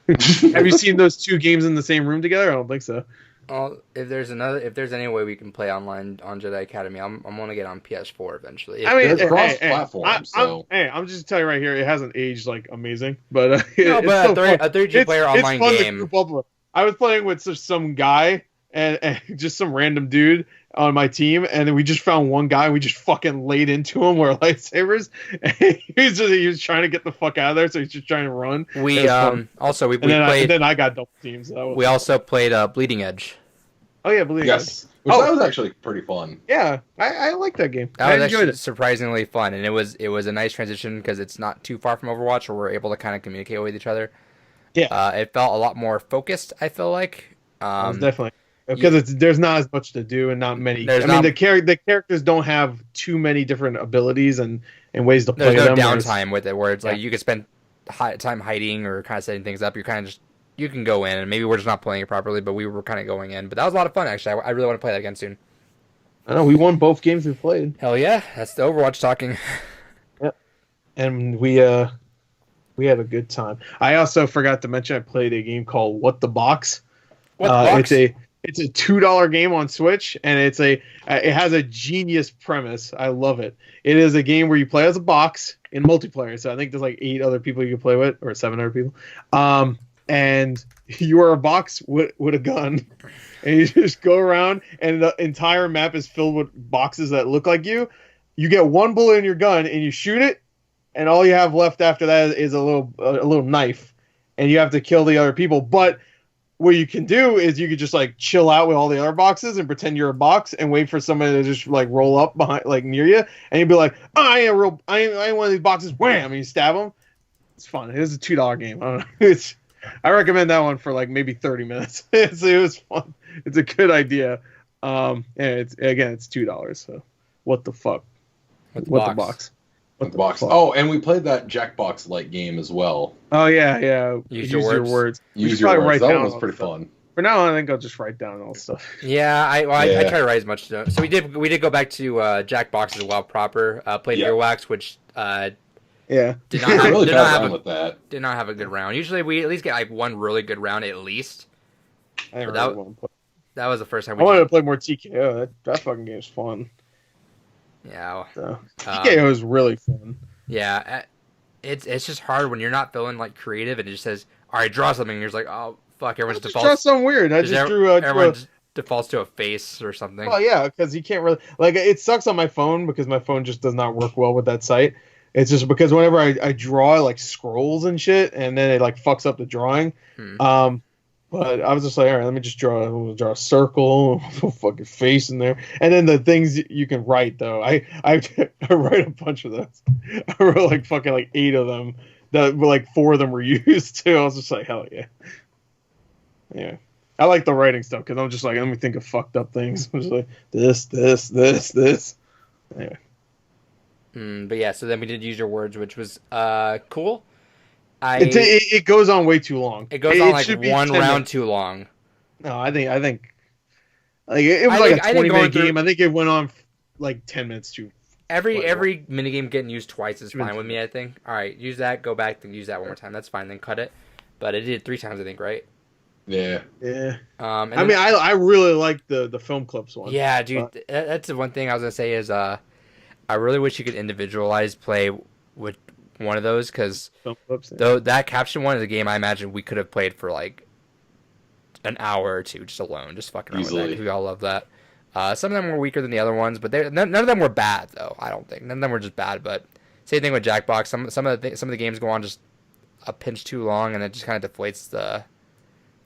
Have you seen those 2 games in the same room together? I don't think so. Well, if there's any way we can play online on Jedi Academy, I'm gonna get on PS4 eventually. I mean, It's hey, cross-platform, I'm just telling you right here, it hasn't aged like amazing, but no, it's but still fun. a 30 player online it's fun to game. group up with. I was playing with some guy and just some random dude on my team, and then we just found one guy. And we just fucking laid into him with our lightsabers. And he was trying to get the fuck out of there, so he's just trying to run. We It was fun. also we And then, played. then I got double teams. So that was We also played Bleeding Edge. oh yeah, believe Yes. it. Which Oh. that was actually pretty fun. Yeah, I like that game. That I was enjoyed actually it. surprisingly fun, and it was a nice transition because it's not too far from Overwatch, where we're able to kind of communicate with each other. Yeah. It felt a lot more focused. I feel like. It was definitely because there's not as much to do and not many. There's I mean, not- the characters don't have too many different abilities and ways to play There's no them. whereas- downtime with it, where it's like Yeah. you could spend time hiding or kind of setting things up. You're kind of just you can go in, and maybe we're just not playing it properly, but we were kind of going in. But that was a lot of fun, actually. I really want to play that again soon. I know we won both games we played, Hell yeah, that's the Overwatch talking. and we had a good time. I also forgot to mention I played a game called What the Box. It's a $2 game on Switch, and it has a genius premise. I love it. It is a game where you play as a box in multiplayer. So I think there's like 8 other people you can play with, or 7 other people. and you are a box with a gun, and you just go around, and the entire map is filled with boxes that look like you. You get one bullet in your gun, and you shoot it, and all you have left after that is a little knife, and you have to kill the other people. But what you can do is you could just like chill out with all the other boxes and pretend you're a box and wait for somebody to just like roll up behind, like near you, and you'd be like, oh, I ain't one of these boxes. Wham! And you stab them. It's fun. It is a $2 game. I don't know. I recommend that one for like maybe 30 minutes. It was fun. It's a good idea. And it's $2. So what the fuck? What the box? What the box? Oh, and we played that Jackbox like game as well. Oh yeah. Use your words. Use your words. That one was pretty fun. For now, I think I'll just write down all stuff. Yeah, I try to write as much. So we did go back to Jackbox as well proper. Played Earwax, which did not have a good round. Usually we at least get like one really good round at least. That was the first time I wanted to play more TKO. That fucking game's fun. Yeah. So, TKO is really fun. Yeah, it's just hard when you're not feeling like creative and it just says, "All right, draw something." And you're just like, "Oh fuck!" Everyone's defaults. Draw something weird. I just drew. Everyone defaults to a face or something. Oh yeah, because you can't really like. It sucks on my phone because my phone just does not work well with that site. It's just because whenever I draw, it like scrolls and shit, and then it like fucks up the drawing. But I was just like, all right, let me just draw a circle, a fucking face in there, and then the things you can write though. I write a bunch of those. I wrote like fucking like 8 of them. That were like 4 of them were used too. I was just like, hell yeah. Yeah, I like the writing stuff because I'm just like, let me think of fucked up things. I'm just like this. Anyway. But yeah, so then we did use your words, which was cool. It goes on way too long. It goes on like one round too long. No, I think like it was like a 20-minute game. I think it went on like 10 minutes too. Every minigame getting used twice is fine with me, I think. All right, use that, go back, then use that one more time. That's fine, then cut it. But it did 3 times, I think, right? Yeah. I really like the film clips one. Yeah, dude, that's the one thing I was gonna say is I really wish you could individualize play with one of those because though that caption one is a game I imagine we could have played for like an hour or two just alone, just fucking around with that. We all love that. Some of them were weaker than the other ones, but none of them were bad though. I don't think none of them were just bad. But same thing with Jackbox. Some of the games go on just a pinch too long, and it just kind of deflates the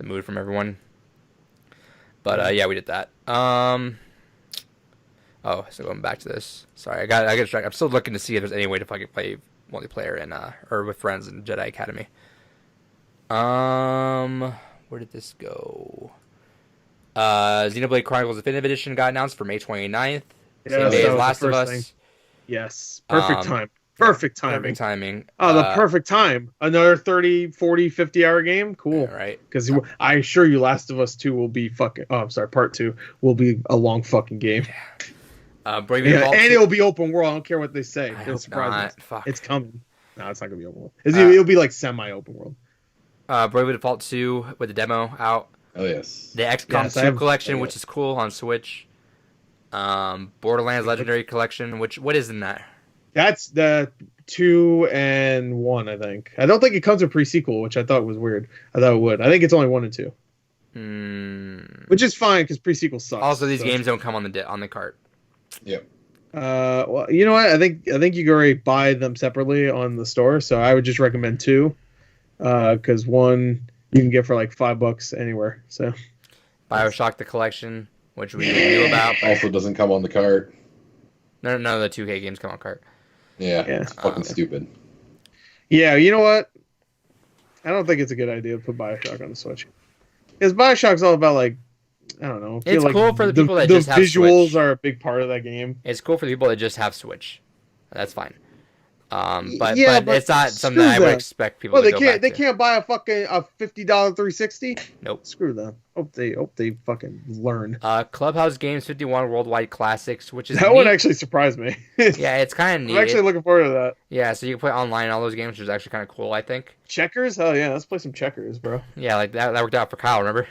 mood from everyone. But yeah, we did that. Oh, so going back to this. Sorry, I got distracted. I'm still looking to see if there's any way to fucking play multiplayer in or with friends in Jedi Academy. Where did this go? Xenoblade Chronicles Definitive Edition got announced for May 29th. Same day as Last of Us. Yes. Perfect time. Perfect timing. Perfect timing. Oh, the perfect time. Another 30, 40, 50-hour game? Cool. Yeah, right. Because I assure you Last of Us 2 will be fucking... Oh, I'm sorry. Part 2 will be a long fucking game. And it'll be open world. I don't care what they say. It'll surprise me. Fuck. It's coming. No, it's not going to be open world. It'll be like semi-open world. Bravely Default 2 with the demo out. Oh, yes. The XCOM 2 collection, which is cool on Switch. Borderlands Legendary Collection, what is in that? That's the 2 and 1, I think. I don't think it comes with pre-sequel, which I thought was weird. I thought it would. I think it's only 1 and 2. Which is fine, because pre-sequel sucks. Also, these games don't come on the cart. Yep. Well, you know what? I think you can already buy them separately on the store, so I would just recommend 2. Because 1 you can get for like $5 anywhere. So BioShock the collection, which we knew about, also doesn't come on the cart. None of the 2K games come on cart. Yeah. It's fucking stupid. Yeah, you know what? I don't think it's a good idea to put BioShock on the Switch. Because BioShock's all about like, I don't know. It's cool for the people that just have Switch. The visuals are a big part of that game. It's cool for the people that just have Switch. That's fine. But it's not something that I would expect people to go back to. They can't buy a fucking $50 360. Nope. Screw them. Hope they fucking learn. Clubhouse Games 51 Worldwide Classics, which is that neat. One actually surprised me. Yeah, it's kind of neat. I'm actually looking forward to that. Yeah, so you can play online all those games, which is actually kind of cool, I think. Checkers? Hell yeah, let's play some checkers, bro. Yeah, like that worked out for Kyle, remember?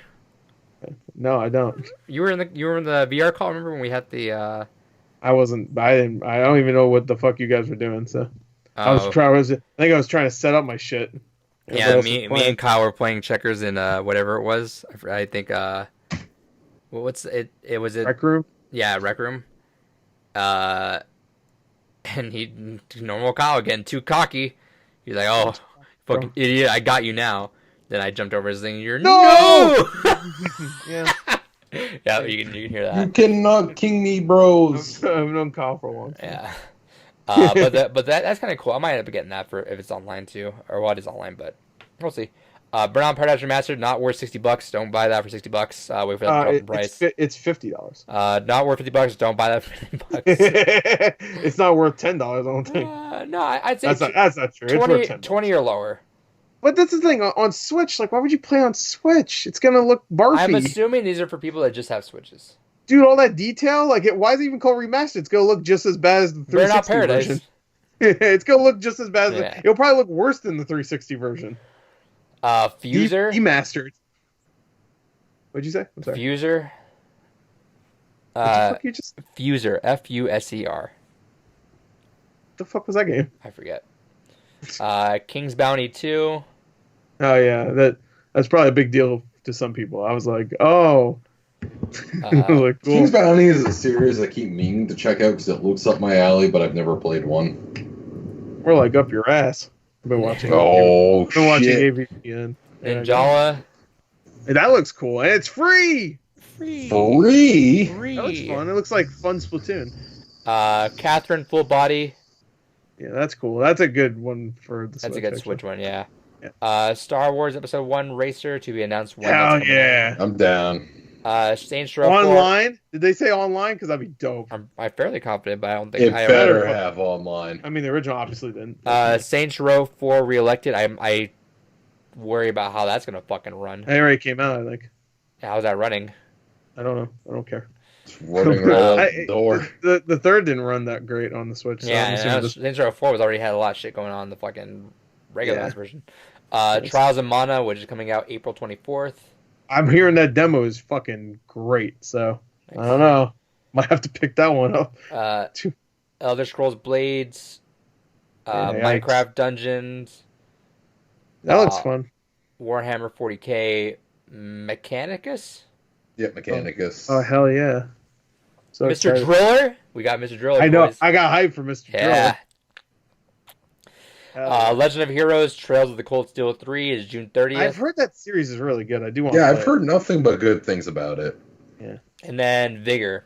No, I don't. You were in the VR call, remember when we had the I don't even know what the fuck you guys were doing, so I think I was trying to set up my shit. Yeah, Everybody else me was playing. and Kyle were playing checkers in whatever it was. I think what's it? It was it. Rec Room. Yeah, Rec Room. Uh, and normal Kyle getting too cocky. He's like, "Oh, fucking idiot! I got you now." Then I jumped over his thing. You're no. Yeah. Yeah, you can hear You that. cannot king me, bros. I've known Kyle for a long time. Yeah. That's kind of cool. I might end up getting that for if it's online too, or what is online, but we'll see. Burnout Paradise Remastered, not worth $60. Don't buy that for $60. Wait for that to drop in price. It's $50. Not worth $50. Don't buy that for $50. It's not worth $10. I don't think. No, I'd say That's not true. 20, it's worth $10. 20 or lower. But that's the thing on Switch. Like, why would you play on Switch? It's gonna look barfy. I'm assuming these are for people that just have Switches. Dude, all that detail. Like, why is it even called remastered? It's gonna look just as bad as the 360 Burnout Paradise. version. It's gonna look just as bad. Yeah. It'll probably look worse than the 360 version. Fuser. Demastered. What'd you say? I'm sorry. Fuser. What the fuck you just? Fuser. Fuser. The fuck was that game? I forget. King's Bounty 2. Oh yeah, that's probably a big deal to some people. I was like, oh. Like, cool. King's Bounty is a series I keep meaning to check out because it looks up my alley, but I've never played one. We're like up your ass. I've been watching. Oh, I've been watching shit. AVPN. Ninjala. That looks cool, and it's free. Free? That looks fun. It looks like fun Splatoon. Catherine Full Body. Yeah, that's cool. That's a good one for the Switch. That's a good actually. Switch one, yeah. Yeah. Star Wars Episode 1 Racer to be announced. Hell yeah. I'm down. Saints Row 4. Online? Did they say online? Because that'd be dope. I'm fairly confident, but I don't think It I better have online. I mean, the original obviously didn't. Saints Row 4 Reelected. I worry about how that's gonna fucking run. It already came out, I think. How's that running? I don't know. I don't care. It's running right out the door. The third didn't run that great on the Switch. So Yeah, I'm and assuming Saints Row 4 was already had a lot of shit going on in the fucking regular Yeah. ass version. Trials of Mana, which is coming out April 24th. I'm hearing that demo is fucking great, so I don't know. Might have to pick that one up. Elder Scrolls Blades, Yeah, Minecraft Dungeons, That looks fun. Warhammer 40k, Mechanicus, Yep, Mechanicus. Oh hell yeah! So Mr. excited. Driller. We got Mr. Driller. I know. Boys. I got hyped for Mr. Yeah. Driller. Legend of Heroes: Trails of the Cold Steel 3 is June 30th. I've heard that series is really good. I do want. Yeah, to I've heard nothing but good things about it. Yeah. And then Vigor.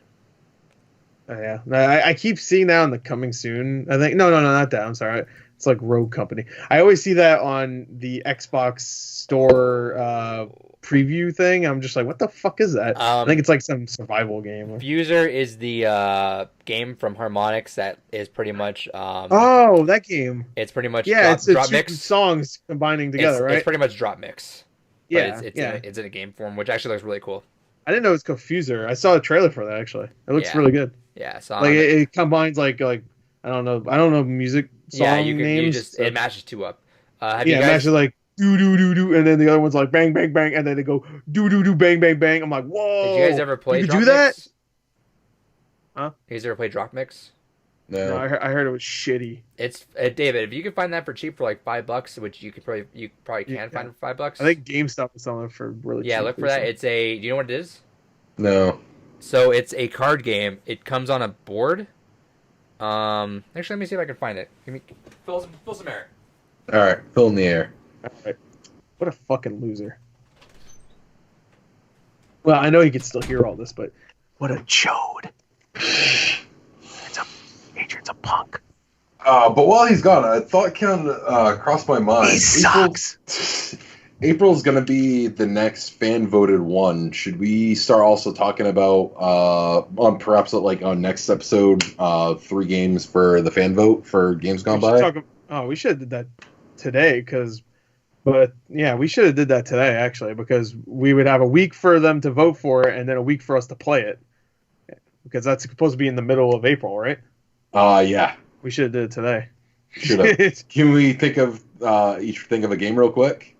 Oh, yeah. No, I keep seeing that on the coming soon. I think no, not that. I'm sorry. It's like Rogue Company. I always see that on the Xbox Store preview thing. I'm just like, what the fuck is that? I think it's like some survival game. Fuser is the game from Harmonix that is pretty much. Oh, that game. It's pretty much it's drop two mix songs combining together, right? It's pretty much drop mix. Yeah, But yeah. it's in a game form, which actually looks really cool. I didn't know it was called Fuser. I saw a trailer for that actually. It looks Yeah. really good. Yeah, so Like it combines like I don't know music song you names. just so- it matches two up. Have yeah, you it guys? matches like do do do do, and then the other one's like bang bang bang, and then they go do do do bang bang bang. I'm like, whoa! Did you guys ever play? You Drop could do that? Mix? Huh? You guys ever play Drop Mix? No. No, I heard it was shitty. It's David. If you can find that for cheap for like $5, which you probably can Yeah. find for $5. I think GameStop was selling it for really cheap. Yeah, look for that. recently. It's a. Do you know what it is? No. So it's a card game. It comes on a board. Actually, let me see if I can find it. Give me fill some air. All right, fill in the air. All right. What a fucking loser. Well, I know he can still hear all this, but what a chode. Adrian's a punk. But while he's gone, a thought kind of crossed my mind. He sucks. April's going to be the next fan-voted one. Should we start also talking about, on next episode, 3 games for the fan vote for games gone by? We should have did that today, we should have did that today, actually, because we would have a week for them to vote for it, and then a week for us to play it. Because that's supposed to be in the middle of April, right? Yeah. We should have did it today. Should have. Can we each think of a game real quick?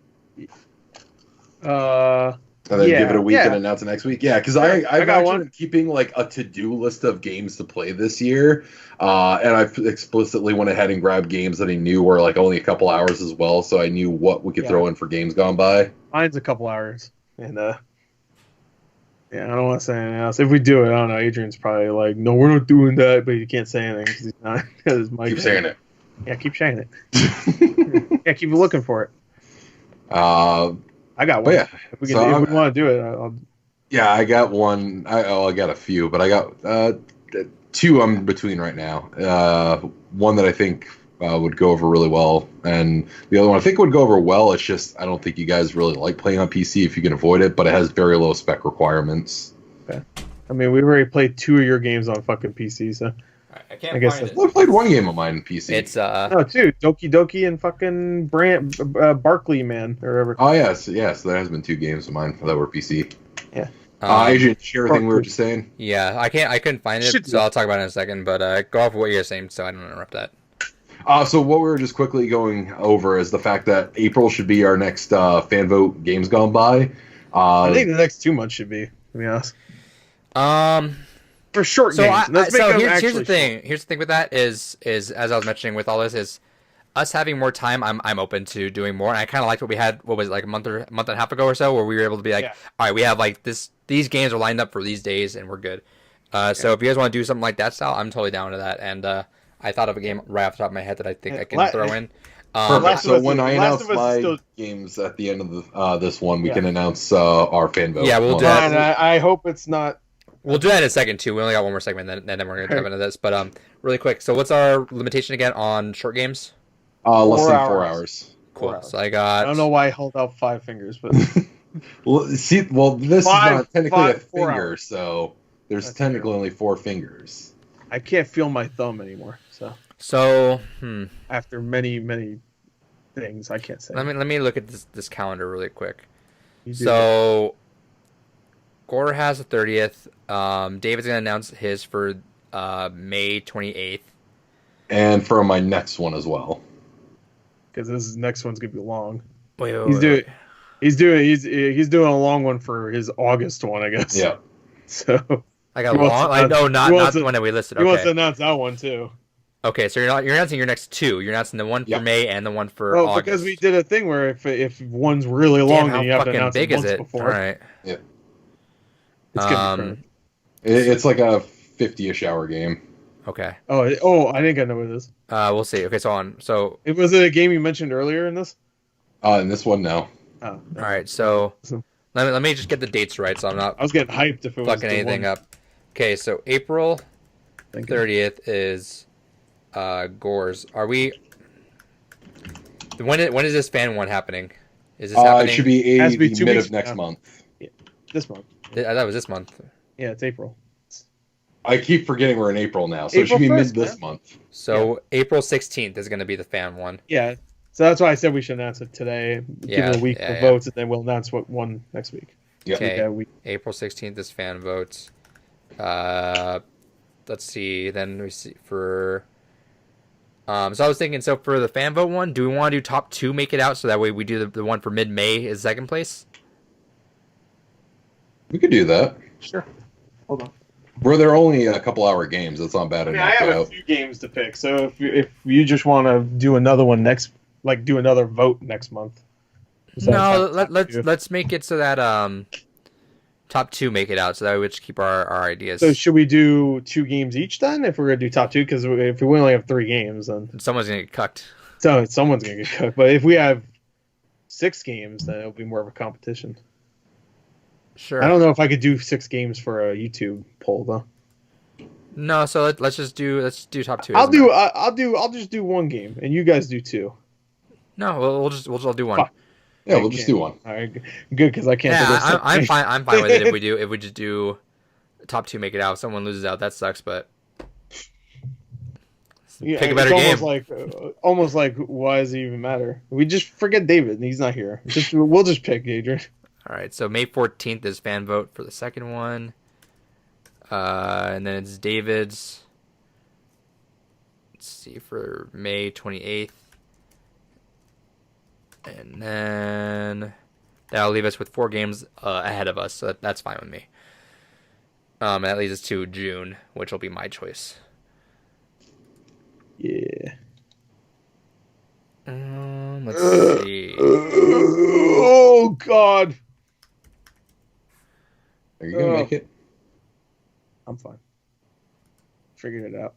And then give it a week yeah. and announce it next week. Yeah, because Sure, I've I got actually one. been keeping like a to-do list of games to play this year. And I explicitly went ahead and grabbed games that I knew were like only a couple hours as well, so I knew what we could Yeah. throw in for games gone by. Mine's a couple hours, and yeah, I don't want to say anything else. If we do it, I don't know. Adrian's probably like, "No, we're not doing that," but he can't say anything because he's not. Because Keep saying it. Yeah, keep saying it. Yeah, keep looking for it. I got one. Yeah, If we want to do it, I'll. Yeah, I got one. I got a few, but I got two I'm between right now. One that I think would go over really well, and the other one I think would go over well. It's just I don't think you guys really like playing on PC if you can avoid it, but it has very low spec requirements. Okay. I mean, we already played 2 of your games on fucking PC, so. I can't I guess find it. I played one game of mine on PC. It's No, 2. Doki Doki and fucking Barkley Man or whatever. Oh yes, there has been 2 games of mine that were PC. Yeah. Adrian, share everything we were just saying. Yeah, I couldn't find it, so I'll talk about it in a second. But go off what you're saying, so I don't interrupt that. So what we were just quickly going over is the fact that April should be our next fan vote games gone by. I think the next 2 months should be, to be honest. For short games. Here's the thing. Here's the thing with that is as I was mentioning with all this is us having more time. I'm open to doing more, and I kind of liked what we had. What was it, like a month and a half ago or so, where we were able to be like, all right, we have like this. These games are lined up for these days, and we're good. So if you guys want to do something like that style, I'm totally down to that. And I thought of a game right off the top of my head that I think I can throw in. Perfect. So when I announce my games at the end of this one, we can announce our fan vote. Yeah, we'll do that. And I hope it's not. We'll do that in a second too. We only got one more segment, and then we're going to jump into this. But really quick. So what's our limitation again on short games? Less than 4 hours. Cool. 4 hours. So I got. I don't know why I held out 5 fingers, but. This is not technically a finger, hours. So there's That's technically true. only 4 fingers. I can't feel my thumb anymore. So after many things, I can't say. let me look at this calendar really quick. You do So Gore has the 30th. David's gonna announce his for May 28th. And for my next one as well. because this next one's gonna be long. Wait. He's doing a long one for his August one, I guess. Yeah. So I got long. I know not the one that we listed. He wants to Okay. announce that one too. Okay, so you're announcing your next 2. You're announcing the one for May and the one for Oh, August. because we did a thing where if one's really long, Damn, then you have to fucking announce big it is once it? before. All right. Yeah. It's gonna be fun. It's like a 50-ish hour game. Okay. Oh, I think I know what it is. We'll see. Okay, so It was a game you mentioned earlier in this. In this one, no. Oh, all right. So let me just get the dates right, so I'm not I was getting hyped if it was fucking the anything one. up. Okay, so April Thank you. 30th is Gore's. Are we? When is this fan one happening? Is this happening? It should be Has to be the 2 mid weeks of next from now. month. This month. That was this month. Yeah, it's April. I keep forgetting we're in April now, so April it should be 1st, mid this month. So April 16th is going to be the fan one. Yeah. So that's why I said we should announce it today. Give it a week for votes, and then we'll announce what one next week. Yeah. Okay. April 16th is fan votes. Let's see. Then we see for. So I was thinking. So for the fan vote one, do we want to do top 2? Make it out so that way we do the one for mid-May is second place. We could do that. Sure. Hold on. Where they're only a couple hour games, it's not bad enough. I have a few games to pick, so if you just want to do another one next, like do another vote next month. No, let's make it so that top 2 make it out, so that way we just keep our ideas. So should we do 2 games each then? If we're gonna do top 2, because if we only have 3 games, then someone's gonna get cucked. So someone's gonna get cooked. But if we have 6 games, then it'll be more of a competition. Sure. I don't know if I could do 6 games for a YouTube poll though. No, so let's just do top 2. I'll just do 1 game, and you guys do 2. No, we'll do 1. Fuck. Yeah, we'll just do 1. All right, good because I can't. Yeah, I'm fine. I'm fine with it if we just do top 2 make it out. If someone loses out, that sucks. But pick a better game. Almost like why does it even matter? We just forget David. He's not here. We'll just pick Adrian. All right, so May 14th is fan vote for the second one. And then it's David's. Let's see, for May 28th. And then That'll leave us with 4 games ahead of us, so that's fine with me. And that leads us to June, which will be my choice. Yeah. Let's see. Oh God. Are you gonna make it? I'm fine. Figured it out.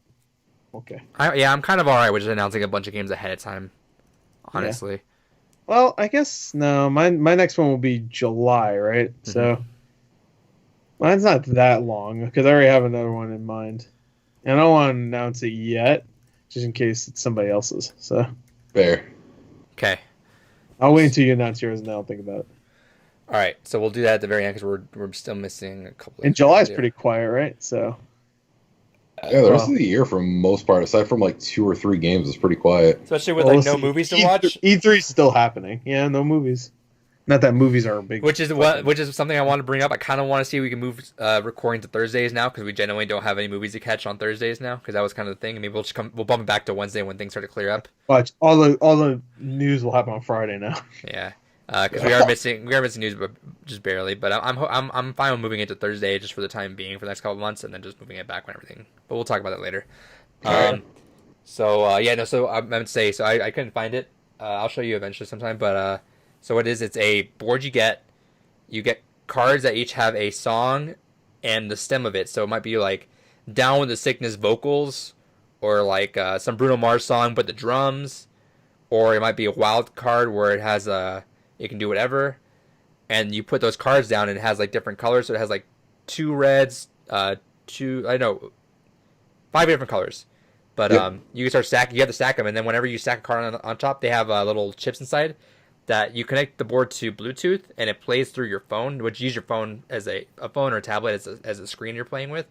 Okay. I'm kind of alright with just announcing a bunch of games ahead of time. Honestly. Yeah. Well, I guess no. My next one will be July, right? Mm-hmm. So mine's not that long because I already have another one in mind, and I don't want to announce it yet, just in case it's somebody else's. So fair. Okay. I'll wait until you announce yours, and then I'll think about it. All right, so we'll do that at the very end because we're still missing a couple. And July's pretty quiet, right? So. Yeah, the rest of the year, for most part, aside from like 2 or 3 games, is pretty quiet. Especially with like no movies to watch. E3's still happening. Yeah, no movies. Not that movies are a big. Which is something I want to bring up. I kind of want to see if we can move recording to Thursdays now because we generally don't have any movies to catch on Thursdays now because that was kind of the thing. Maybe we'll bump it back to Wednesday when things start to clear up. Watch all the news will happen on Friday now. Yeah. Because we are missing news, but just barely. But I'm fine with moving it to Thursday just for the time being for the next couple of months, and then just moving it back when everything. But we'll talk about that later. So I meant to say, so I couldn't find it. I'll show you eventually sometime. But so what it is? It's a board you get. You get cards that each have a song and the stem of it. So it might be like "Down with the Sickness" vocals, or like some Bruno Mars song but the drums, or it might be a wild card where it has a. It can do whatever, and you put those cards down, and it has like different colors. So it has like 2 reds, 5 different colors. But you can start stacking. You have to stack them, and then whenever you stack a card on top, they have little chips inside that you connect the board to Bluetooth, and it plays through your phone, which you use your phone as a phone or a tablet as a screen you're playing with,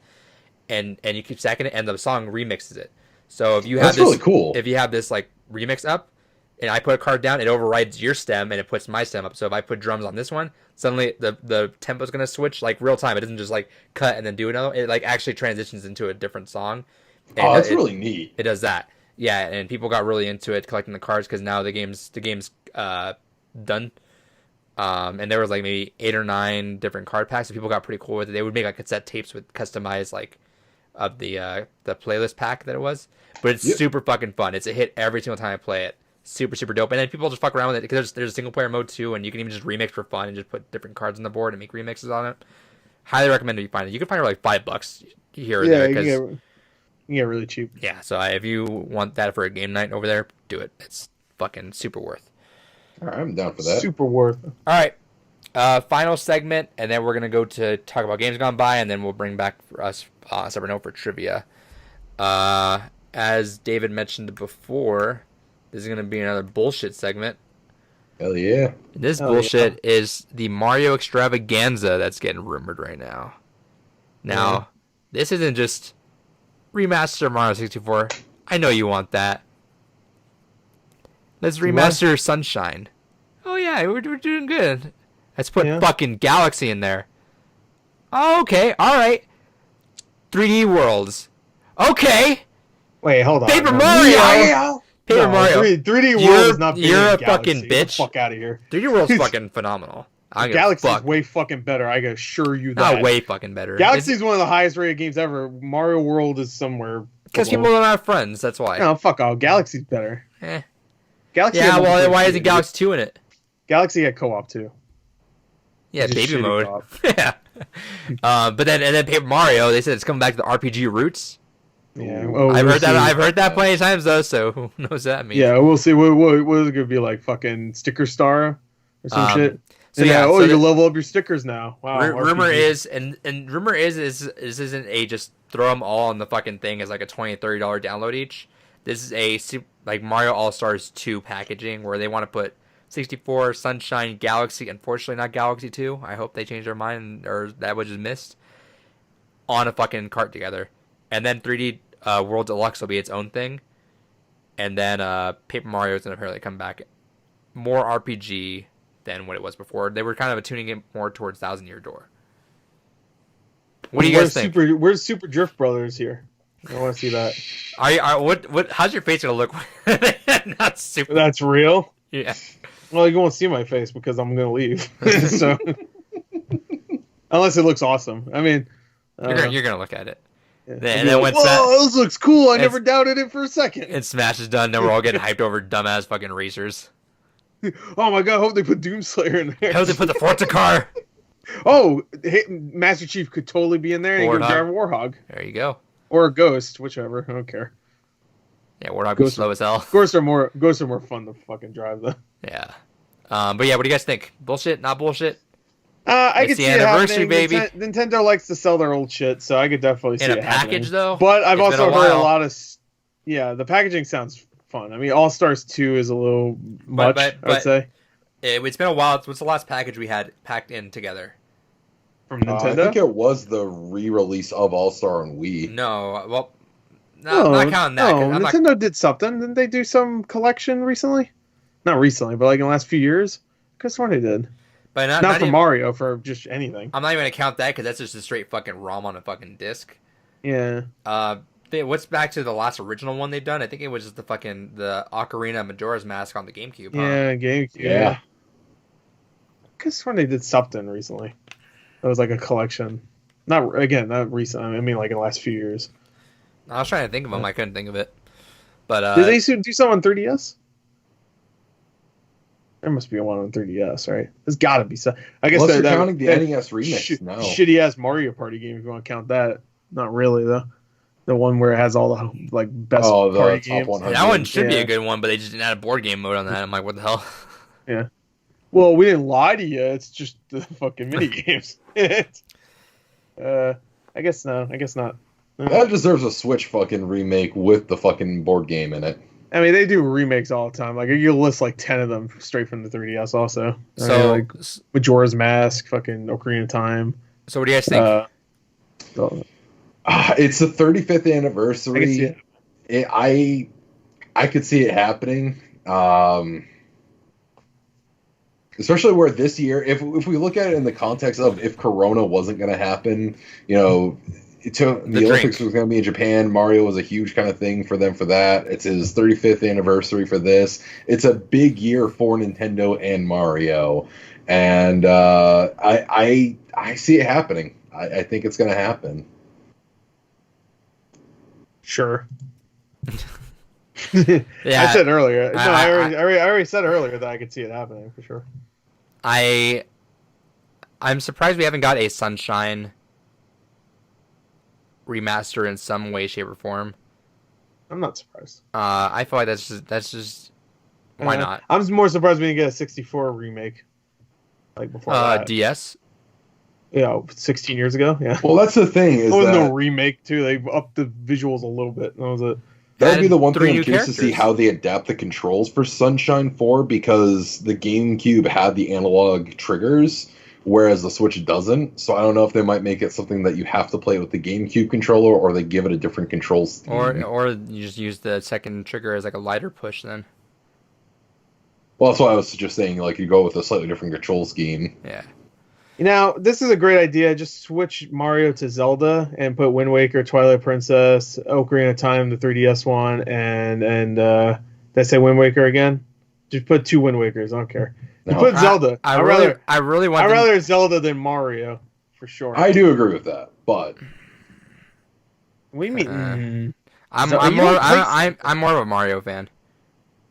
and you keep stacking it, and the song remixes it. So if you have really cool. If you have this like remix up. And I put a card down, it overrides your stem, and it puts my stem up. So if I put drums on this one, suddenly the tempo's going to switch like real time. It doesn't just like cut and then do another. It like actually transitions into a different song. And that's really neat. It does that. Yeah, and people got really into it collecting the cards because now the game's done. And there was like maybe 8 or 9 different card packs, and people got pretty cool with it. They would make like cassette tapes with customized like of the playlist pack that it was. But it's super fucking fun. It's a hit every single time I play it. Super, super dope. And then people just fuck around with it because there's a single player mode too, and you can even just remix for fun and just put different cards on the board and make remixes on it. Highly recommend if you find it. You can find it for like $5 here or there. You can get really cheap. Yeah, so if you want that for a game night over there, do it. It's fucking super worth. All right, I'm down for that. Super worth. All right, final segment, and then we're gonna go to talk about games gone by, and then we'll bring back for us a separate note for trivia. As David mentioned before. This is going to be another bullshit segment. Hell yeah. This bullshit is the Mario extravaganza that's getting rumored right now. Now, this isn't just remaster Mario 64. I know you want that. Let's remaster Sunshine. Oh yeah, we're doing good. Let's put fucking Galaxy in there. Oh, okay, alright. 3D Worlds. Okay. Wait, hold on. Paper Mario! Paper Mario. 3D World is not big. You're a Galaxy. fucking bitch. Get the fuck out of here. 3D World's fucking phenomenal. Galaxy's way fucking better. I can assure you that. Not way fucking better. Galaxy's one of the highest rated games ever. Mario World is somewhere. Because people don't have friends. That's why. No, fuck off. Galaxy's better. Galaxy. Yeah, well, then why isn't Galaxy 2 in it? Galaxy had co-op too. Yeah, baby mode. Yeah. But then Paper Mario, they said it's coming back to the RPG roots. Yeah, I've heard that plenty of times though. So who knows what that means? Yeah, we'll see. What is it gonna be like? Fucking Sticker Star or some shit. So you can level up your stickers now. Wow. Rumor is, and rumor is this isn't a just throw them all on the fucking thing as like a $20-$30 download each. This is a like Mario All Stars 2 packaging where they want to put 64, Sunshine, Galaxy. Unfortunately, not Galaxy 2. I hope they change their mind or that was just missed on a fucking cart together. And then 3D World Deluxe will be its own thing. And then Paper Mario is going to apparently come back more RPG than what it was before. They were kind of tuning it more towards Thousand Year Door. What do you guys think? Where's Super Drift Brothers here? I want to see that. How's your face going to look? Not super. That's real? Yeah. Well, you won't see my face because I'm gonna leave. So, unless it looks awesome. I mean, You're gonna look at it. yeah. And then when whoa, this looks cool. I never doubted it for a second. And Smash is done, then we're all getting hyped over dumbass fucking racers. Oh my god! I hope they put Doomslayer in there. I hope they put the Forza car. Oh, Master Chief could totally be in there, and he could Warthog. drive a Warhog There you go. or a Ghost, whichever. I don't care. Yeah, Warthog was slow as hell. Ghosts are more fun to fucking drive though. Yeah. But yeah, what do you guys think? Bullshit? Not bullshit? I It's could the see it anniversary, happening. baby. Nintendo likes to sell their old shit, so I could definitely see In a it package, happening. though? But I've It's been also a heard a while. lot of. Yeah, the packaging sounds fun. I mean, All Stars 2 is a little much, I'd say. It's been a while. What's the last package we had packed in together? From Nintendo? I think it was the re-release of All-Star on Wii. No, well, not counting that. 'cause No, I'm Nintendo did something. Didn't they do some collection recently? Not recently, but like in the last few years? Because what they did. but Not for even, Mario, for just anything. I'm not even gonna count that because that's just a straight fucking ROM on a fucking disc. Yeah. What's back to the last original one they've done? I think it was just the Ocarina Majora's Mask on the GameCube. Huh? Yeah, GameCube. Yeah. Because when they did something recently. That was like a collection. Not recent. I mean, like in the last few years. I was trying to think of them. I couldn't think of it. But Did they do something on 3DS? There must be one on 3DS, right? There's got to be some. I guess Unless that, you're counting the that NES remix, no. shitty ass Mario Party game. If you want to count that, not really though. The one where it has all the like best the party top games. 100. that one should be Yeah. a good one, but they just didn't add a board game mode on that. I'm like, what the hell? Yeah. Well, we didn't lie to you. It's just the fucking mini games. I guess no. I guess not. That deserves a Switch fucking remake with the fucking board game in it. I mean, they do remakes all the time. Like you'll list like 10 of them straight from the 3DS. Also, So, like Majora's Mask, fucking Ocarina of Time. so what do you guys think? It's the 35th anniversary. I could see it happening. Especially where this year, if we look at it in the context of if Corona wasn't going to happen, the Olympics was going to be in Japan. Mario was a huge kind of thing for them for that. It's his 35th anniversary for this. It's a big year for Nintendo and Mario, and I see it happening. I think it's going to happen. Sure. Yeah, I said earlier. I I already said earlier that I could see it happening for sure. I'm surprised we haven't got a Sunshine remaster in some way, shape, or form. I'm not surprised. I feel like that's just why not? I'm more surprised we didn't get a 64 remake like before that. DS. Yeah, 16 years ago. Yeah. Well, that's the thing. There was no remake too. They upped the visuals a little bit. That was it. That would be the one three thing I'm new curious to see characters. how they adapt the controls for Sunshine 4, because the GameCube had the analog triggers, whereas the Switch doesn't. So I don't know if they might make it something that you have to play with the GameCube controller, or they give it a different control scheme. Or you just use the second trigger as like a lighter push then. Well, that's why I was just saying, like, you go with a slightly different control scheme. Yeah. Now, this is a great idea. Just switch Mario to Zelda and put Wind Waker, Twilight Princess, Ocarina of Time, the 3DS one, and did I say Wind Waker again? Just put 2 Wind Wakers. I don't care. You put Zelda. I I'd really want. I'd rather Zelda than Mario for sure. I do agree with that, but What do you mean? I'm more of a Mario fan.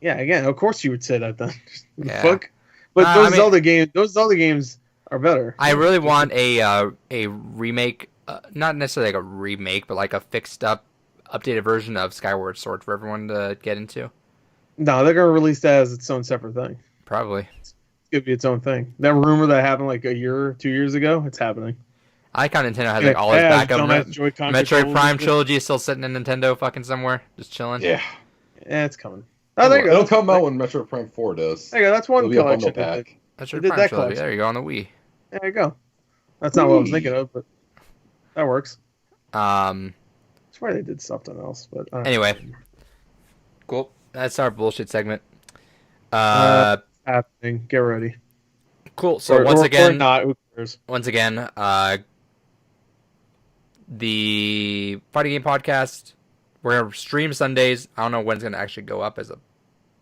Yeah, again, of course you would say that then. Yeah. Fuck. But I mean- those Zelda games are better. I really want a remake, not necessarily like a remake, but like a fixed up, updated version of Skyward Sword for everyone to get into. No, they're gonna release that as its own separate thing. Probably. It's gonna be its own thing. That rumor that happened like a year, 2 years ago, it's happening. I count Nintendo has like all its backup. dumbass Joy-Con Metroid controllers Prime and shit. trilogy is still sitting in Nintendo fucking somewhere, just chilling. yeah. Yeah, it's coming. Oh, there you go. It'll come out when Metroid Prime 4 does. There you go. That's one It'll be a bundle collection. pack. Metroid did Prime that trilogy. collection. There you go on the Wii. There you go. That's not what I was thinking of, but that works. Um. I swear they did something else, but I don't know. Anyway, cool. That's our bullshit segment. Happening. Get ready. Cool. So Or not. Who cares? once again, the Fighting Game Podcast. We're gonna stream Sundays. I don't know when it's gonna actually go up as a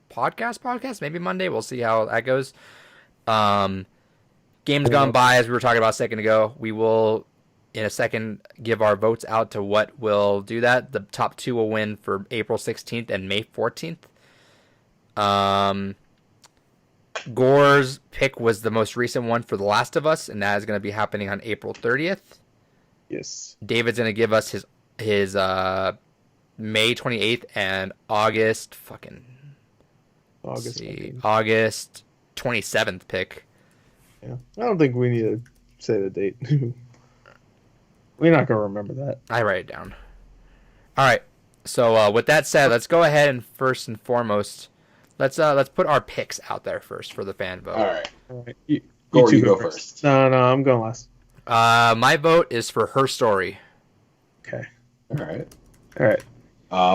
podcast, maybe Monday. We'll see how that goes. Games gone by, as we were talking about a second ago. We will, in a second, give our votes out to what will do that. The top 2 will win for April 16th and May 14th. Gore's pick was the most recent one for The Last of Us, and that is going to be happening on April 30th. Yes. David's going to give us his May 28th and August 27th pick. Yeah, I don't think we need to say the date. We're not gonna remember that. I write it down. All right. So with that said, let's go ahead and first and foremost, let's put our picks out there first for the fan vote. All right. You go first. No, I'm going last. My vote is for Her Story. Okay. All right.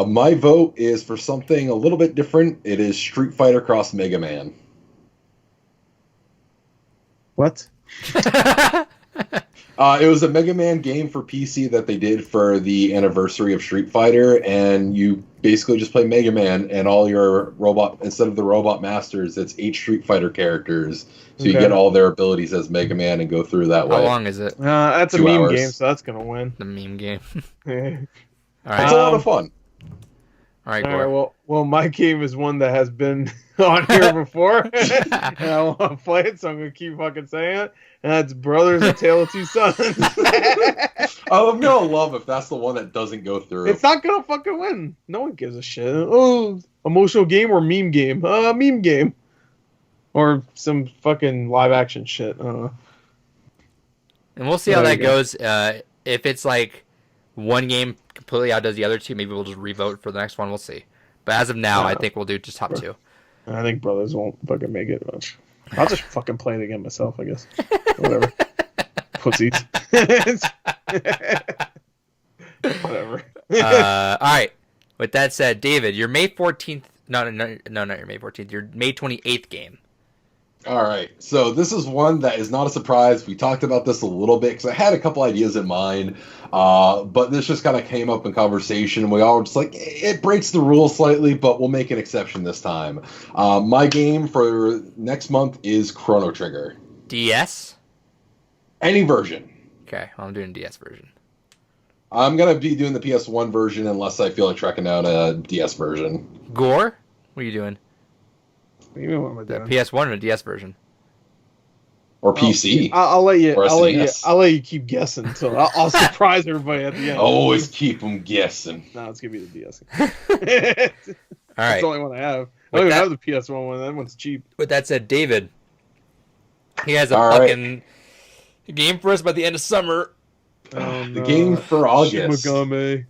My vote is for something a little bit different. It is Street Fighter Cross Mega Man. What? It was a Mega Man game for PC that they did for the anniversary of Street Fighter, and you basically just play Mega Man, and all your robot, instead of the Robot Masters, it's 8 Street Fighter characters. So you get all their abilities as Mega Man and go through that way. How long is it? That's 2 a meme hours. game, so that's gonna win. The meme game. All All right. It's a lot of fun. All right, All Gore. right, well, my game is one that has been on here before, and I want to play it, so I'm gonna keep fucking saying it. And that's Brothers: A Tale of Two Sons. I'm gonna love if that's the one that doesn't go through. It's not gonna fucking win. No one gives a shit. Oh, emotional game or meme game? Meme game, or some fucking live action shit. I don't know. And we'll see how that goes. If it's like one game completely outdoes the other two, maybe we'll just revote for the next one. We'll see. But as of now, I think we'll do just top 2. I think Brothers won't fucking make it much. I'll just fucking play it again myself, I guess. Whatever. Pussies. Whatever. All right. With that said, David, your May 14th... No, not your May 14th. Your May 28th game. All right, so this is one that is not a surprise. We talked about this a little bit because I had a couple ideas in mind, but this just kind of came up in conversation. We all were just like, it breaks the rules slightly, but we'll make an exception this time. My game for next month is Chrono Trigger. DS? Any version. Okay, well, I'm doing DS version. I'm going to be doing the PS1 version unless I feel like tracking out a DS version. Gore? What are you doing? What do you mean, what am I The doing? PS1 or DS version? Or PC. I'll let you. Or I'll SNES. let you keep guessing. So I'll surprise everybody at the end. Always keep them guessing. No, it's gonna be the DS. All That's right. the only one I have. I With don't even that- have the PS1 one. That one's cheap. With that said, David, he has a All right. fucking game for us by the end of summer. Oh, The game for August. Shimogami.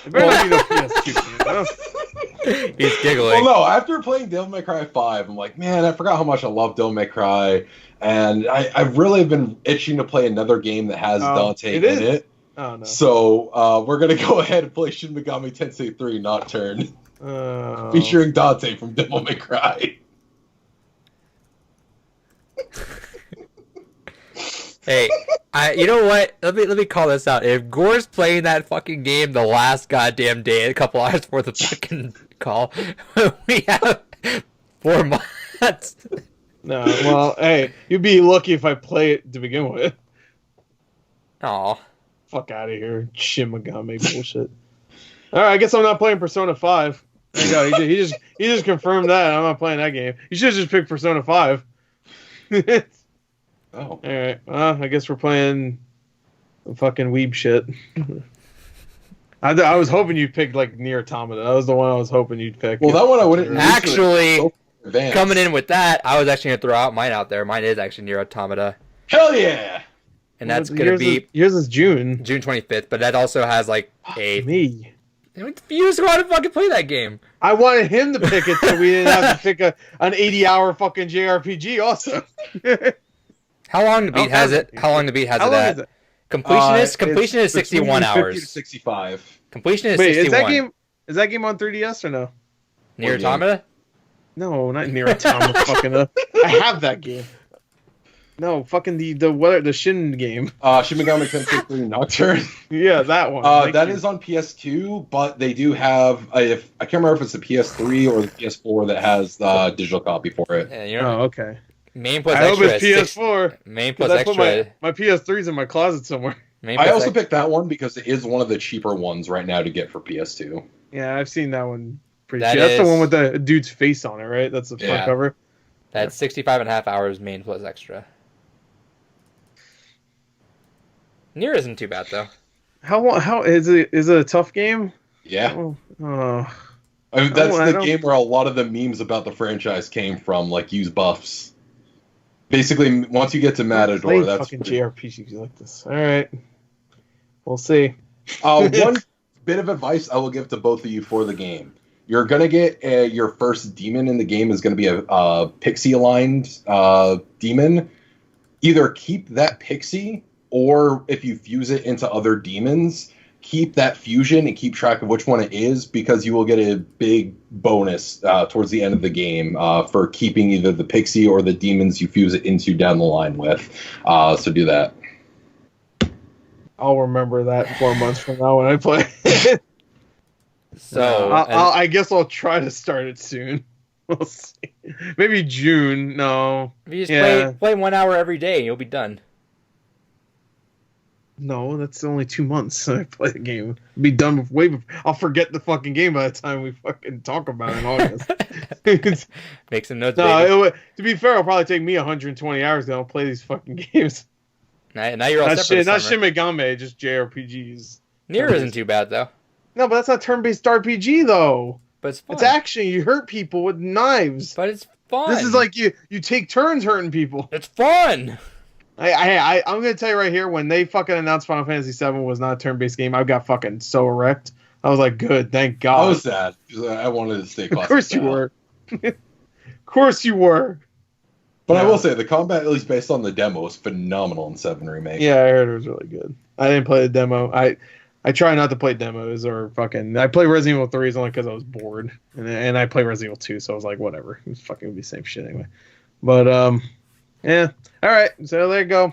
It better not be no PS2 game. I don't- He's giggling. Well, no, after playing Devil May Cry 5, I'm like, man, I forgot how much I love Devil May Cry. And I really have been itching to play another game that has Dante it in is. it. Oh no. So we're going to go ahead and play Shin Megami Tensei 3 Nocturne, Oh. featuring Dante from Devil May Cry. Hey, you know what? Let me call this out. If Gore's playing that fucking game the last goddamn day, a couple hours before the fucking call, we have 4 months. No, well, hey, you'd be lucky if I play it to begin with. Aw. Fuck out of here, Shimogami bullshit. All right, I guess I'm not playing Persona 5. There you go. He just confirmed that I'm not playing that game. You should have just picked Persona 5. Oh. All right. Well, I guess we're playing some fucking weeb shit. I was hoping you'd pick like Nier Automata. That was the one I was hoping you'd pick. Well, that one I wouldn't. Actually, Advance. coming in with that, I was actually going to throw out mine out there. Mine is actually Nier Automata. Hell yeah! And that's going to be yours is June. June 25th, but that also has like a... Me. You just want to fucking play that game. I wanted him to pick it so we didn't have to pick an 80-hour fucking JRPG also. How long the beat has it? How long the beat has it at? Completion is 61 hours. 50 to 65. Completion is Wait, 61. is that game on 3DS or no? Nier What game? Automata? No, not Nier Automata. Fucking I have that game. No, fucking the Shin game. Shin Megami Tensei 3 Nocturne. Yeah, that one. That is on PS2, but they do have I can't remember if it's the PS3 or the PS4 that has the digital copy for it. Yeah, Oh, okay. Main plus I extra. hope it's PS4. Main plus I put extra. my PS3's in my closet somewhere. I also picked that one because it is one of the cheaper ones right now to get for PS2. Yeah, I've seen that one pretty That cheap. That's the is- one with the dude's face on it, right? That's the front Yeah. cover. That's 65.5 hours main plus extra. Nier isn't too bad though. How is it? Is it a tough game? Yeah. Oh, I mean, that's I the don't- game where a lot of the memes about the franchise came from, like use buffs. Basically, once you get to Matador, play that's fucking JRPGs like this. All right, we'll see. one bit of advice I will give to both of you for the game. You're gonna get your first demon in the game is gonna be a pixie aligned demon. Either keep that pixie, or if you fuse it into other demons, keep that fusion and keep track of which one it is, because you will get a big bonus towards the end of the game for keeping either the pixie or the demons you fuse it into down the line with. So do that. I'll remember that 4 months from now when I play. So I guess I'll try to start it soon. We'll see. Maybe June. No, if you just play 1 hour every day, and you'll be done. no, that's only 2 months. I play the game. I'll be done way before. I'll forget the fucking game by the time we fucking talk about it in August. Make some notes, No, baby. to be fair, it'll probably take me 120 hours to play these fucking games. Now you're all Not set Shin, for not the summer. Shin Megami, just JRPGs. Nier isn't too bad though, No, but that's not turn-based RPG though. but it's fun. It's action. You hurt people with knives. But it's fun. This is like you take turns hurting people. It's fun. I'm gonna tell you right here, when they fucking announced Final Fantasy VII was not a turn-based game, I got fucking so wrecked. I was like, good, thank God. I was sad because I wanted to stay classic. Of course you were. Of course you were. But I Yeah. will say the combat, at least based on the demo, is phenomenal in 7 Remake. Yeah, I heard it was really good. I didn't play the demo. I try not to play demos or fucking. I play Resident Evil 3 only because I was bored, and I play Resident Evil 2, so I was like, whatever, it's fucking be the same shit anyway. But yeah. All right, so there you go.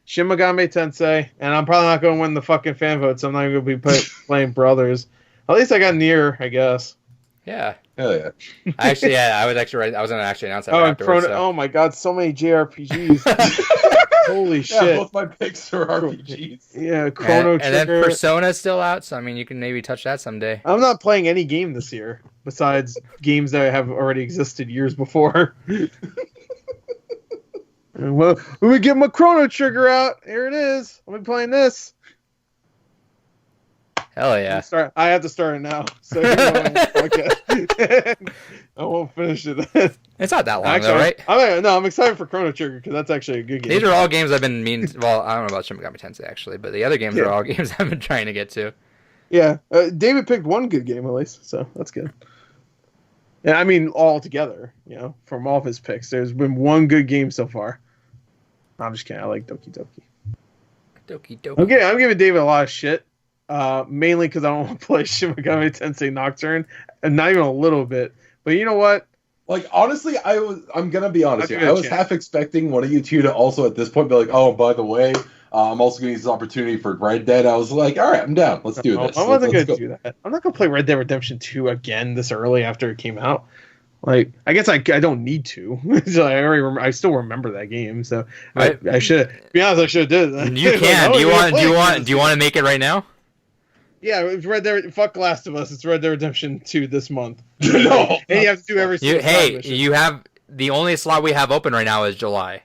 Shin Megami Tensei, and I'm probably not going to win the fucking fan vote, so I'm not going to be playing Brothers. At least I got Nier, I guess. Yeah. Hell yeah. I was gonna actually announce that Oh, and afterwards. Chrono. So. Oh my God, so many JRPGs. Holy Yeah, shit. both my picks are RPGs. Yeah, Chrono and then Trigger. Persona's still out, so I mean, you can maybe touch that someday. I'm not playing any game this year besides games that have already existed years before. Well, when we get my Chrono Trigger out, here it is. I'll be playing this. Hell yeah. I have to start it now. So okay. I won't finish it. It's not that long, Actually, though, right? I'm excited for Chrono Trigger because that's actually a good game. These are all games I've been meaning. Well, I don't know about Shin Megami Tensei actually, but the other games are all games I've been trying to get to. Yeah, David picked one good game at least, so that's good. And I mean, all together, from all of his picks, there's been one good game so far. I'm just kidding. I like Doki Doki. Doki Doki. Okay, I'm giving David a lot of shit, mainly because I don't want to play Shin Megami Tensei Nocturne, and not even a little bit. But you know what? Like, honestly, I'm gonna be honest I'll here. give it I a was chance. half expecting one of you two to also at this point be like, oh, by the way, I'm also gonna use this opportunity for Red Dead. I was like, all right, I'm down. Let's do this. I wasn't Let's going to go. do that. I'm not going to play Red Dead Redemption 2 again this early after it came out. Like, I guess I don't need to. So I still remember that game. So Right. I should, to be honest, I should have did it. You Like, can. I Do you wasn't want? Do you gonna play want? Do you want to make it right now? Yeah, it's Red Dead. Fuck Last of Us. It's Red Dead Redemption 2 this month. No. And you have to do every single side Hey, mission. you have the only slot we have open right now is July.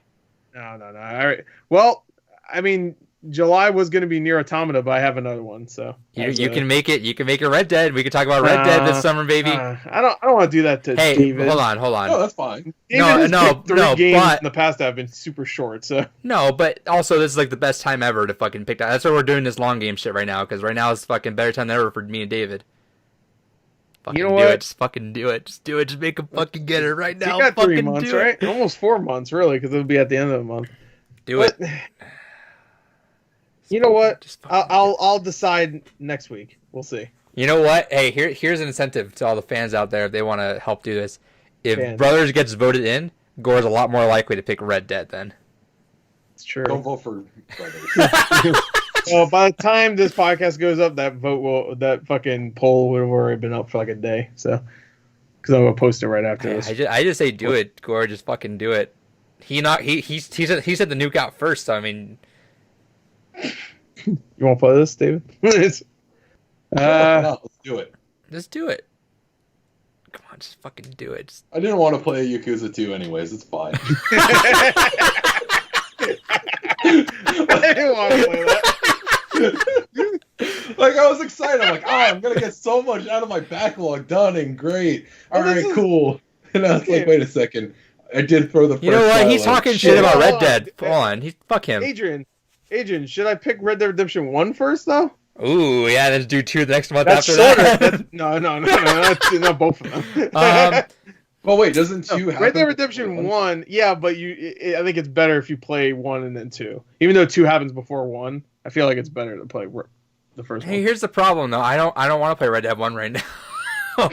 No. All right. Well, I mean, July was going to be Nier Automata, but I have another one. So You can make it. You can make it Red Dead. We can talk about Red Dead this summer, baby. I don't want to do that to Hey, David. hold on. No, that's fine. David has No, picked three games but- in the past that have been super short. So No, but also this is like the best time ever to fucking pick that. That's why we're doing this long game shit right now, because right now is fucking better time than ever for me and David. Fucking You know do what? it. Just fucking do it. Just do it. Just make him fucking get it right now. you got 3 Fucking months, do it. right? Almost 4 months, really, because it'll be at the end of the month. Do it. But, you know what? Just fucking I'll decide next week. We'll see. You know what? Hey, here's an incentive to all the fans out there if they want to help do this. If Fans. Brothers gets voted in, Gore's a lot more likely to pick Red Dead then. That's true. Don't vote for brothers. Well, by the time this podcast goes up, that fucking poll would have already been up for like a day. So, because I'm gonna post it right after this. I just say do it, Gore. Just fucking do it. He said the nuke out first. So I mean, You want to play this, David? No, let's do it. just do it. Come on, just fucking do it. Just... I didn't want to play Yakuza 2 anyways. It's fine. I didn't want to play that. Like, I was excited. I'm like, I'm gonna get so much out of my backlog done and great. All right, cool. And I was like, wait a second. I did throw the first. You know what? He's like, talking shit about Red Dead. Come on, fuck him. Adrian, should I pick Red Dead Redemption 1 first though? Ooh, yeah, let's do 2 the next month That's after that. That's, no, not both of them. Well, wait, doesn't 2 happen? Red Dead Redemption 1, yeah, but I think it's better if you play 1 and then 2. Even though 2 happens before 1, I feel like it's better to play the first one. Hey, here's the problem though. I don't want to play Red Dead 1 right now.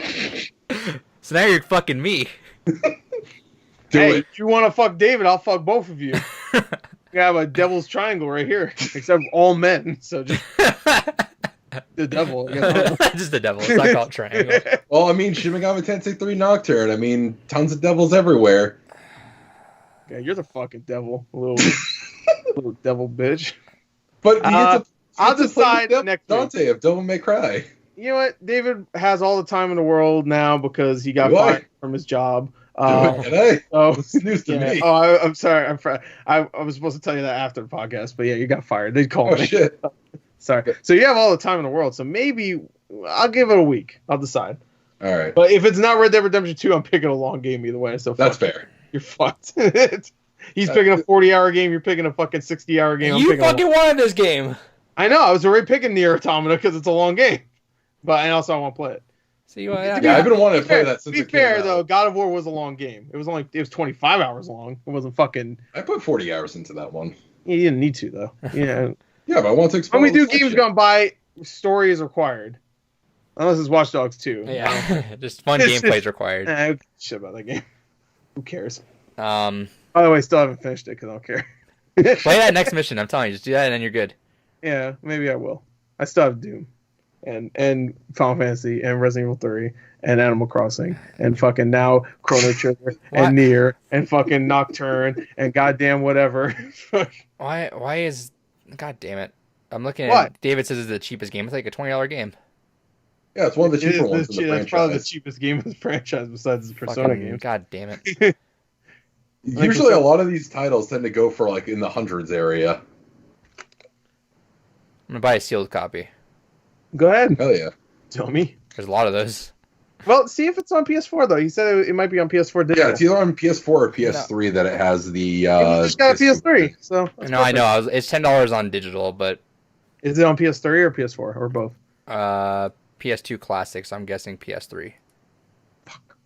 So now you're fucking me. If you want to fuck David, I'll fuck both of you. We have a devil's triangle right here, except all men. So just the devil. I guess. Just the devil. It's not called triangle. Well, I mean, Shin Megami Tensei 3 Nocturne. I mean, tons of devils everywhere. Yeah, you're the fucking devil, little devil bitch. But I'll decide next Dante of Devil May Cry. You know what? David has all the time in the world now because he got fired from his job. It's news to me. Oh, I'm sorry. I was supposed to tell you that after the podcast, but yeah, you got fired. They called me. Shit. Sorry. So you have all the time in the world. So maybe I'll give it a week. I'll decide. All right. But if it's not Red Dead Redemption 2, I'm picking a long game either way. So that's fair. You're fucked. He's picking a 40-hour game. You're picking a fucking 60-hour game. You fucking wanted this game. I know. I was already picking Nier Automata because it's a long game. But and also I want to play it. So I've been wanting to play that since it came out. To be fair, though, God of War was a long game. It was 25 hours long. It wasn't fucking... I put 40 hours into that one. You didn't need to, though. Yeah. Yeah, but I want to explore. When we do games gone by, story is required. Unless it's Watch Dogs 2. Yeah, just fun gameplay is required. I don't give a shit about that game. Who cares? By the way, still haven't finished it because I don't care. Play that next mission. I'm telling you, just do that and then you're good. Yeah, maybe I will. I still have Doom, and Final Fantasy, and Resident Evil 3, and Animal Crossing, and fucking now Chrono Trigger, and Nier, and fucking Nocturne, and goddamn whatever. Why is... God damn it. I'm looking at... David says it's the cheapest game. It's like a $20 game. Yeah, it's one of the cheaper ones in the franchise. It's probably the cheapest game in the franchise besides the Persona games. God damn it. Usually a lot of these titles tend to go for like in the hundreds area. I'm going to buy a sealed copy. Go ahead. Hell yeah. Tell me. There's a lot of those. Well, see if it's on PS4, though. He said it might be on PS4 digital. Yeah, it's either on PS4 or PS3 that it has the... just got a PS3, so... No, I know. It's $10 on digital, but... Is it on PS3 or PS4, or both? PS2 Classic, so I'm guessing PS3. Fuck.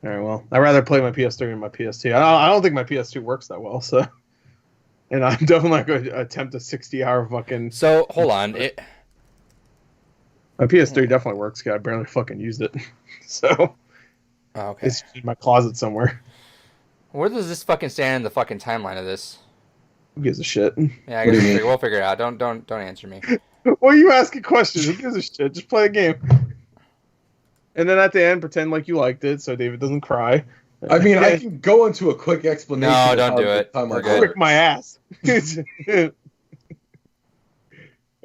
All right, well, I'd rather play my PS3 than my PS2. I don't think my PS2 works that well, so... And I'm definitely not going to attempt a 60-hour fucking... So, hold on. My PS3 definitely works, because I barely fucking used it. So... okay. It's in my closet somewhere. Where does this fucking stand in the fucking timeline of this? Who gives a shit? Yeah, I guess we'll figure it out. Don't answer me. Well, you asking questions. Who gives a shit? Just play a game. And then at the end, pretend like you liked it, so David doesn't cry. I mean, I can go into a quick explanation. No, don't do it. Quick my ass.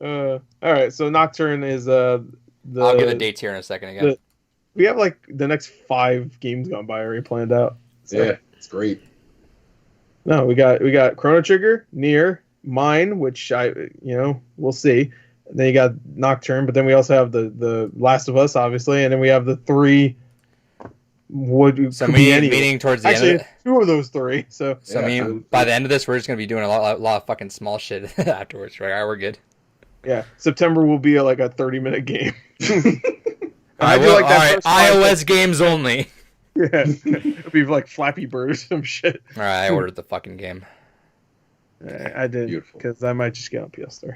All right, so Nocturne is I'll get the dates here in a second again. We have like the next 5 games gone by already planned out. So. Yeah, it's great. No, we got Chrono Trigger, Nier, mine, which we'll see. And then you got Nocturne, but then we also have the Last of Us, obviously, and then we have the 3. Meaning towards the end of it? 2 of those 3. So I mean, by the end of this, we're just gonna be doing a lot of fucking small shit afterwards. Right? All right, we're good. Yeah, September will be like a 30-minute game. iOS games only. Yeah, it'll be like Flappy Bird or some shit. All right, I ordered the fucking game. I did because I might just get on PS3.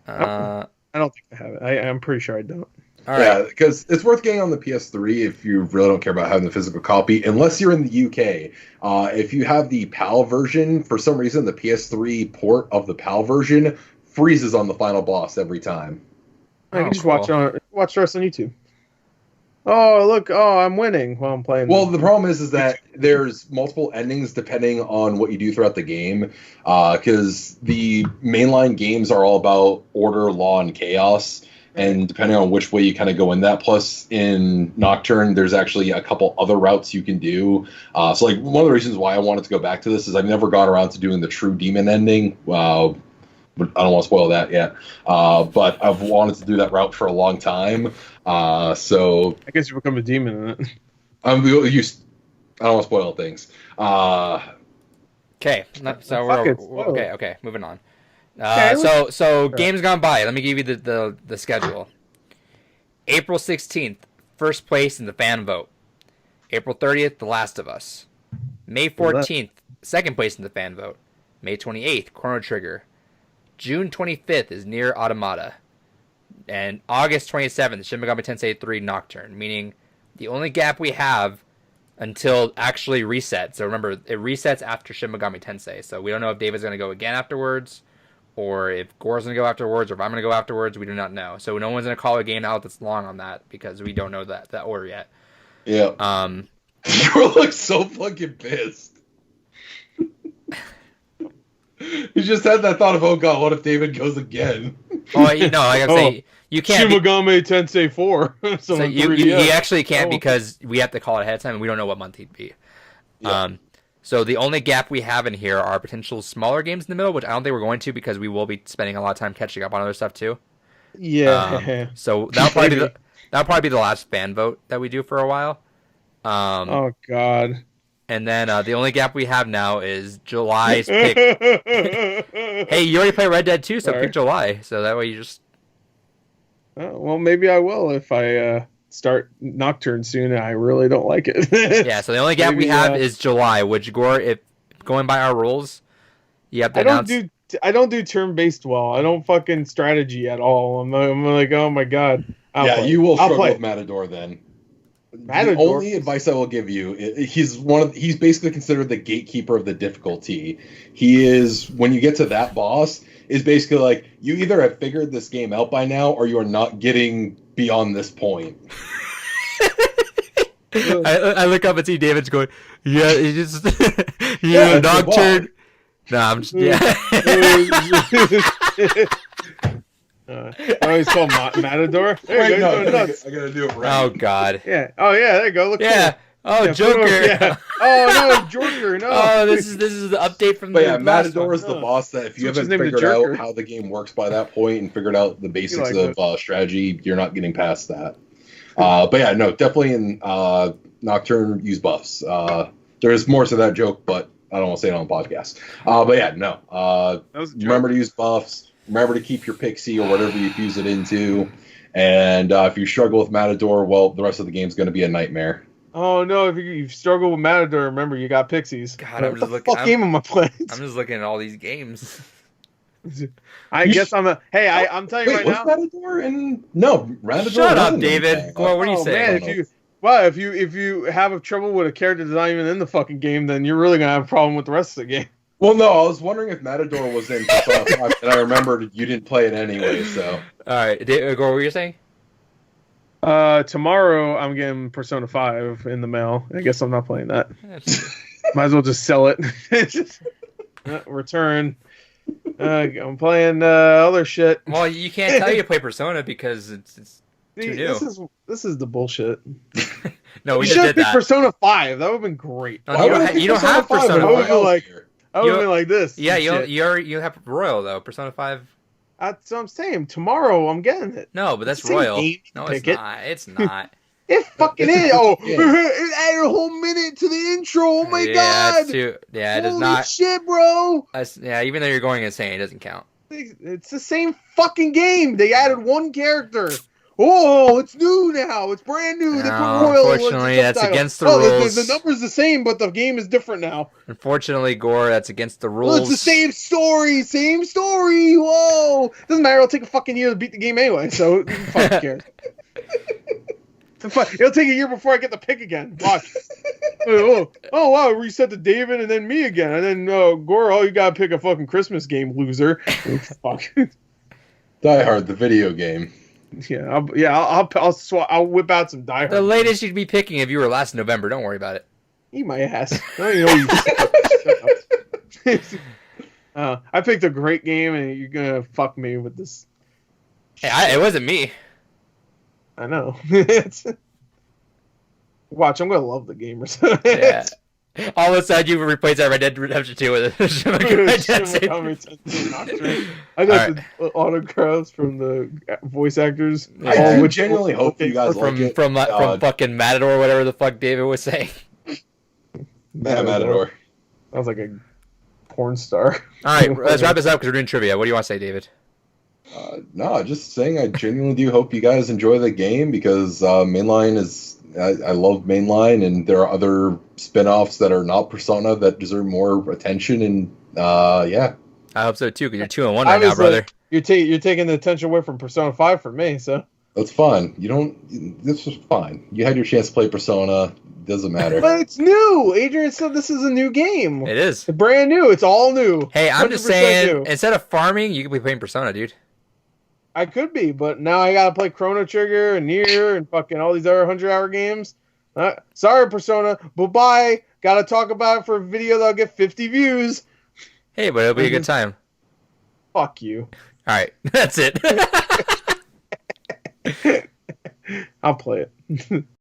I don't think I have it. I'm pretty sure I don't. All Yeah, right. because it's worth getting on the PS3 if you really don't care about having the physical copy, unless you're in the UK. If you have the PAL version, for some reason, the PS3 port of the PAL version freezes on the final boss every time. I can just cool. watch the rest on YouTube. Oh, look. Oh, I'm winning while I'm playing. Well, the problem is that there's multiple endings depending on what you do throughout the game, because the mainline games are all about order, law, and chaos. And depending on which way you kind of go in that, plus in Nocturne, there's actually a couple other routes you can do. So, like, one of the reasons why I wanted to go back to this is I've never gone around to doing the true demon ending. But I don't want to spoil that yet. But I've wanted to do that route for a long time. So I guess you become a demon in it. I don't want to spoil things. Okay. So okay. Moving on. Okay, So games gone by. Let me give you the schedule. April 16th, first place in the fan vote. April 30th, The Last of Us. May 14th, second place in the fan vote. May 28th, Chrono Trigger. June 25th is Nier Automata. And August 27th, Shin Megami Tensei 3 Nocturne. Meaning the only gap we have until actually reset. So remember, it resets after Shin Megami Tensei. So we don't know if David's going to go again afterwards, or if Gore's going to go afterwards, or if I'm going to go afterwards. We do not know. So no one's going to call a game out that's long on that because we don't know that order yet. Yeah. You look so fucking pissed. You just had that thought of, oh god, what if David goes again? Oh, like I'm saying, you can't. Shin Megami Tensei 4. So you actually can't because we have to call it ahead of time, and we don't know what month he'd be. Yeah. So the only gap we have in here are potential smaller games in the middle, which I don't think we're going to because we will be spending a lot of time catching up on other stuff too. Yeah. So that'll probably be the last fan vote that we do for a while. Oh god. And then the only gap we have now is July's pick. Hey, you already play Red Dead 2, so pick July. So that way you just. Well, maybe I will if I start Nocturne soon and I really don't like it. Yeah, so the only gap we have is July, which Gore, if going by our rules, you have to announce. I don't do turn-based well. I don't fucking strategy at all. I'm like, oh my god. You will struggle with Matador then. The only advice I will give you, he's basically considered the gatekeeper of the difficulty. He is, when you get to that boss, is basically like, you either have figured this game out by now or you are not getting beyond this point. I look up and see David's going, yeah, he just Nocturne. Nah, I'm just I always call Matador. There you go. I gotta do it right. Oh god. Yeah. Oh yeah. There you go. Look. Yeah. Cool. Oh, yeah, Joker. Yeah. Oh no, Joker. No. Oh, this is the update from. But yeah, Matador is the boss that if you haven't figured out how the game works by that point and figured out the basics of strategy, you're not getting past that. But yeah, no, definitely in Nocturne use buffs. There's more to that joke, but I don't want to say it on the podcast. But yeah, no. Remember to use buffs. Remember to keep your pixie or whatever you fuse it into. And if you struggle with Matador, well, the rest of the game's going to be a nightmare. Oh no! If you struggle with Matador, remember you got pixies. God, I'm just looking. What game am I playing? I'm just looking at all these games. I guess I'm a. Hey, I'm telling you right now. Matador and no, Matador. Shut up, David. Well, what are you saying? Man, if you have trouble with a character that's not even in the fucking game, then you're really gonna have a problem with the rest of the game. Well, no, I was wondering if Matador was in Persona 5, and I remembered you didn't play it anyway. So. All right, David, what were you saying? Tomorrow I'm getting Persona 5 in the mail. I guess I'm not playing that. Might as well just sell it. Return. I'm playing other shit. Well, you can't tell you to play Persona because it's too new. This is the bullshit. No, we should have picked Persona 5. That would have been great. No, you don't have Persona 5. I would have been like this. Yeah, you have Royal though. Persona 5. That's what I'm saying. Tomorrow I'm getting it. No, but that's Royal. No, it's not. It's not. It fucking is. Oh, it added a whole minute to the intro. Oh my god. It is not. Shit, bro. Yeah, even though you're going insane, it doesn't count. It's the same fucking game. They added one character. Oh, it's new now. It's brand new. They put Royal. Unfortunately, that's against the rules. The number's the same, but the game is different now. Unfortunately, Gore, that's against the rules. Well, it's the same story. Same story. Whoa. Doesn't matter. It'll take a fucking year to beat the game anyway, so who fucking cares? It'll take a year before I get to pick again. Watch. Oh wow, reset to David and then me again, and then Gore. Oh, you gotta pick a fucking Christmas game, loser. Fuck. Die Hard, the video game. Yeah, I'll whip out some Die Hard. The latest you'd be picking if you were last November. Don't worry about it. Eat my ass. I don't even know I picked a great game, and you're gonna fuck me with this. Hey, it wasn't me. I know. Watch, I'm gonna love the game or something. Yeah. All of a sudden, you replace that Red Dead Redemption 2 with a I got the autographs from the voice acters. I genuinely hope you guys from like it. from fucking Matador, whatever the fuck David was saying. Matador. I was like a porn star. All right, let's wrap this up because we're doing trivia. What do you want to say, David? No, just saying I genuinely do hope you guys enjoy the game because Mainline is... I love Mainline, and there are other spin-offs that are not Persona that deserve more attention, and yeah. I hope so too, because you're 2-1 right now, brother. You're taking the attention away from Persona 5 for me, so... That's fine. This was fine. You had your chance to play Persona. Doesn't matter. But it's new. Adrian said this is a new game. It is. It's brand new. It's all new. Hey, I'm just saying, new. Instead of farming, you could be playing Persona, dude. I could be, but now I gotta play Chrono Trigger and Nier and fucking all these other 100-hour games. Sorry, Persona. Bye-bye. Gotta talk about it for a video that'll get 50 views. Hey, but it'll be a good time. Fuck you. All right, that's it. I'll play it.